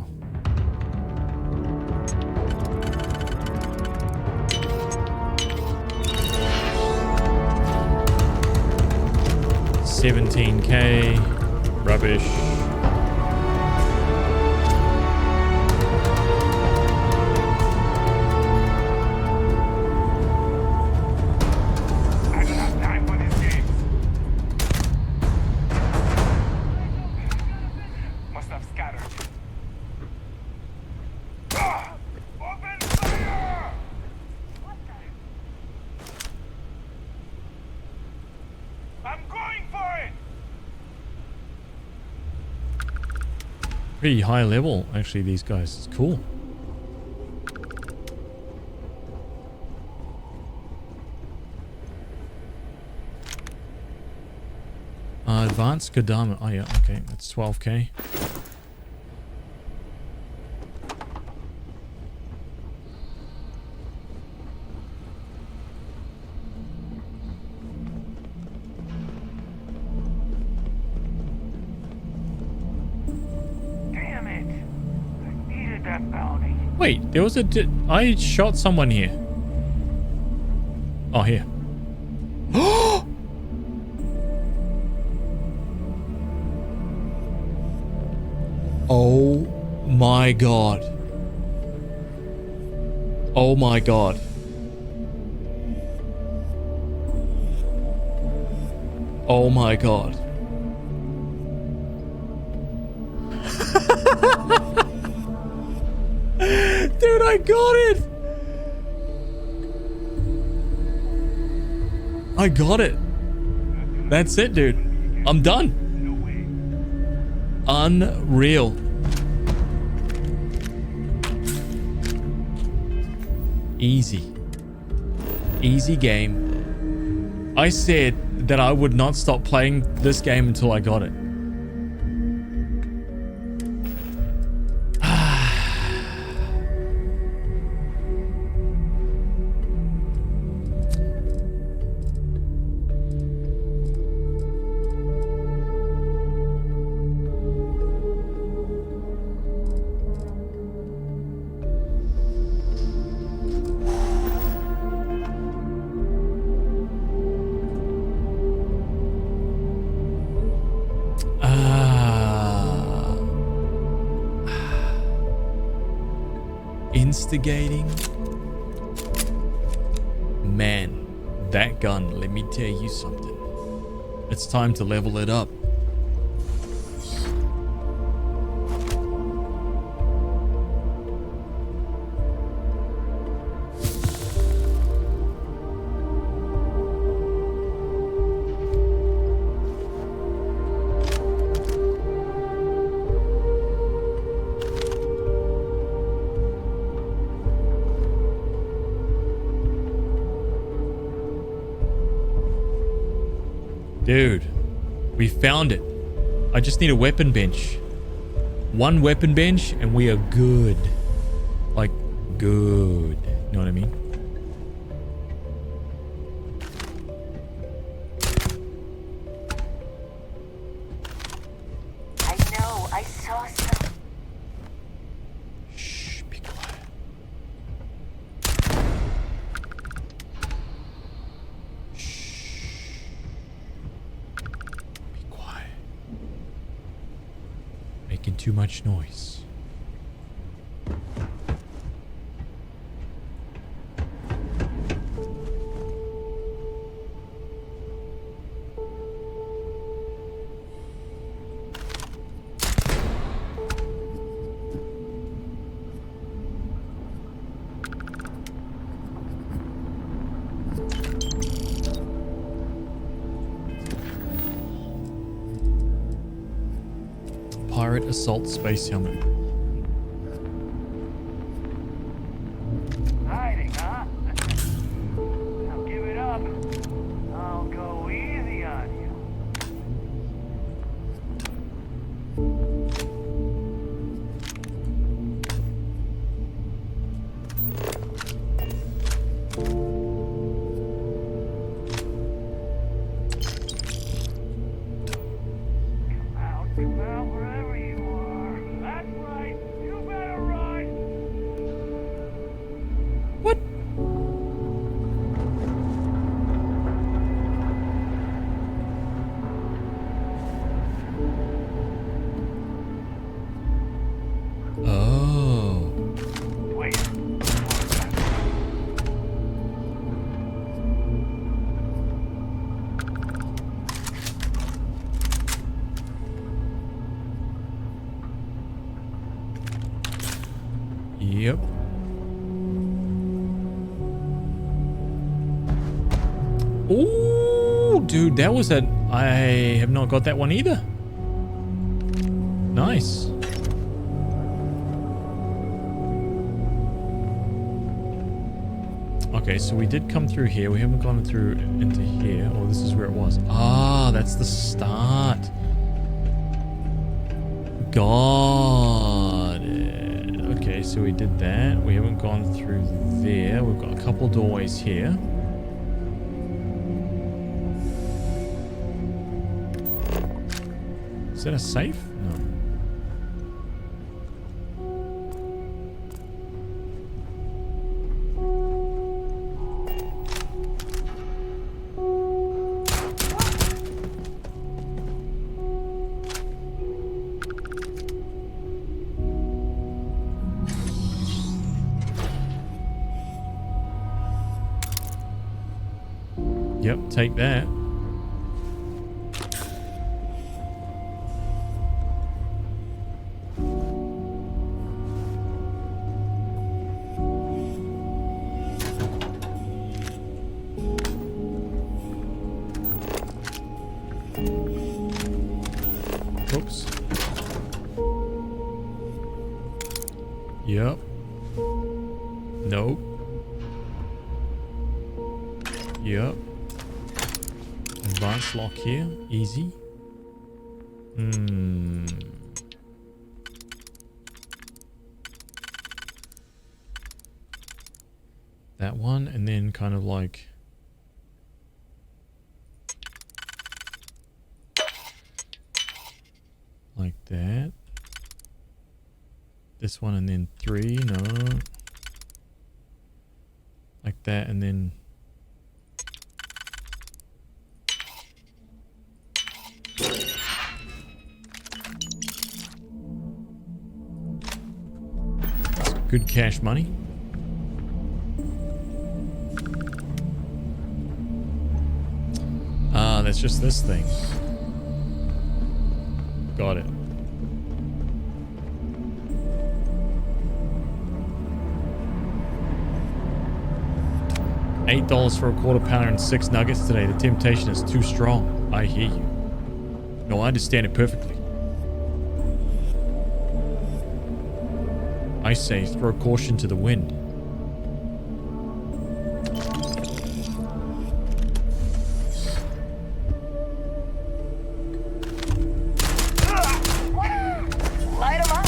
Speaker 1: $17K. Rubbish. Pretty high level, actually, these guys. It's cool. Advanced Kodama. Oh, yeah, okay. That's 12K. Wait, there was a... I shot someone here. Oh, here. Oh my god. Oh my god. Oh my god. Dude, I got it! I got it. That's it, dude. I'm done. Unreal. Easy. Easy game. I said that I would not stop playing this game until I got it. Instigating. Man, that gun, let me tell you something. It's time to level it up. Dude, we found it. I just need a weapon bench. One weapon bench and we are good. Like, good. You know what I mean?
Speaker 2: I know, I saw some.
Speaker 1: Shh, be quiet. Making too much noise. Pirate Assault Space Helmet.
Speaker 2: Hiding, huh? Now give it up. I'll go easy on you. Come out wherever you are. That's right.
Speaker 1: Ooh, dude, that was a... I have not got that one either. Nice. Okay, so we did come through here. We haven't gone through into here. Oh, this is where it was. Ah, that's the start. Got it. Okay, so we did that. We haven't gone through there. We've got a couple doorways here. Is that a safe? No. Yep, take that. Oops. Yep. Nope. Yep. Advanced lock here. Easy. That one, and then kind of like... like that. This one, and then 3. No. Like that, and then... good cash money. Ah, that's just this thing. Got it. $8 for a quarter pounder and 6 nuggets today. The temptation is too strong. I hear you. No, I understand it perfectly. I say throw caution to the wind.
Speaker 2: Light 'em up.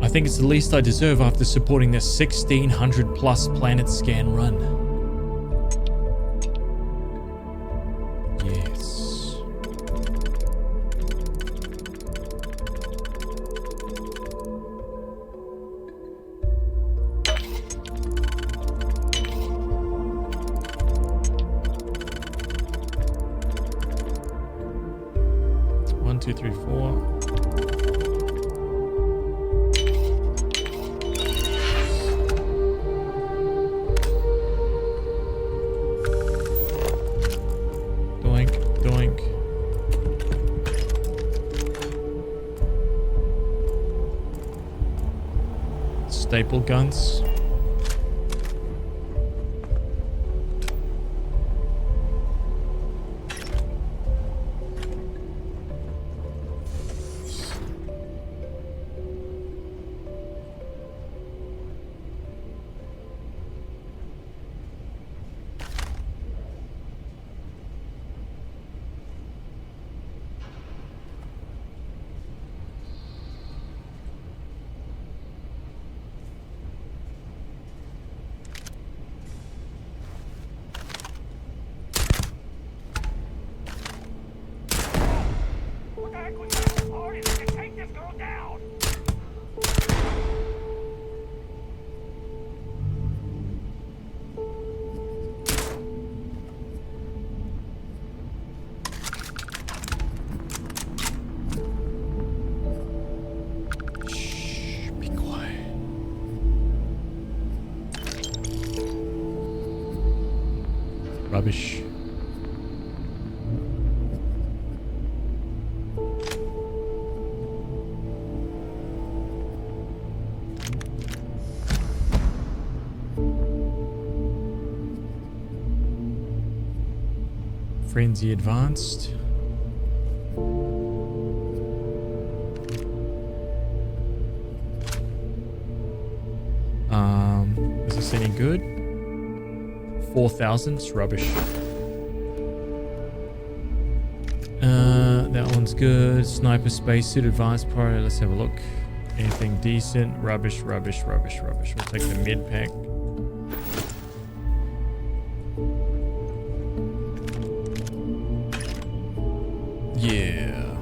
Speaker 1: I think it's the least I deserve after supporting this 1600 plus planet scan run. Yes. One, two, three, four. Staple guns. Rubbish. Frenzy advanced. Is this any good? 4,000, it's rubbish. That one's good. Sniper spacesuit advanced priority. Let's have a look. Anything decent? Rubbish, rubbish, rubbish, rubbish. We'll take the mid pack. Yeah.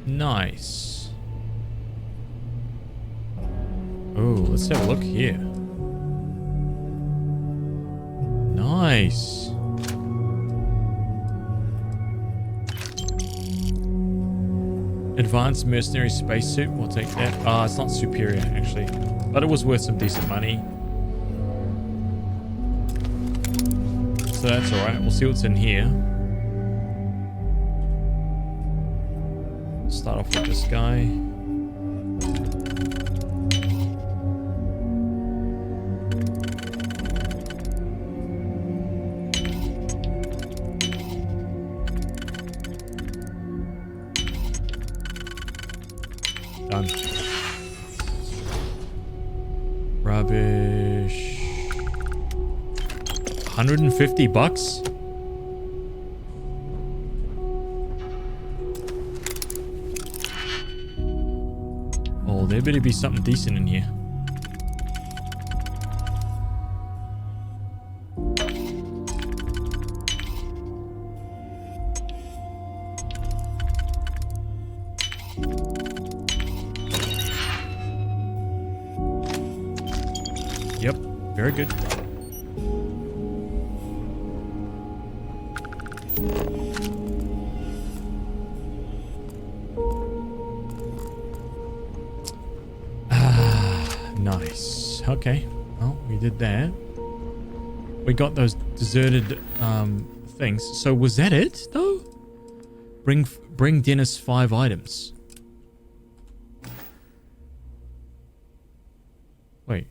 Speaker 1: Nice. Oh, let's have a look here. Nice. Advanced mercenary spacesuit. We'll take that. Ah, it's not superior actually, but it was worth some decent money. So that's all right. We'll see what's in here. Start off with this guy. Done. Rubbish. 150 bucks? Oh, there better be something decent in here. Yep, very good. Nice. Okay. Well, we did that. We got those deserted things. So was that it though? Bring Dennis 5 items. Wait.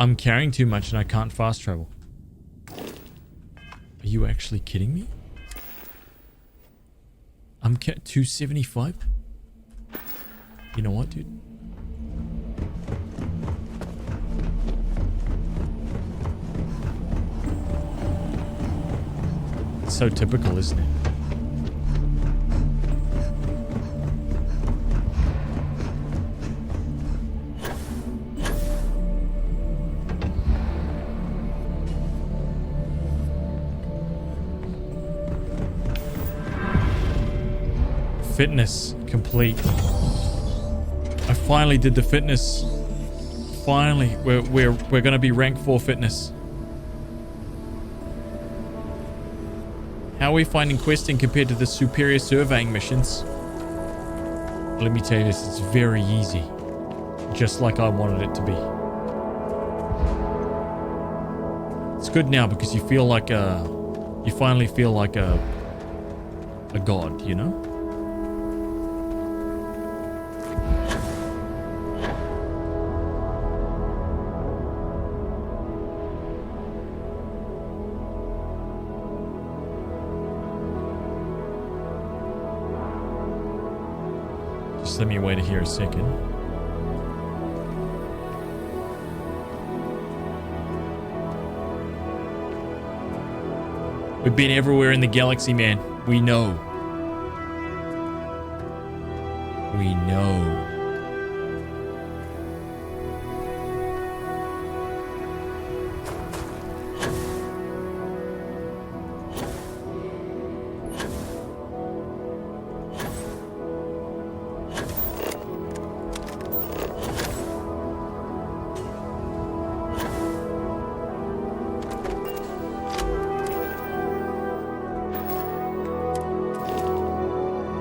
Speaker 1: I'm carrying too much and I can't fast travel. Are you actually kidding me? I'm 275? You know what, dude? It's so typical, isn't it? Fitness complete. I finally did the fitness. Finally, we're gonna be rank 4 fitness. How are we finding questing compared to the superior surveying missions? Let me tell you this, it's very easy. Just like I wanted it to be. It's good now because you feel like you finally feel like a god, you know? Let me wait here a second. We've been everywhere in the galaxy, man. We know. We know.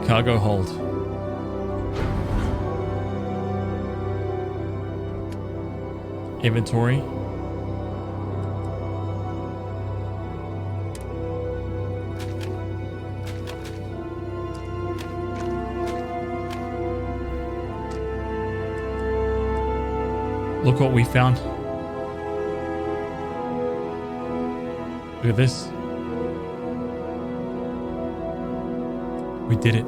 Speaker 1: Cargo hold. Inventory. Look what we found. Look at this. We did it.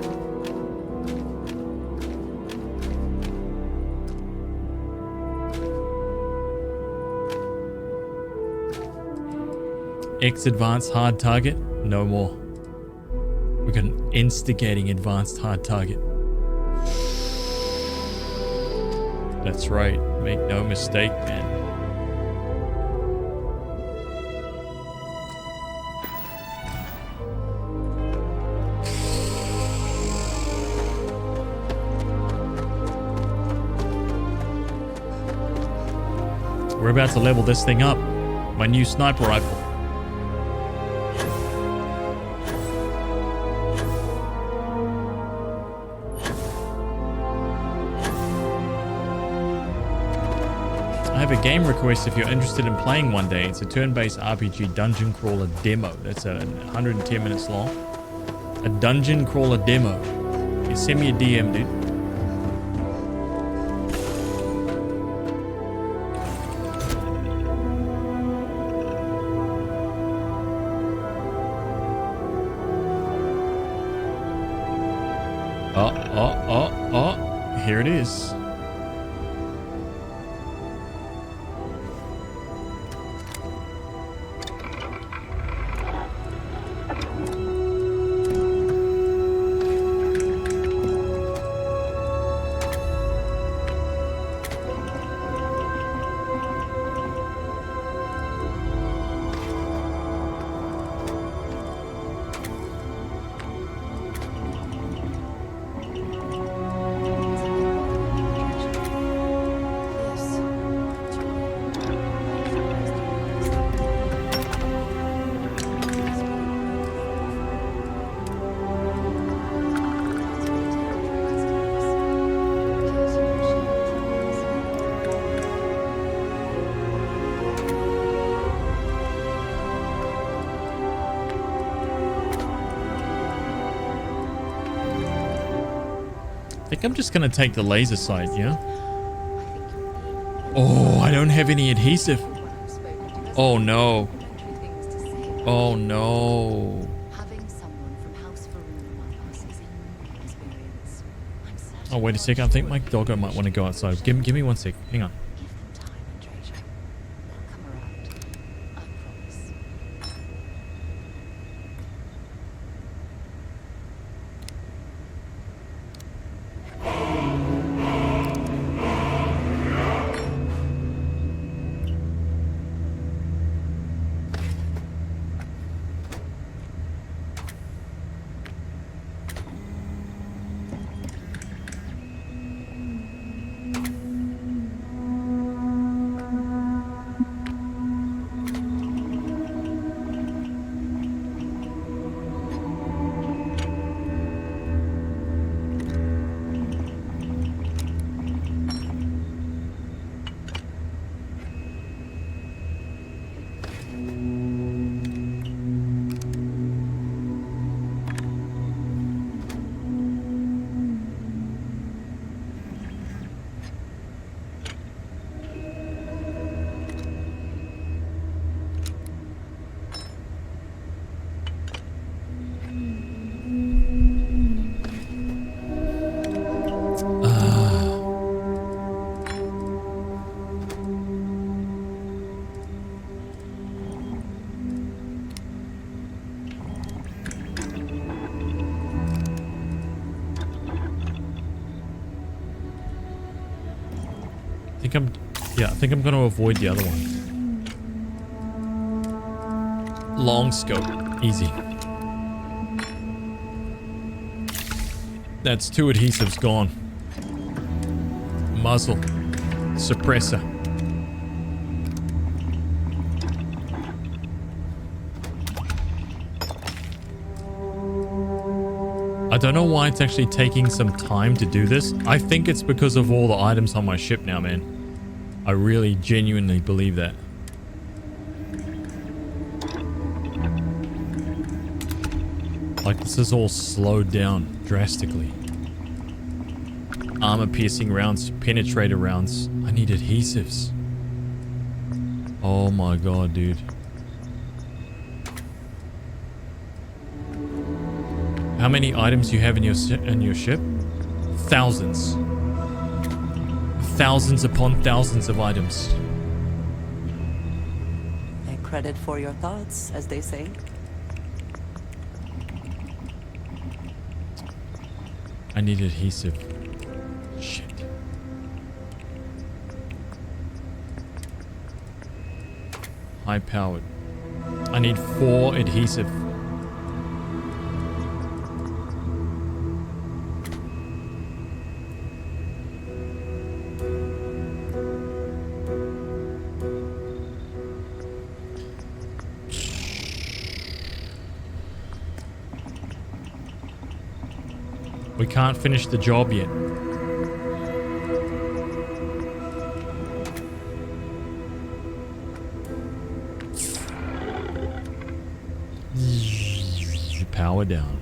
Speaker 1: X advanced hard target? No more. We got an instigating advanced hard target. That's right. Make no mistake, man. We're about to level this thing up. My new sniper rifle. I have a game request if you're interested in playing one day. It's a turn-based RPG dungeon crawler demo. That's 110 minutes long. A dungeon crawler demo. You send me a DM, dude. Here it is. I think I'm just going to take the laser sight, yeah? Oh, I don't have any adhesive. Oh, no. Oh, no. Oh, wait a second. I think my doggo might want to go outside. Give me 1 sec. Hang on. think I'm going to avoid the other one. Long scope. Easy. That's 2 adhesives gone. Muzzle. Suppressor. I don't know why it's actually taking some time to do this. I think it's because of all the items on my ship now, man. I really genuinely believe that. Like, this is all slowed down drastically. Armor piercing rounds, penetrator rounds. I need adhesives. Oh my god, dude. How many items you have in your ship? Thousands. Thousands upon thousands of items.
Speaker 5: Take credit for your thoughts, as they say.
Speaker 1: I need adhesive. Shit. High powered. I need 4 adhesive. We can't finish the job yet. Power down.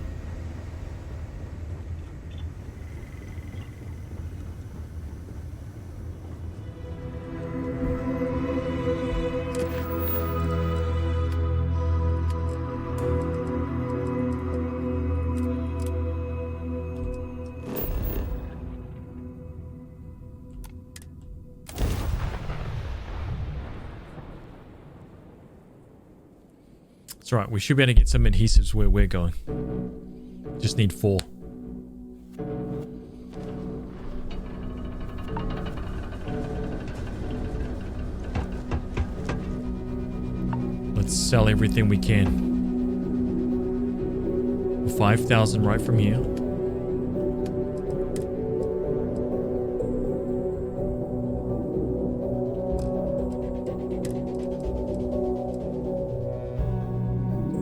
Speaker 1: It's alright, we should be able to get some adhesives where we're going. Just need 4. Let's sell everything we can. 5,000 right from here.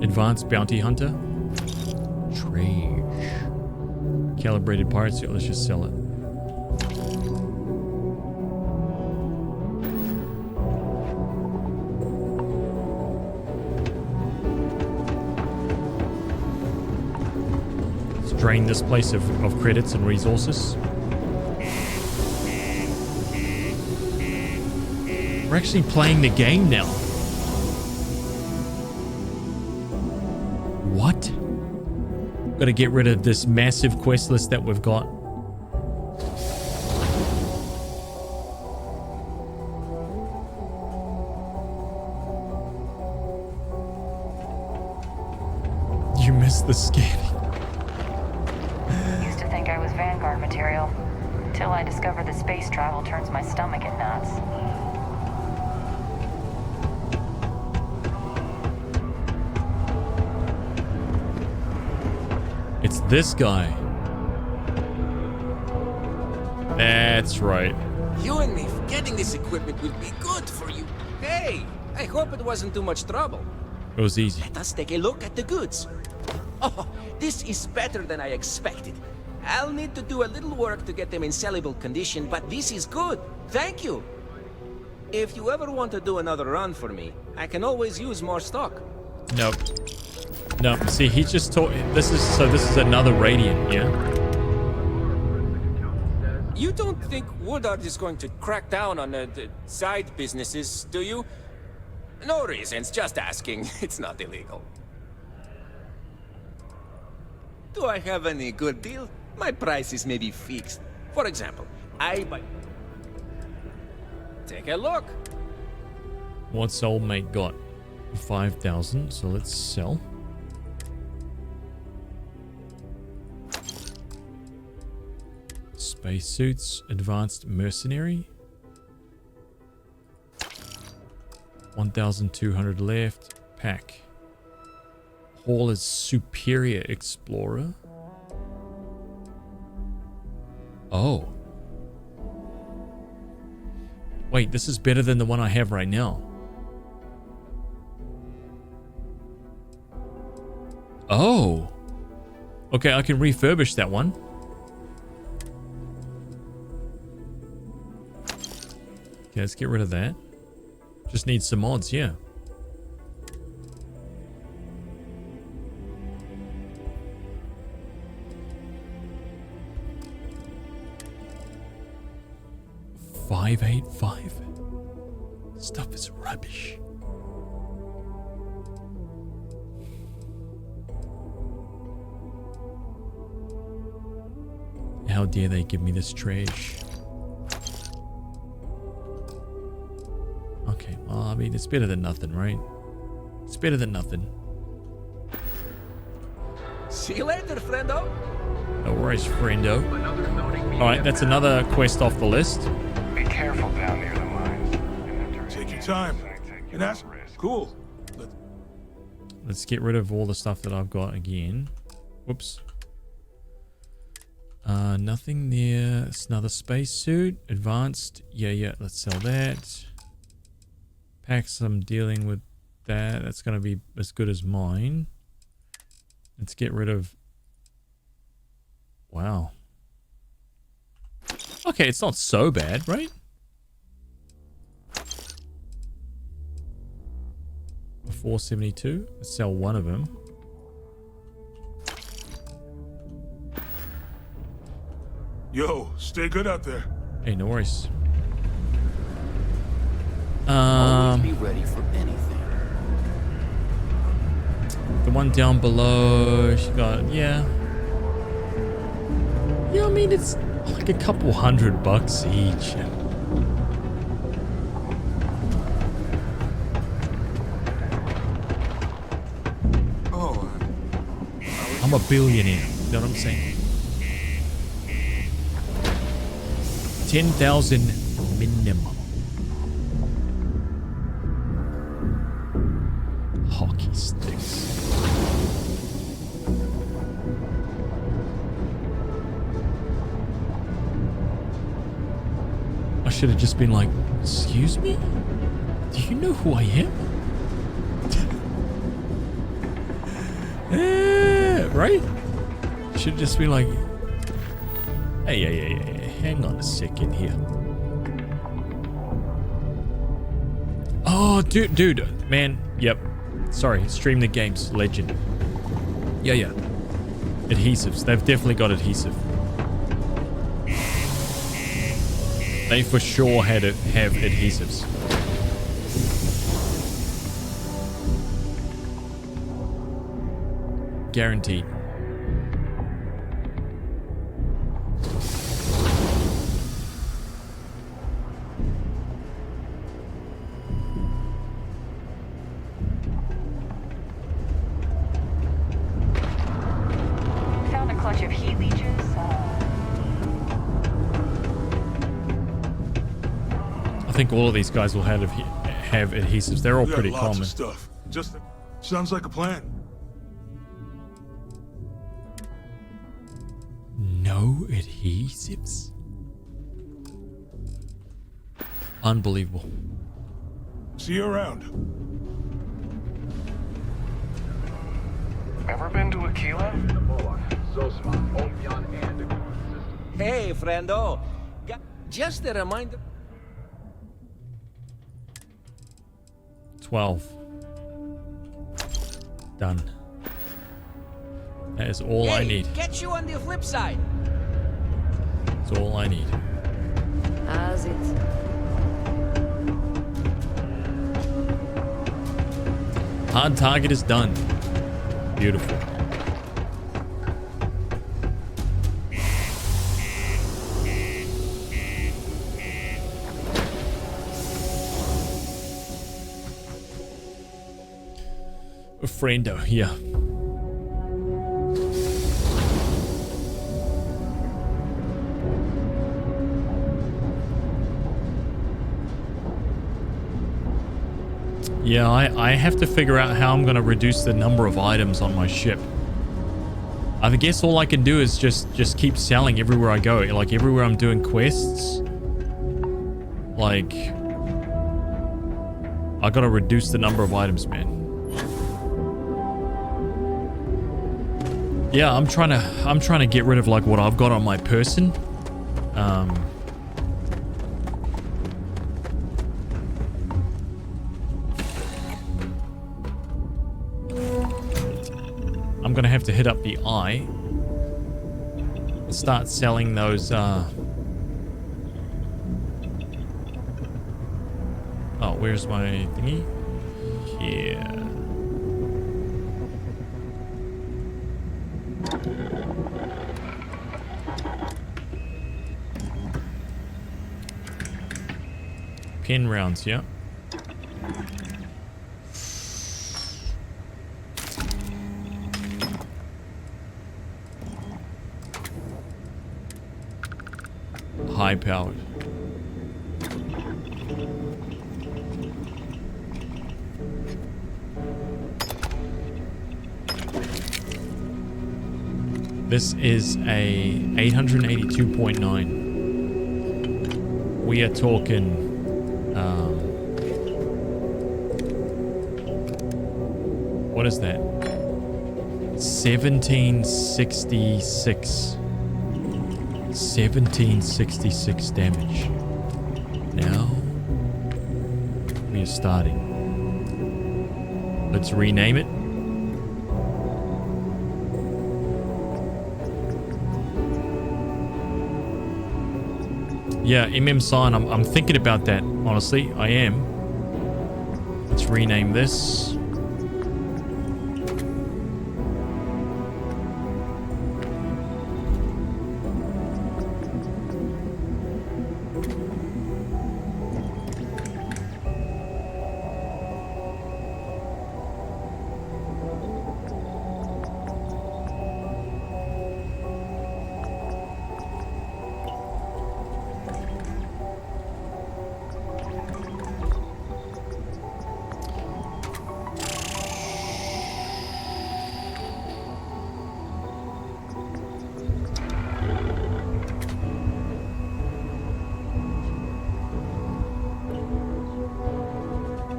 Speaker 1: Advanced Bounty Hunter. Trade. Calibrated pirate suit. Let's just sell it. Let's drain this place of credits and resources. We're actually playing the game now. What? Got to get rid of this massive quest list that we've got. You missed the scanning.
Speaker 8: Used to think I was Vanguard material, till I discovered that space travel turns my stomach in knots.
Speaker 1: It's this guy. That's right.
Speaker 15: You and me, getting this equipment will be good for you. Hey, I hope it wasn't too much trouble.
Speaker 1: It was easy.
Speaker 15: Let us take a look at the goods. Oh, this is better than I expected. I'll need to do a little work to get them in sellable condition, but this is good. Thank you. If you ever want to do another run for me, I can always use more stock.
Speaker 1: Nope. No, see, he just taught. This is another Radiant, yeah?
Speaker 15: You don't think Woodard is going to crack down on the side businesses, do you? No reasons, just asking. It's not illegal. Do I have any good deal? My prices may be fixed. For example, I buy... Take a look.
Speaker 1: What soulmate got? 5,000, so let's sell. Spacesuits, advanced mercenary. 1,200 left. Pack. Hall is Superior Explorer. Oh. Wait, this is better than the one I have right now. Oh. Okay, I can refurbish that one. Okay, let's get rid of that. Just need some mods, yeah. $585. Stuff is rubbish. How dare they give me this trash? Okay, well, I mean, it's better than nothing, right? It's better than nothing.
Speaker 15: See you later, friendo.
Speaker 1: No worries, friendo. Alright, that's another quest off the list.
Speaker 21: Be careful down near the mines. Take your time. And that's cool.
Speaker 1: Let's get rid of all the stuff that I've got again. Whoops. Nothing there. It's another spacesuit. Advanced. Yeah, let's sell that. Packs, I'm dealing with that. That's going to be as good as mine. Let's get rid of... Wow. Okay, it's not so bad, right? A 472. Let's sell one of them.
Speaker 21: Yo, stay good out there.
Speaker 1: Hey, no worries.
Speaker 18: Always be ready for anything.
Speaker 1: The one down below, she got, yeah. Yeah, I mean, it's like a couple $100 each.
Speaker 21: Oh.
Speaker 1: I'm a billionaire. You know what I'm saying? 10,000 minimum. Hockey sticks. I should have just been like, excuse me? Do you know who I am? Right? Should just be like, hey, hang on a second here. Oh, dude, man, yep. Sorry, stream the games, legend. Yeah. Adhesives, they've definitely got adhesive. They for sure have adhesives. Guaranteed.
Speaker 8: Found a clutch of heat leeches.
Speaker 1: I think all of these guys will have adhesives. They're all
Speaker 21: We got
Speaker 1: pretty
Speaker 21: lots
Speaker 1: common.
Speaker 21: of stuff. Just sounds like a plan.
Speaker 1: No adhesives? Unbelievable.
Speaker 21: See you around.
Speaker 12: Ever been to Aquila?
Speaker 15: Hey, friendo. Just a reminder.
Speaker 1: 12. Done. That is all I need.
Speaker 15: Catch you on the flip side.
Speaker 1: That's all I need.
Speaker 5: As it.
Speaker 1: Hard target is done. Beautiful. A friendo, yeah. Yeah, I have to figure out how I'm going to reduce the number of items on my ship. I guess all I can do is just keep selling everywhere I go. Like everywhere I'm doing quests. Like I got to reduce the number of items, man. Yeah, I'm trying to get rid of like what I've got on my person. I'm gonna have to hit up the eye and start selling those oh, where's my thingy? Here. Pin rounds, yeah. High powered. This is a 882.9. We are talking what is that? 1766. 1766 damage. Now we are starting. Let's rename it. Yeah, MM Sign, I'm thinking about that, honestly. I am. Let's rename this.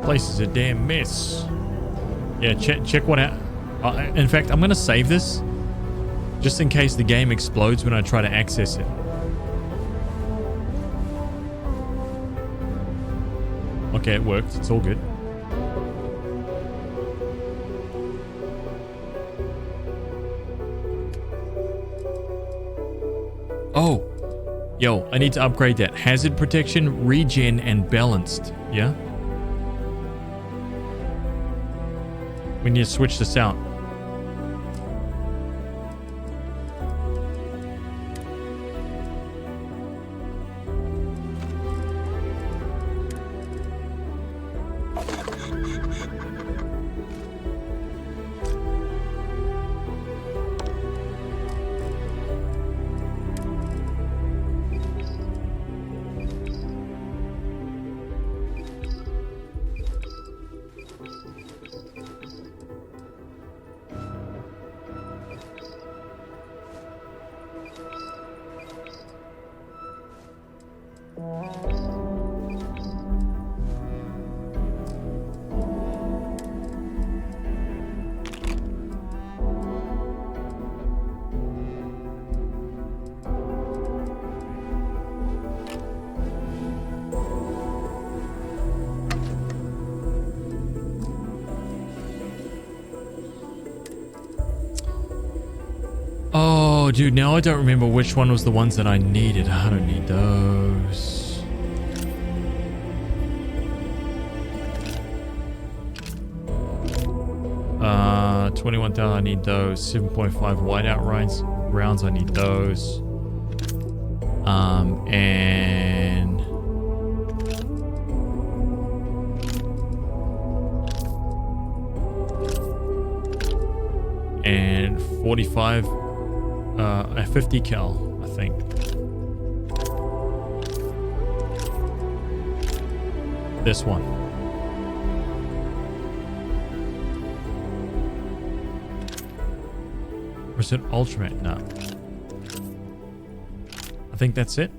Speaker 1: Place is a damn mess. Yeah, check what out. In fact, I'm gonna save this just in case the game explodes when I try to access it. Okay, it worked. It's all good. Oh, yo, I need to upgrade that. Hazard protection, regen, and balanced. Yeah. We need to switch this out. Oh, dude, now I don't remember which one was the ones that I needed. I don't need those. Uh, 21,000, I need those. 7.5 whiteout rounds, I need those. And 45, a 50 cal, I think. This one. Percent ultimate. No. I think that's it.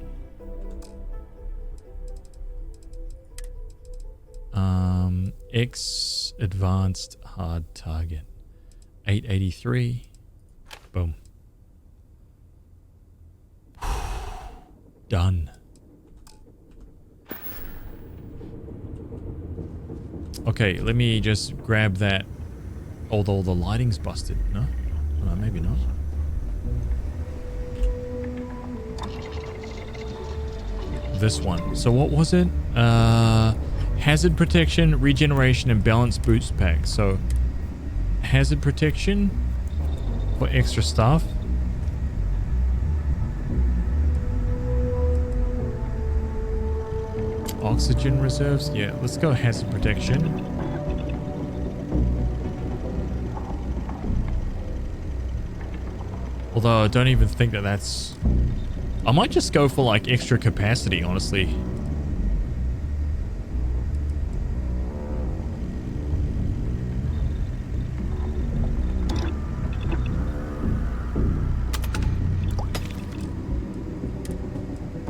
Speaker 1: X advanced hard target. 883. Boom. Done. Okay, let me just grab that. Although the lighting's busted. No? Oh, no, maybe not. This one. So what was it? Hazard protection, regeneration, and balance boost pack. So hazard protection for extra stuff. Oxygen reserves. Yeah, let's go hazard protection. Although I don't even think that that's... I might just go for like extra capacity, honestly.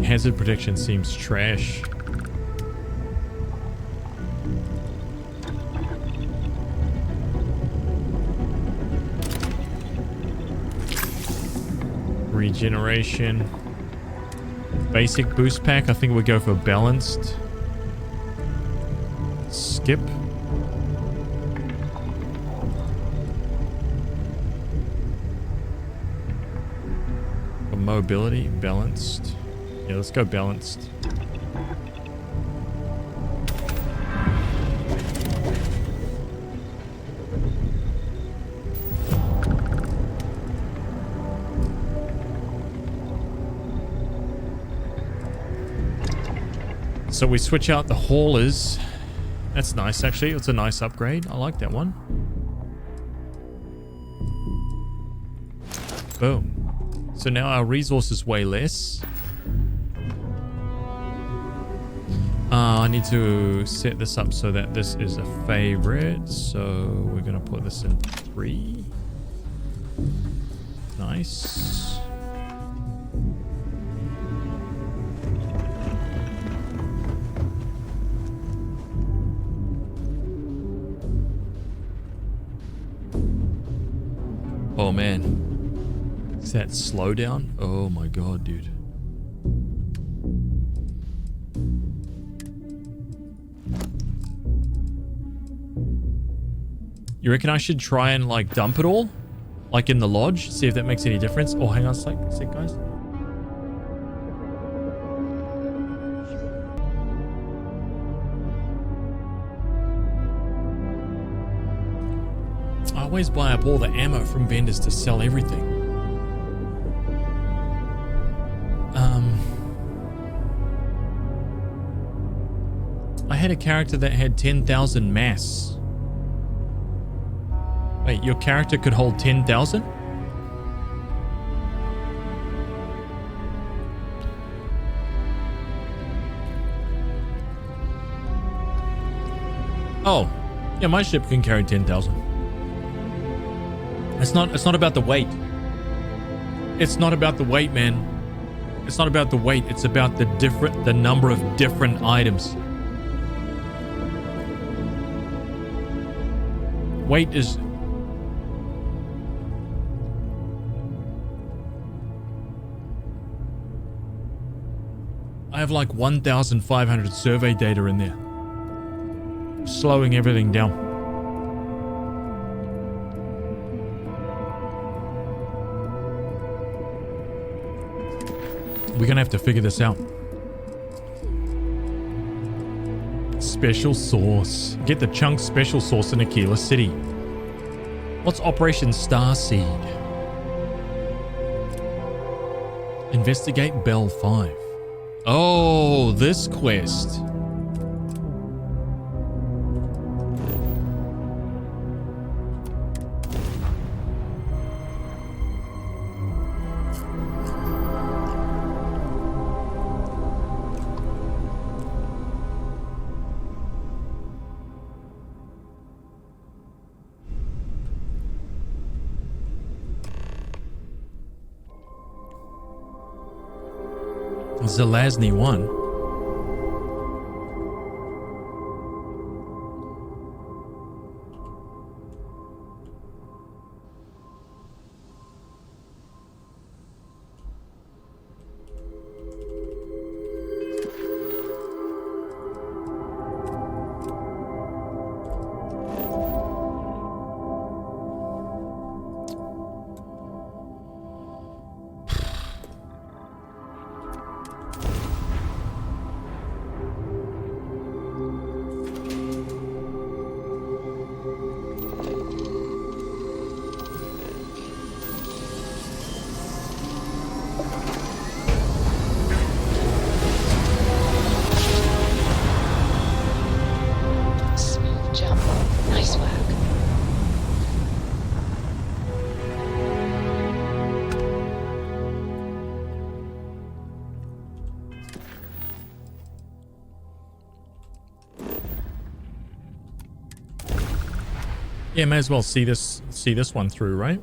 Speaker 1: Hazard protection seems trash. Regeneration. Basic boost pack. I think we go for balanced. Skip. For mobility, balanced. Yeah, let's go balanced. So we switch out the haulers. That's nice, actually. It's a nice upgrade. I like that one. Boom. So now our resource is way less. I need to set this up so that this is a favorite. So we're going to put this in 3. Nice. Oh man. Is that slowdown? Oh my god, dude. You reckon I should try and like dump it all? Like in the lodge? See if that makes any difference? Oh, hang on a sec, guys. I always buy up all the ammo from vendors to sell everything. I had a character that had 10,000 mass. Wait, your character could hold 10,000? Oh, yeah, my ship can carry 10,000. It's not about the weight. It's not about the weight, man. It's not about the weight. It's about the number of different items. Weight is... I have like 1,500 survey data in there. Slowing everything down. We're gonna have to figure this out. Special sauce. Get the chunk special sauce in Aquila City. What's Operation Starseed? Investigate Bell 5. Oh, this quest. Zelazny 1. Yeah, may as well see this one through, right?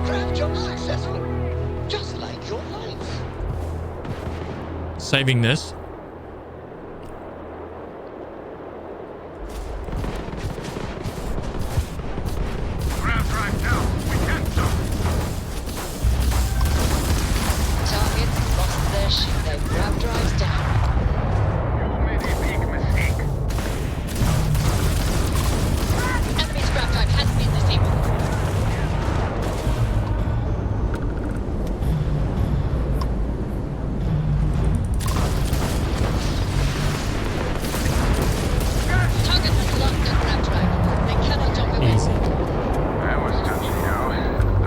Speaker 3: Craft your accessory, just like your life.
Speaker 1: Saving this.
Speaker 5: Targets lost their ship. Their grab drives down. Enemy's grab drive has been disabled. Target has locked their grab drive. They cannot dock away.
Speaker 12: That was touch and go.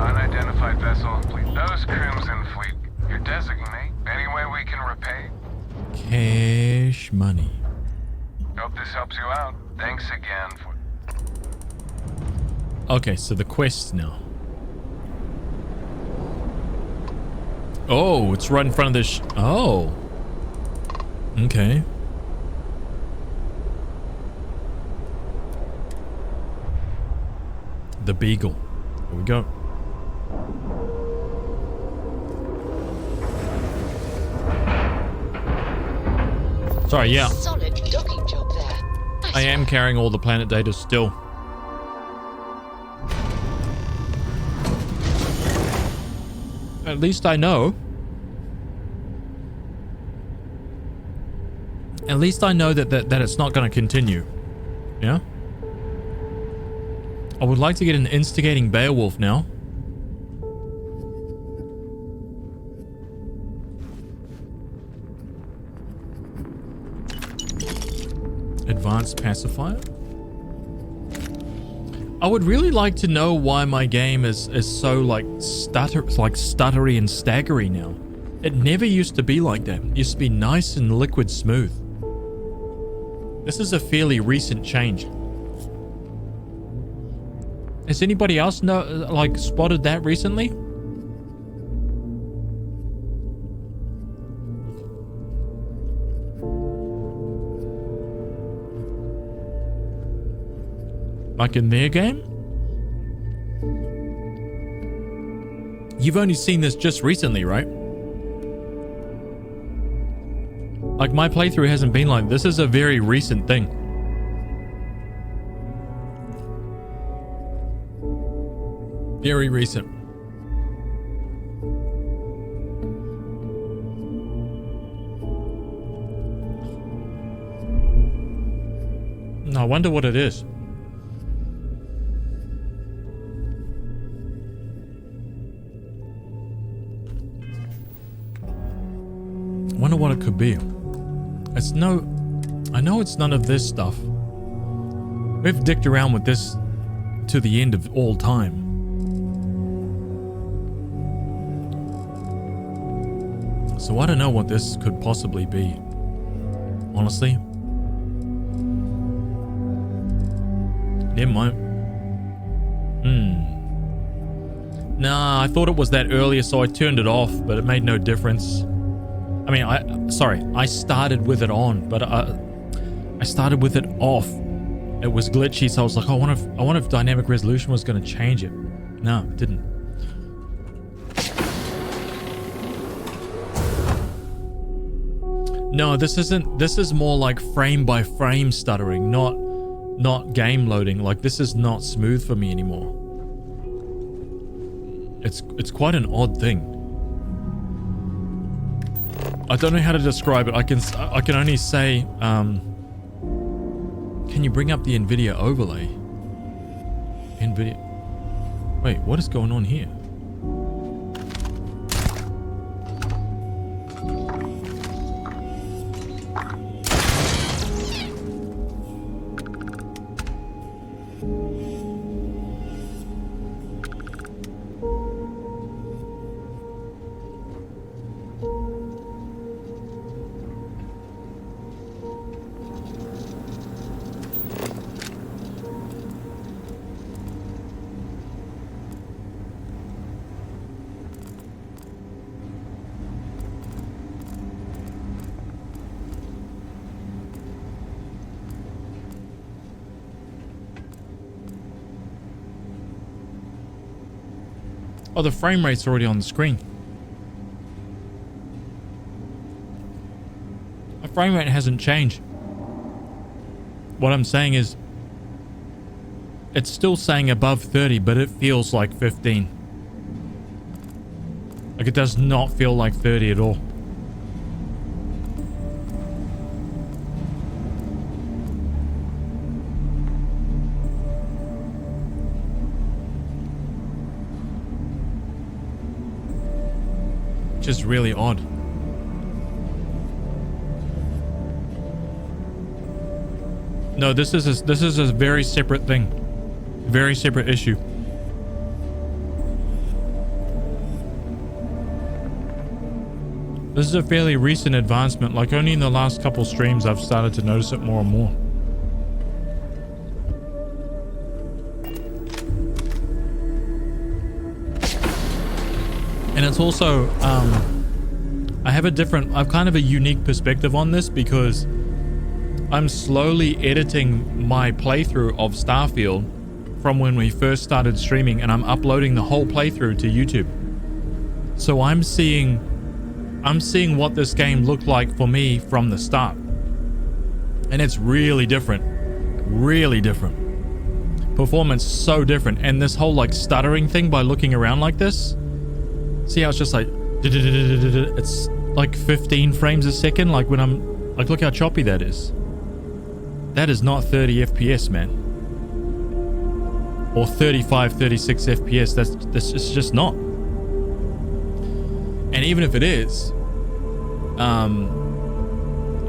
Speaker 12: Unidentified vessel. Those Crimson Fleet. Your designate. Any way we can repay?
Speaker 1: Cash money.
Speaker 12: Hope this helps you out. Thanks again for...
Speaker 1: Okay, so the quests now. Oh, it's right in front of this. Oh. Okay. The Beagle. Here we go. Sorry, yeah.
Speaker 5: Solid docking job there.
Speaker 1: I am carrying all the planet data still. At least I know. At least I know that it's not going to continue. Yeah? I would like to get an instigating Beowulf now. Advanced pacifier. I would really like to know why my game is so like stuttery and staggery now. It never used to be like that. It used to be nice and liquid smooth. This is a fairly recent change. Has anybody else spotted that recently? Like in their game? You've only seen this just recently, right? Like my playthrough hasn't been like this. Is a very recent thing. Very recent. I wonder what it is. Wonder what it could be. I know it's none of this stuff. We've dicked around with this to the end of all time. So I don't know what this could possibly be. Honestly. Never mind. Nah, I thought it was that earlier, so I turned it off, but it made no difference. I mean, I started with it on, but I started with it off. It was glitchy, so I was like, oh, I wonder if dynamic resolution was going to change it. No, it didn't. No, this isn't. This is more like frame by frame stuttering, not game loading. Like, this is not smooth for me anymore. It's quite an odd thing. I don't know how to describe it. I can only say, can you bring up the NVIDIA overlay? NVIDIA. Wait, what is going on here? Oh, the frame rate's already on the screen. The frame rate hasn't changed. What I'm saying is, it's still saying above 30, but it feels like 15. Like, it does not feel like 30 at all. Just really odd. No, this is a very separate thing, very separate issue. This is a fairly recent advancement. Like, only in the last couple streams I've started to notice it more and more. And it's also, I've kind of a unique perspective on this because I'm slowly editing my playthrough of Starfield from when we first started streaming, and I'm uploading the whole playthrough to YouTube. So I'm seeing what this game looked like for me from the start. And it's really different. Really different. Performance so different. And this whole like stuttering thing by looking around like this. See how it's just like, it's like 15 frames a second. Like when I'm like, look how choppy that is. That is not 30 FPS, man. Or 35, 36 FPS. That's just not. And even if it is,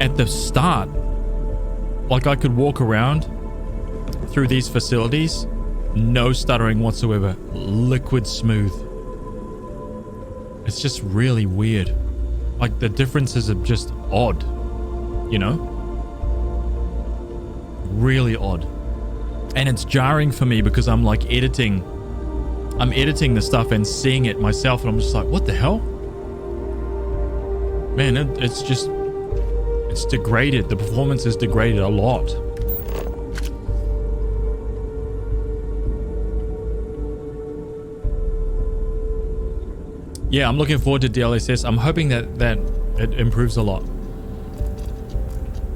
Speaker 1: at the start, like I could walk around through these facilities, no stuttering whatsoever, liquid smooth. It's just really weird. Like the differences are just odd, you know? Really odd. And it's jarring for me because I'm like editing the stuff and seeing it myself, and I'm just like, what the hell? Man, it's degraded. The performance is degraded a lot. Yeah, I'm looking forward to DLSS. I'm hoping that it improves a lot.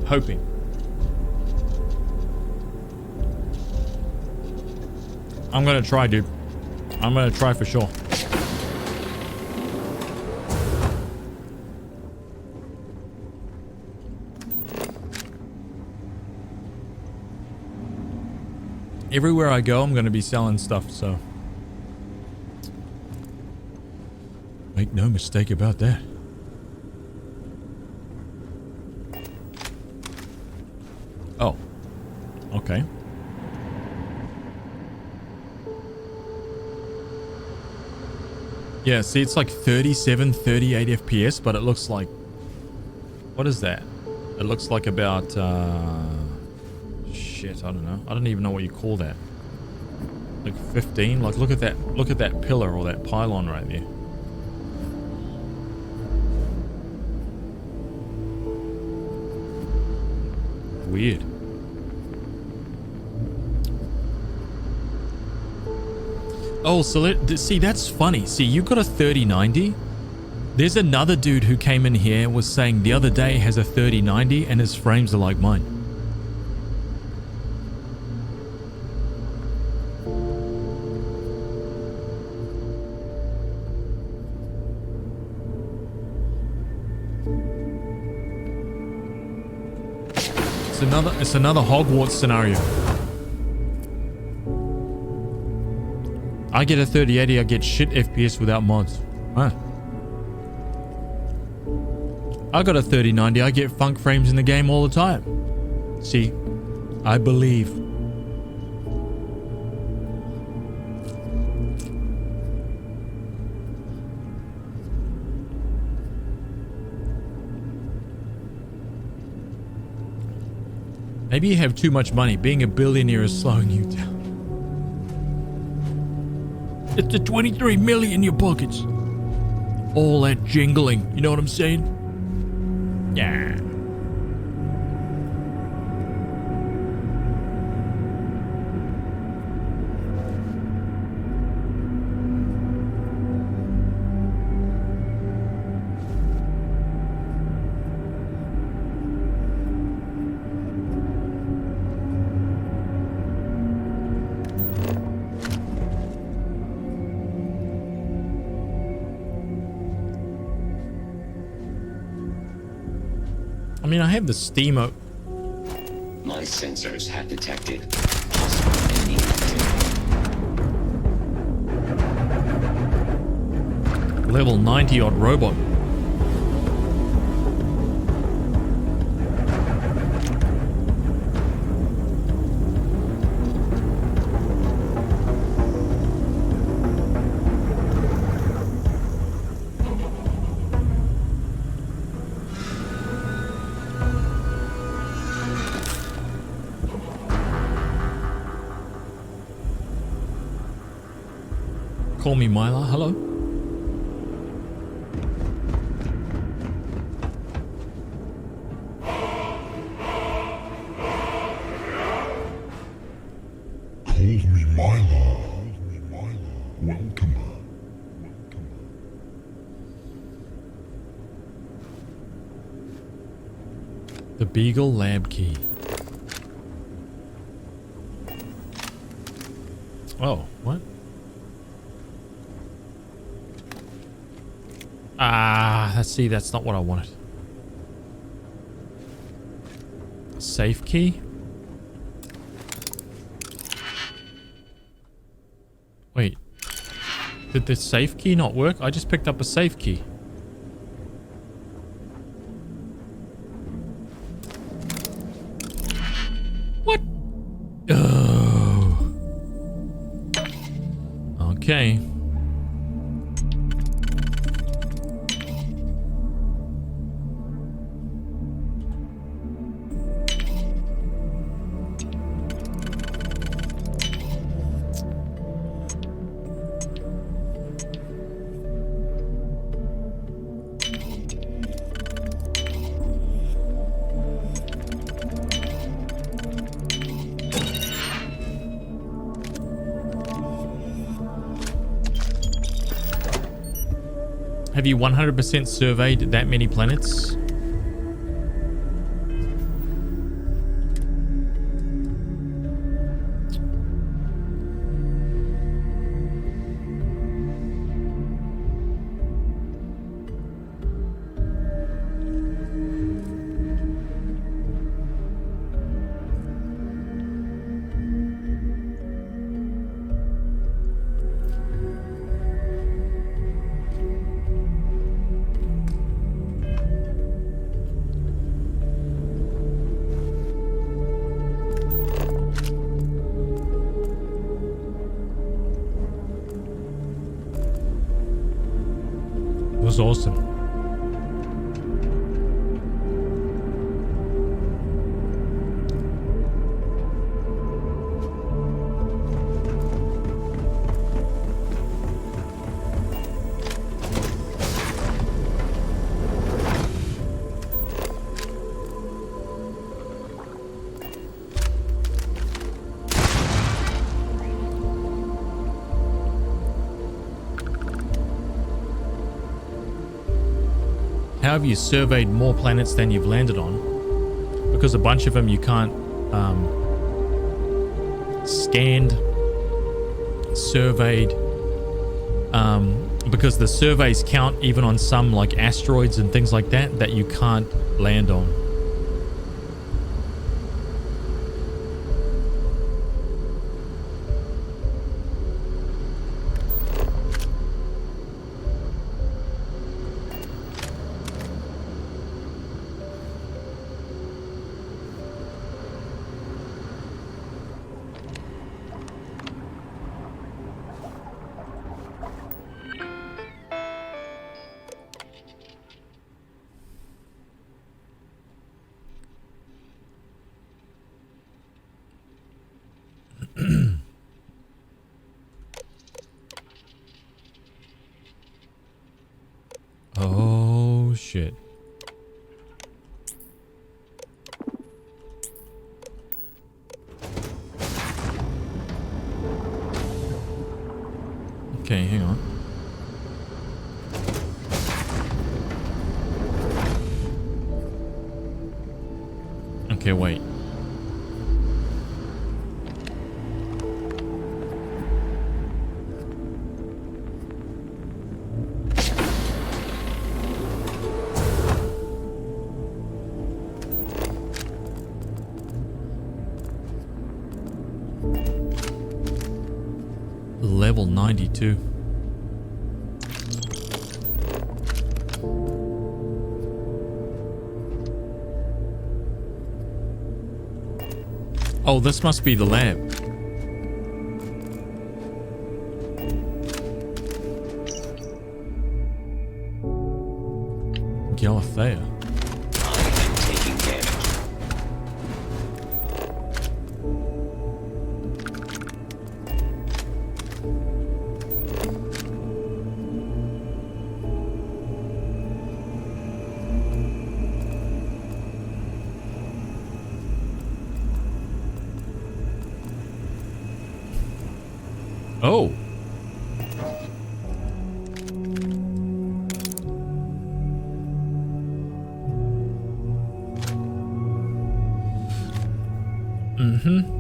Speaker 1: Hoping. I'm gonna try, dude. I'm gonna try for sure. Everywhere I go, I'm gonna be selling stuff, so make no mistake about that. Oh, okay. Yeah, see, it's like 37, 38 FPS, but it looks like, what is that? It looks like about, shit, I don't know. I don't even know what you call that. Like 15? Like look at that pillar or that pylon right there. Weird. Oh, so see, that's funny. See, you got a 3090. There's another dude who came in here and was saying the other day has a 3090 and his frames are like mine. It's another Hogwarts scenario. I get a 3080, I get shit FPS without mods. Huh. I got a 3090, I get funk frames in the game all the time. See, I believe. Maybe you have too much money. Being a billionaire is slowing you down. It's the 23 million in your pockets. All that jingling. You know what I'm saying? Yeah. I mean, I have the Steam up.
Speaker 10: My sensors have detected
Speaker 1: level 90 odd robot. Call me Myla. Hello.
Speaker 16: Call me Myla. Welcome.
Speaker 1: The Beagle lab key. Oh, what? See, that's not what I wanted. Safe key? Wait. Did the safe key not work? I just picked up a safe key. What? Oh. Okay. Have you 100% surveyed that many planets? Was awesome. How have you surveyed more planets than you've landed on? Because a bunch of them you can't scanned, surveyed, because the surveys count even on some like asteroids and things like that you can't land on. Oh shit. Okay, hang on. Okay, wait. Level 92. Oh, this must be the lab. Galathea.
Speaker 10: Taking damage.
Speaker 1: Oh. Mm-hmm.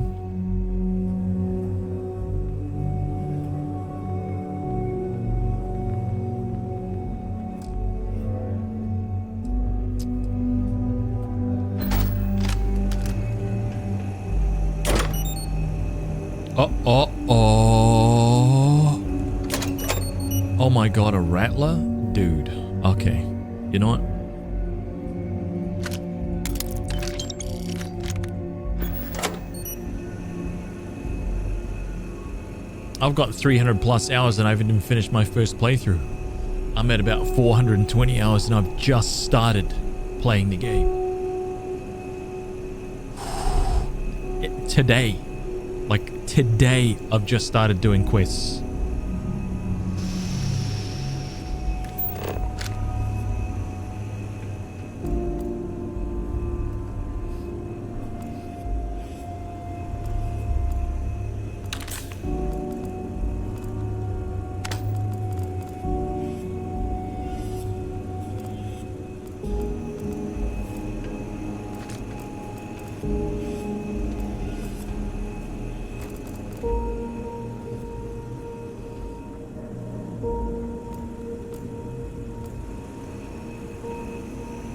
Speaker 1: Oh my god, a rattler? Dude. Okay. You know what? I've got 300 plus hours and I haven't even finished my first playthrough. I'm at about 420 hours and I've just started playing the game. Today. Like today I've just started doing quests.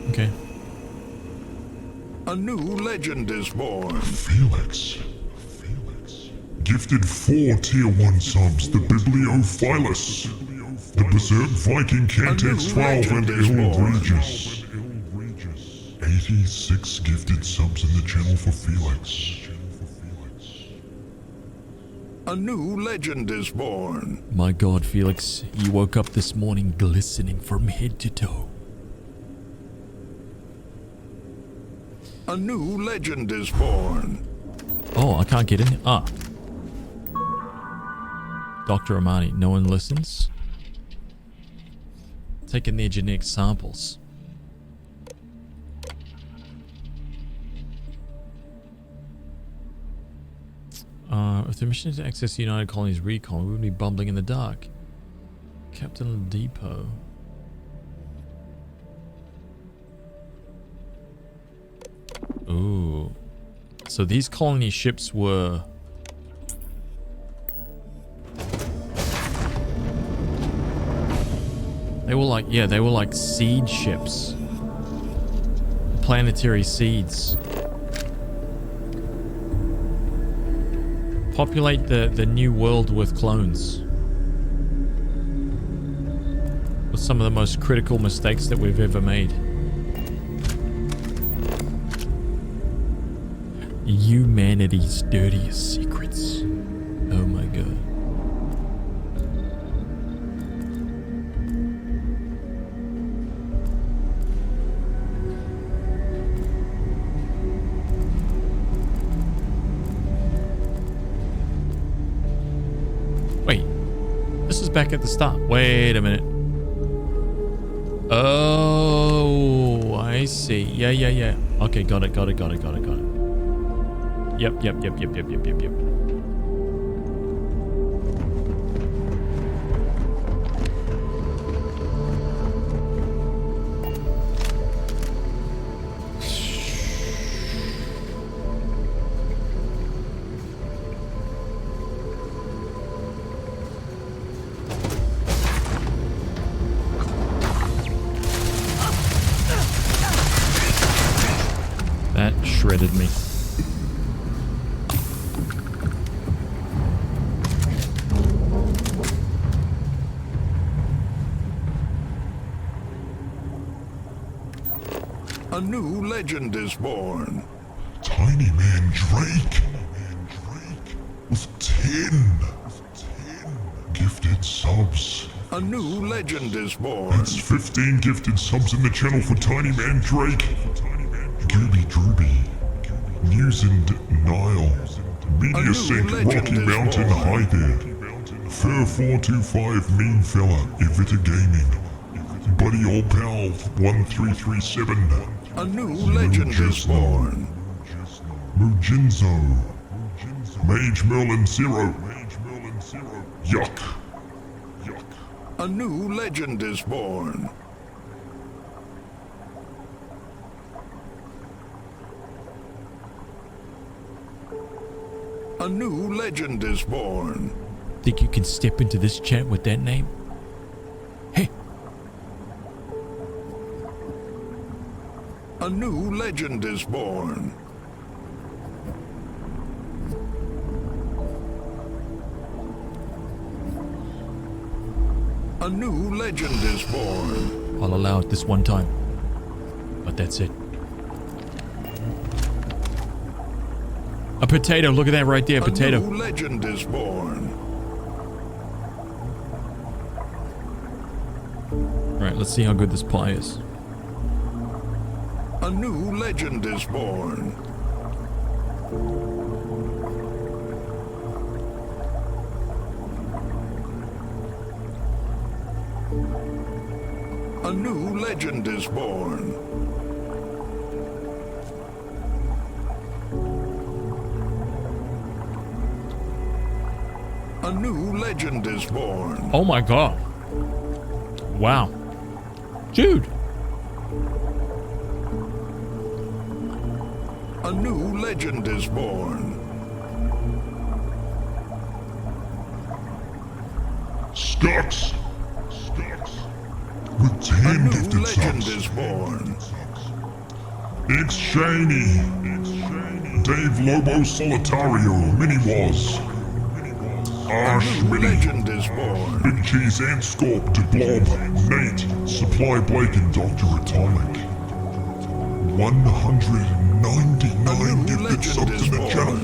Speaker 1: Okay.
Speaker 16: A new legend is born. Felix. Gifted 4 tier 1 subs, the Bibliophilus. The Berserk Viking Cantex 12 and Ill Regis. 86 gifted subs in the channel for Felix. A new legend is born.
Speaker 1: My god, Felix, you woke up this morning glistening from head to toe.
Speaker 16: A new legend is born.
Speaker 1: Oh, I can't get in. Ah. Dr. Amani, no one listens. Taking their genetic samples. If the mission is to access the United Colonies recon, we would be bumbling in the dark. Captain Depot. So these colony ships were... They were like, yeah, they were like seed ships. Planetary seeds. Populate the new world with clones. With some of the most critical mistakes that we've ever made. Humanity's dirtiest secrets. Oh my god. Wait, this is back at the start. Wait a minute. Oh, I see. Yeah. Okay, got it. Yep. That shredded me.
Speaker 16: A new legend is born. Tiny Man Drake. With 10 gifted subs. A new legend is born. That's 15 gifted subs in the channel for Tiny Man Drake. Gooby Drooby. Newsend Nile. Mediasync Rocky Mountain Hi there. Fur 425 Mean Fella Evita Gaming. Buddy Old Pal 1337. A new legend is born. Mujinzo. Mage Merlin Zero. Yuck. A new legend is born. A new legend is born.
Speaker 1: Think you can step into this chat with that name? Hey.
Speaker 16: A new legend is born. A new legend is born.
Speaker 1: I'll allow it this one time. But that's it. A potato, look at that right there, potato.
Speaker 16: A new legend is born.
Speaker 1: Alright, let's see how good this pie is.
Speaker 16: A new legend is born. A new legend is born. A new legend is born.
Speaker 1: Oh my god. Wow. Dude.
Speaker 16: A new legend is born. Stux. With 10 gifted subs. Is born. X Shaney. Dave Lobo Solitario. Mini Was. Ash Mini. Legend is born. Big Cheese and Scorp to Blob. Nate. Supply Blake and Dr. Atomic. 199 gifted subs in the channel.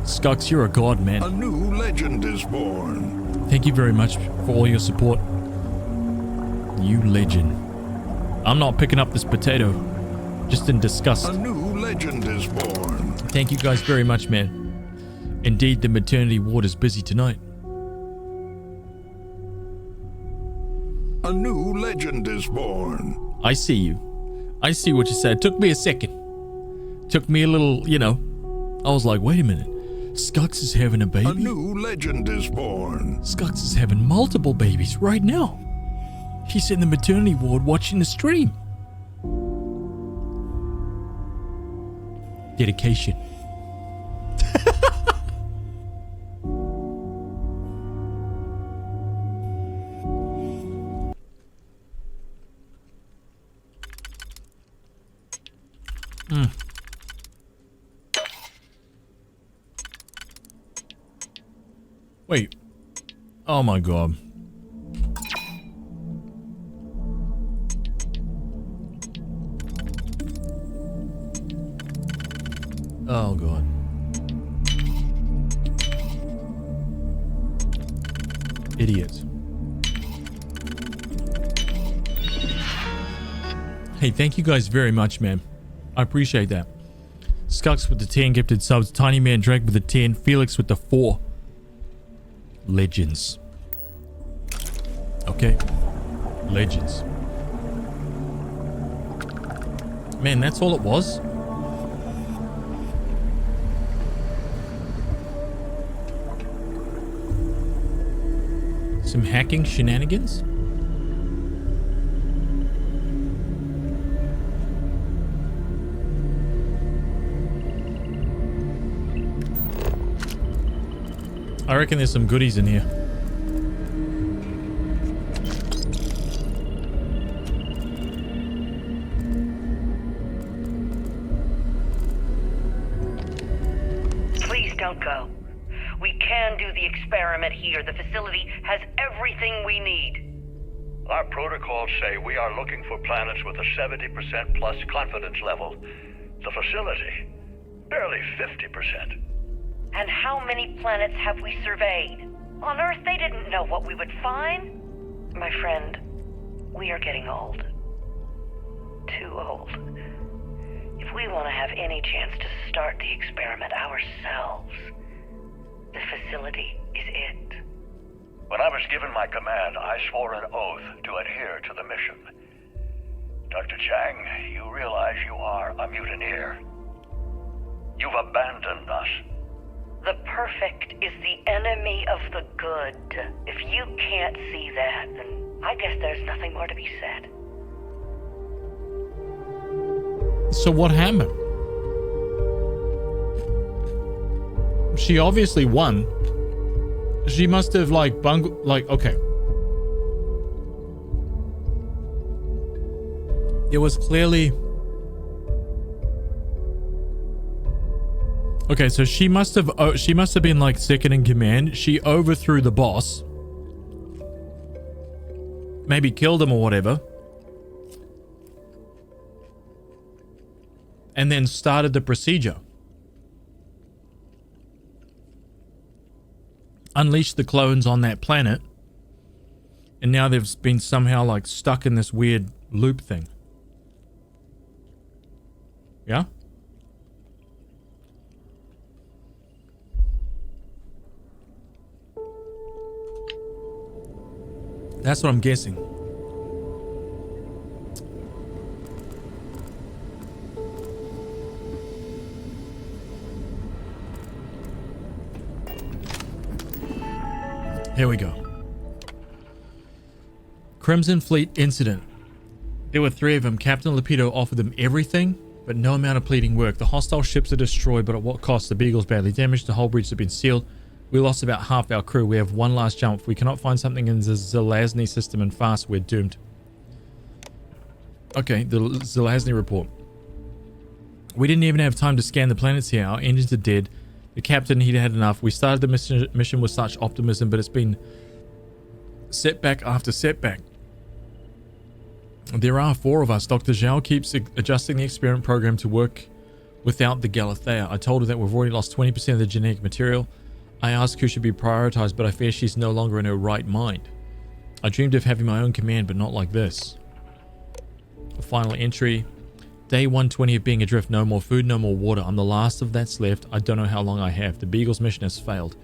Speaker 1: Skux, you're a god, man.
Speaker 16: A new legend is born.
Speaker 1: Thank you very much for all your support. You legend. I'm not picking up this potato. Just in disgust.
Speaker 16: A new legend is born.
Speaker 1: Thank you guys very much, man. Indeed, the maternity ward is busy tonight.
Speaker 16: A new legend is born.
Speaker 1: I see you. I see what you said. Took me a second. Took me a little, you know. I was like, wait a minute. Skux is having a baby?
Speaker 16: A new legend is born.
Speaker 1: Skux is having multiple babies right now. He's in the maternity ward watching the stream. Dedication. Wait. Oh my god. Oh god. Idiot. Hey, thank you guys very much, man. I appreciate that. Scucks with the 10 gifted subs. Tiny Man Drake with the 10. Felix with the 4. Legends. Okay. Legends. Man, that's all it was? Some hacking shenanigans? I reckon there's some goodies in here.
Speaker 4: Please don't go. We can do the experiment here. The facility has everything we need.
Speaker 2: Our protocols say we are looking for planets with a 70% plus confidence level. The facility, barely 50%.
Speaker 4: And how many planets have we surveyed? On Earth, they didn't know what we would find. My friend, we are getting old. Too old. If we want to have any chance to start the experiment ourselves, the facility is it.
Speaker 2: When I was given my command, I swore an oath to adhere to the mission. Dr. Chang, you realize you are a mutineer. You've abandoned us.
Speaker 4: The perfect is the enemy of the good. If you can't see that, then I guess there's nothing more to be said.
Speaker 1: So what happened? She obviously won. She must have okay. It was clearly... Okay, so she must have been like second in command. She overthrew the boss. Maybe killed him or whatever. And then started the procedure. Unleashed the clones on that planet. And now they've been somehow like stuck in this weird loop thing. Yeah? That's what I'm guessing. Here we go. Crimson Fleet incident. There were 3 of them. Captain Lapido offered them everything, but no amount of pleading worked. The hostile ships are destroyed, but at what cost? The Beagle's badly damaged. The hull breach has been sealed. We lost about half our crew. We have one last jump. If we cannot find something in the Zelazny system and fast, we're doomed. Okay, the Zelazny report. We didn't even have time to scan the planets here. Our engines are dead. The captain, he'd had enough. We started the mission with such optimism, but it's been setback after setback. There are 4 of us. Dr. Zhao keeps adjusting the experiment program to work without the Galathea. I told her that we've already lost 20% of the genetic material. I asked who should be prioritized, but I fear she's no longer in her right mind. I dreamed of having my own command, but not like this. A final entry. Day 120 of being adrift. No more food, no more water. I'm the last of that's left. I don't know how long I have. The Beagle's mission has failed.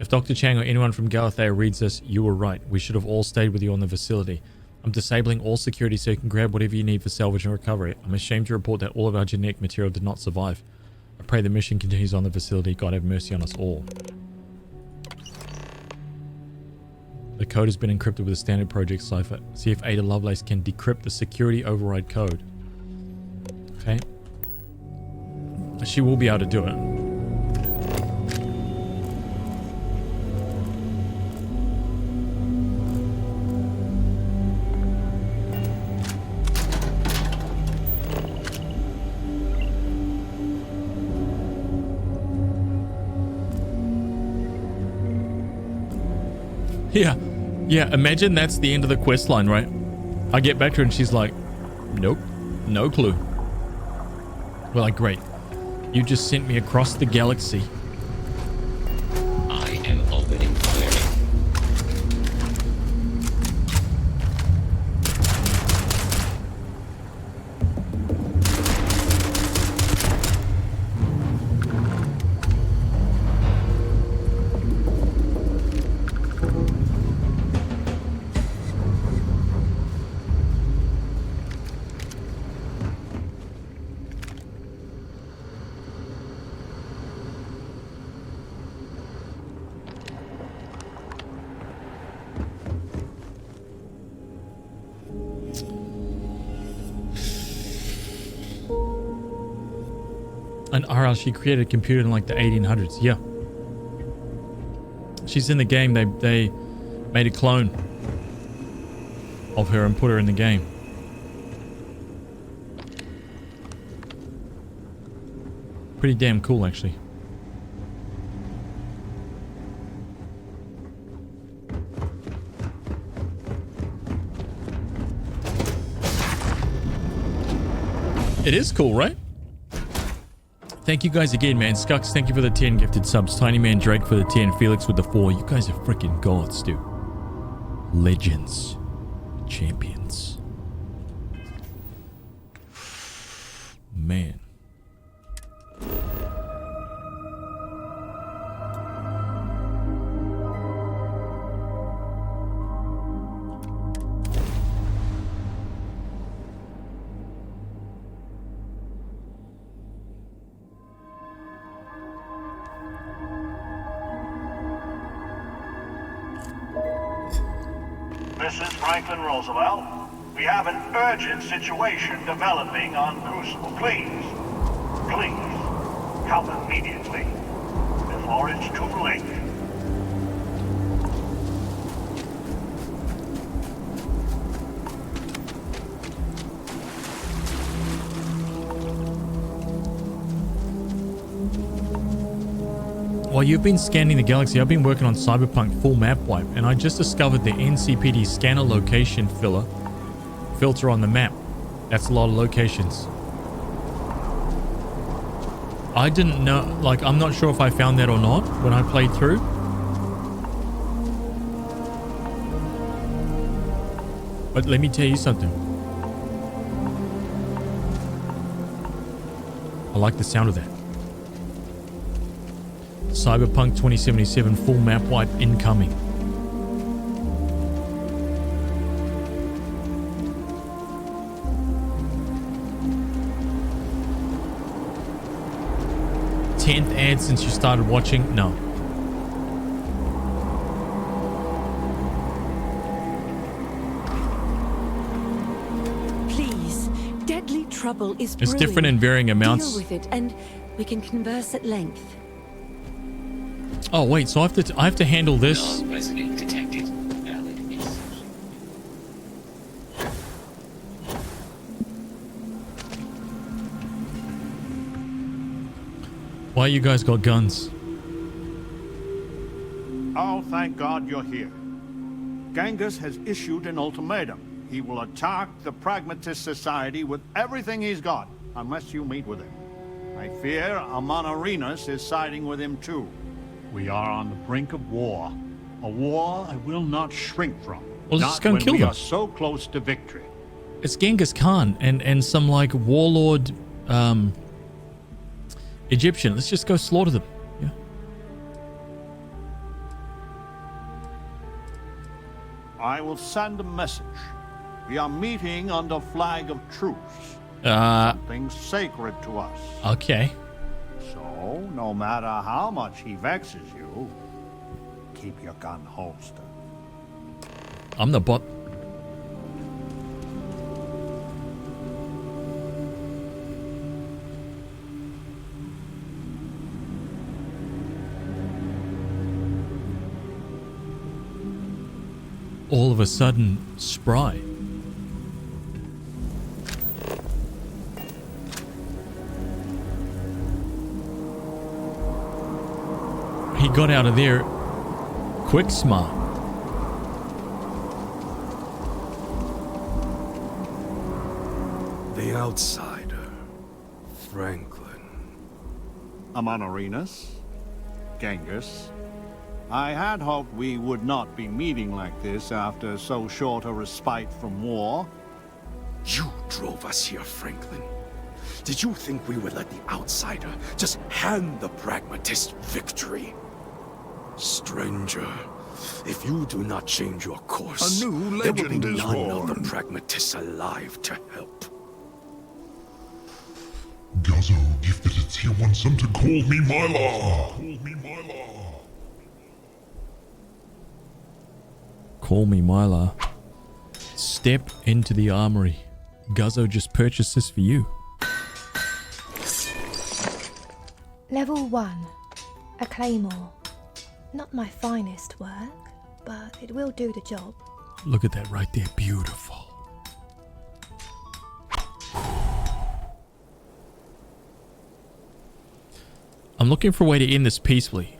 Speaker 1: If Dr. Chang or anyone from Galathea reads this, you were right. We should have all stayed with you on the facility. I'm disabling all security so you can grab whatever you need for salvage and recovery. I'm ashamed to report that all of our genetic material did not survive. I pray the mission continues on the facility. God have mercy on us all. The code has been encrypted with a standard project cipher. See if Ada Lovelace can decrypt the security override code. Okay. She will be able to do it. Yeah, imagine that's the end of the quest line, right? I get back to her and she's like, nope, no clue. We're like, great. You just sent me across the galaxy.
Speaker 10: I am opening fire.
Speaker 1: And RL, she created a computer in like the 1800s. Yeah. She's in the game. They made a clone of her and put her in the game. Pretty damn cool, actually. It is cool, right? Thank you guys again, man. Skux, thank you for the 10 gifted subs. Tiny Man Drake for the 10. Felix with the 4. You guys are freaking gods, dude. Legends. Champions. Man.
Speaker 2: This is Franklin Roosevelt. We have an urgent situation developing on Crucible. Please, come immediately, before it's too late.
Speaker 1: While you've been scanning the galaxy, I've been working on Cyberpunk full map wipe, and I just discovered the NCPD scanner location filter on the map. That's a lot of locations. I didn't know, like, I'm not sure if I found that or not when I played through. But let me tell you something. I like the sound of that. Cyberpunk 2077 full map wipe incoming. Tenth ad since you started watching? No.
Speaker 9: Please, deadly trouble is brewing.
Speaker 1: It's different in varying amounts.
Speaker 9: Deal with it, and we can converse at length.
Speaker 1: Oh wait, so I have to handle this.
Speaker 10: Non-resident detected. Valid insertion.
Speaker 1: Why you guys got guns?
Speaker 20: Oh, thank God you're here. Genghis has issued an ultimatum. He will attack the Pragmatist Society with everything he's got, unless you meet with him. I fear Amon Arenas is siding with him too. We are on the brink of war. A war I will not shrink from.
Speaker 1: Well, just go and kill
Speaker 20: we
Speaker 1: them.
Speaker 20: are so close to victory.
Speaker 1: It's Genghis Khan and some like warlord Egyptian. Let's just go slaughter them. Yeah.
Speaker 20: I will send a message. We are meeting under flag of truce. Something sacred to us.
Speaker 1: Okay.
Speaker 20: So, no matter how much he vexes you, keep your gun holstered.
Speaker 1: I'm the bot. All of a sudden, spry. He got out of there quick smart.
Speaker 11: The outsider, Franklin.
Speaker 20: Amonarinus, Genghis. I had hoped we would not be meeting like this after so short a respite from war.
Speaker 11: You drove us here, Franklin. Did you think we would let the outsider just hand the pragmatist victory? Stranger, if you do not change your course,
Speaker 16: A new
Speaker 11: there will be
Speaker 16: legend is
Speaker 11: none of the
Speaker 16: born.
Speaker 11: pragmatists alive to help.
Speaker 16: Gazzo gifted a tier 1 son to call me Myla. Call me Myla.
Speaker 1: Call me Myla. Step into the armory. Guzzo just purchased this for you.
Speaker 13: Level 1. A claymore. Not my finest work, but it will do the job.
Speaker 1: Look at that right there. Beautiful. I'm looking for a way to end this peacefully.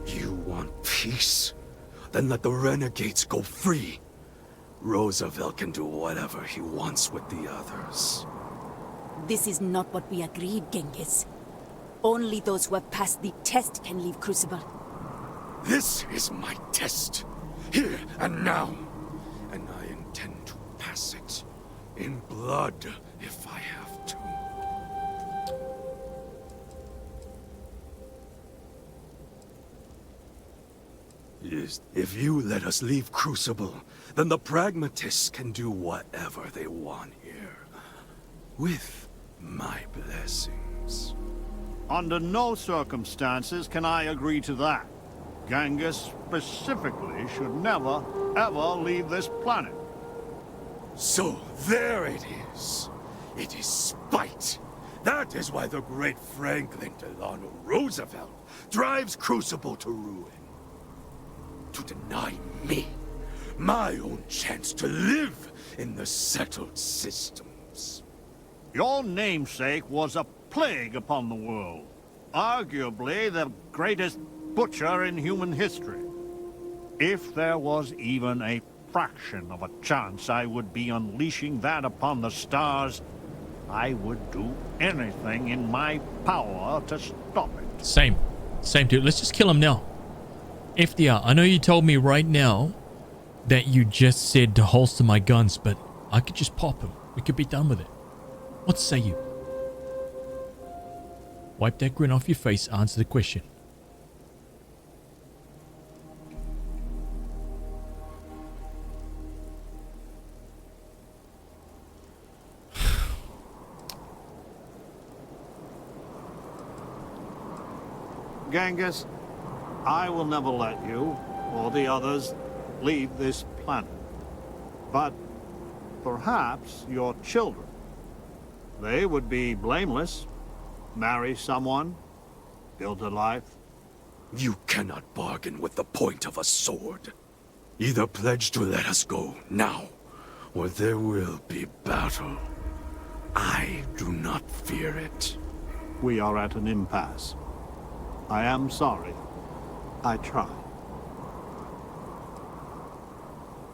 Speaker 11: You want peace? Then let the renegades go free. Roosevelt can do whatever he wants with the others.
Speaker 9: This is not what we agreed, Genghis. Only those who have passed the test can leave Crucible.
Speaker 11: This is my test. Here and now. And I intend to pass it. In blood, if I have to. Yes, if you let us leave Crucible, then the pragmatists can do whatever they want here. With my blessings.
Speaker 20: Under no circumstances can I agree to that. Genghis specifically should never, ever leave this planet.
Speaker 11: So there it is. It is spite. That is why the great Franklin Delano Roosevelt drives Crucible to ruin. To deny me my own chance to live in the settled systems.
Speaker 20: Your namesake was a plague upon the world. Arguably the greatest butcher in human history. If there was even a fraction of a chance I would be unleashing that upon the stars, I would do anything in my power to stop it.
Speaker 1: Same, dude. Let's just kill him now. FDR, I know you told me right now that you just said to holster my guns, but I could just pop him. We could be done with it. What say you? Wipe that grin off your face. Answer the question.
Speaker 20: Genghis, I will never let you, or the others, leave this planet. But perhaps your children. They would be blameless. Marry someone, build a life.
Speaker 11: You cannot bargain with the point of a sword. Either pledge to let us go now, or there will be battle. I do not fear it.
Speaker 20: We are at an impasse. I am sorry. I tried.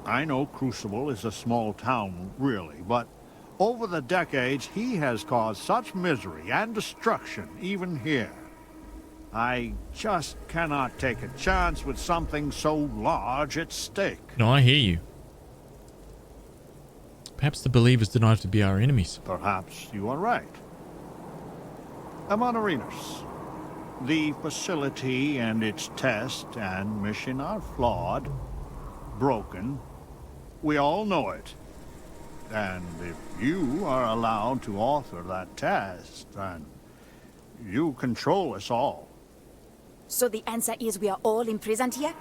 Speaker 20: I know Crucible is a small town, really, but over the decades, he has caused such misery and destruction, even here. I just cannot take a chance with something so large at stake.
Speaker 1: No, I hear you. Perhaps the believers do not have to be our enemies.
Speaker 20: Perhaps you are right. Amonarinus, the facility and its test and mission are flawed, broken. We all know it. And if you are allowed to author that test, then you control us all.
Speaker 9: So the answer is we are all imprisoned here?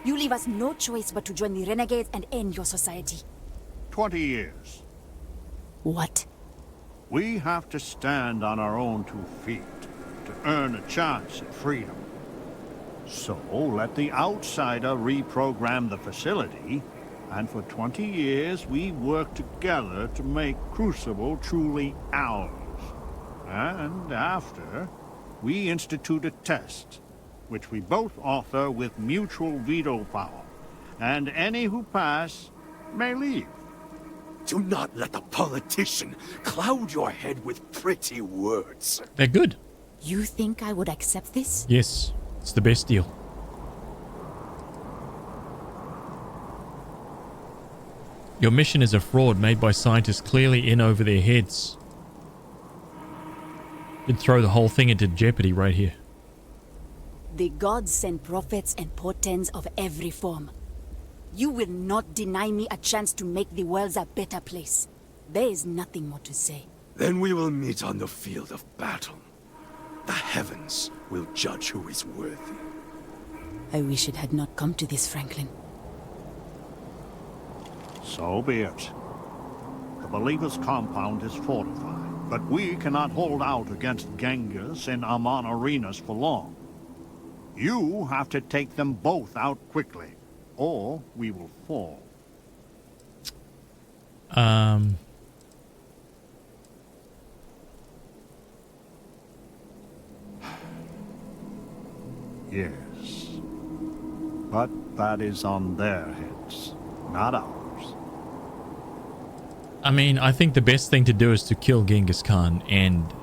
Speaker 9: You leave us no choice but to join the renegades and end your society.
Speaker 20: 20 years.
Speaker 9: What?
Speaker 20: We have to stand on our own 2 feet to earn a chance at freedom. So let the outsider reprogram the facility, and for 20 years we work together to make Crucible truly ours. And after, we institute a test, which we both author with mutual veto power, and any who pass may leave.
Speaker 11: Do not let the politician cloud your head with pretty words.
Speaker 1: They're good.
Speaker 9: You think I would accept this?
Speaker 1: Yes, it's the best deal. Your mission is a fraud made by scientists clearly in over their heads. You'd throw the whole thing into jeopardy right here.
Speaker 9: The gods send prophets and portents of every form. You will not deny me a chance to make the world a better place. There is nothing more to say.
Speaker 11: Then we will meet on the field of battle. The heavens will judge who is worthy.
Speaker 9: I wish it had not come to this, Franklin.
Speaker 20: So be it. The Believer's compound is fortified, but we cannot hold out against Genghis and Amon Arenas for long. You have to take them both out quickly, or we will fall. Yes. But that is on their heads, not ours.
Speaker 1: I mean, I think the best thing to do is to kill Genghis Khan and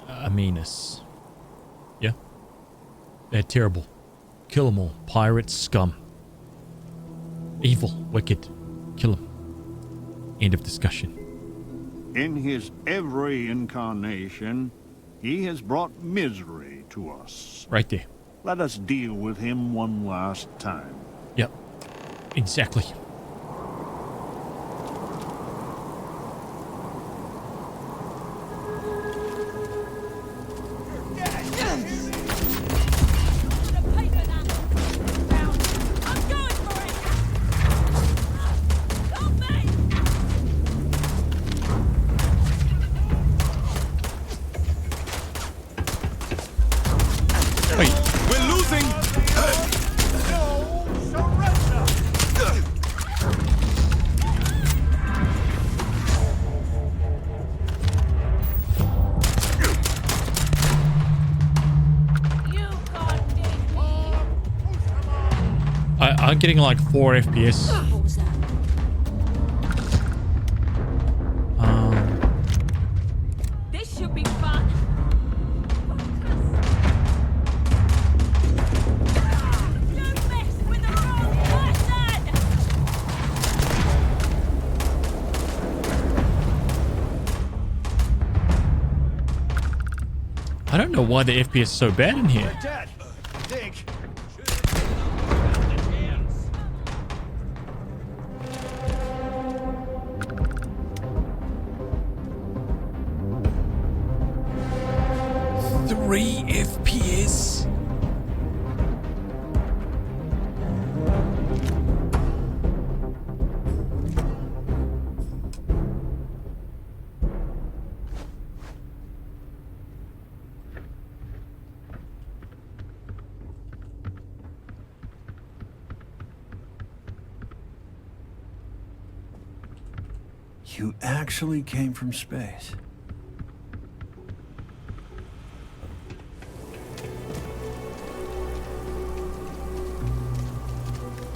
Speaker 1: Amenis. Yeah? They're terrible. Kill them all. Pirates, scum. Evil, wicked. Kill them. End of discussion.
Speaker 20: In his every incarnation, he has brought misery to us.
Speaker 1: Right there.
Speaker 20: Let us deal with him one last time.
Speaker 1: Yep. Exactly. I'm getting like 4 FPS.
Speaker 9: What was that? This should be fun. Don't mess with the wrong person.
Speaker 1: I don't know why the FPS is so bad in here.
Speaker 20: Dad, dig.
Speaker 1: FPS.
Speaker 6: You actually came from space.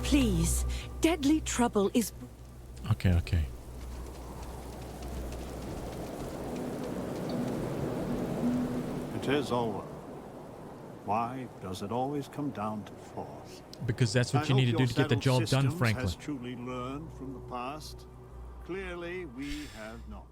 Speaker 7: Please, deadly trouble is...
Speaker 1: Okay.
Speaker 20: It is over. Why does it always come down to force?
Speaker 1: Because that's what you need to do to get the job done, Franklin.
Speaker 20: Has truly learned from the past. Clearly, we have not.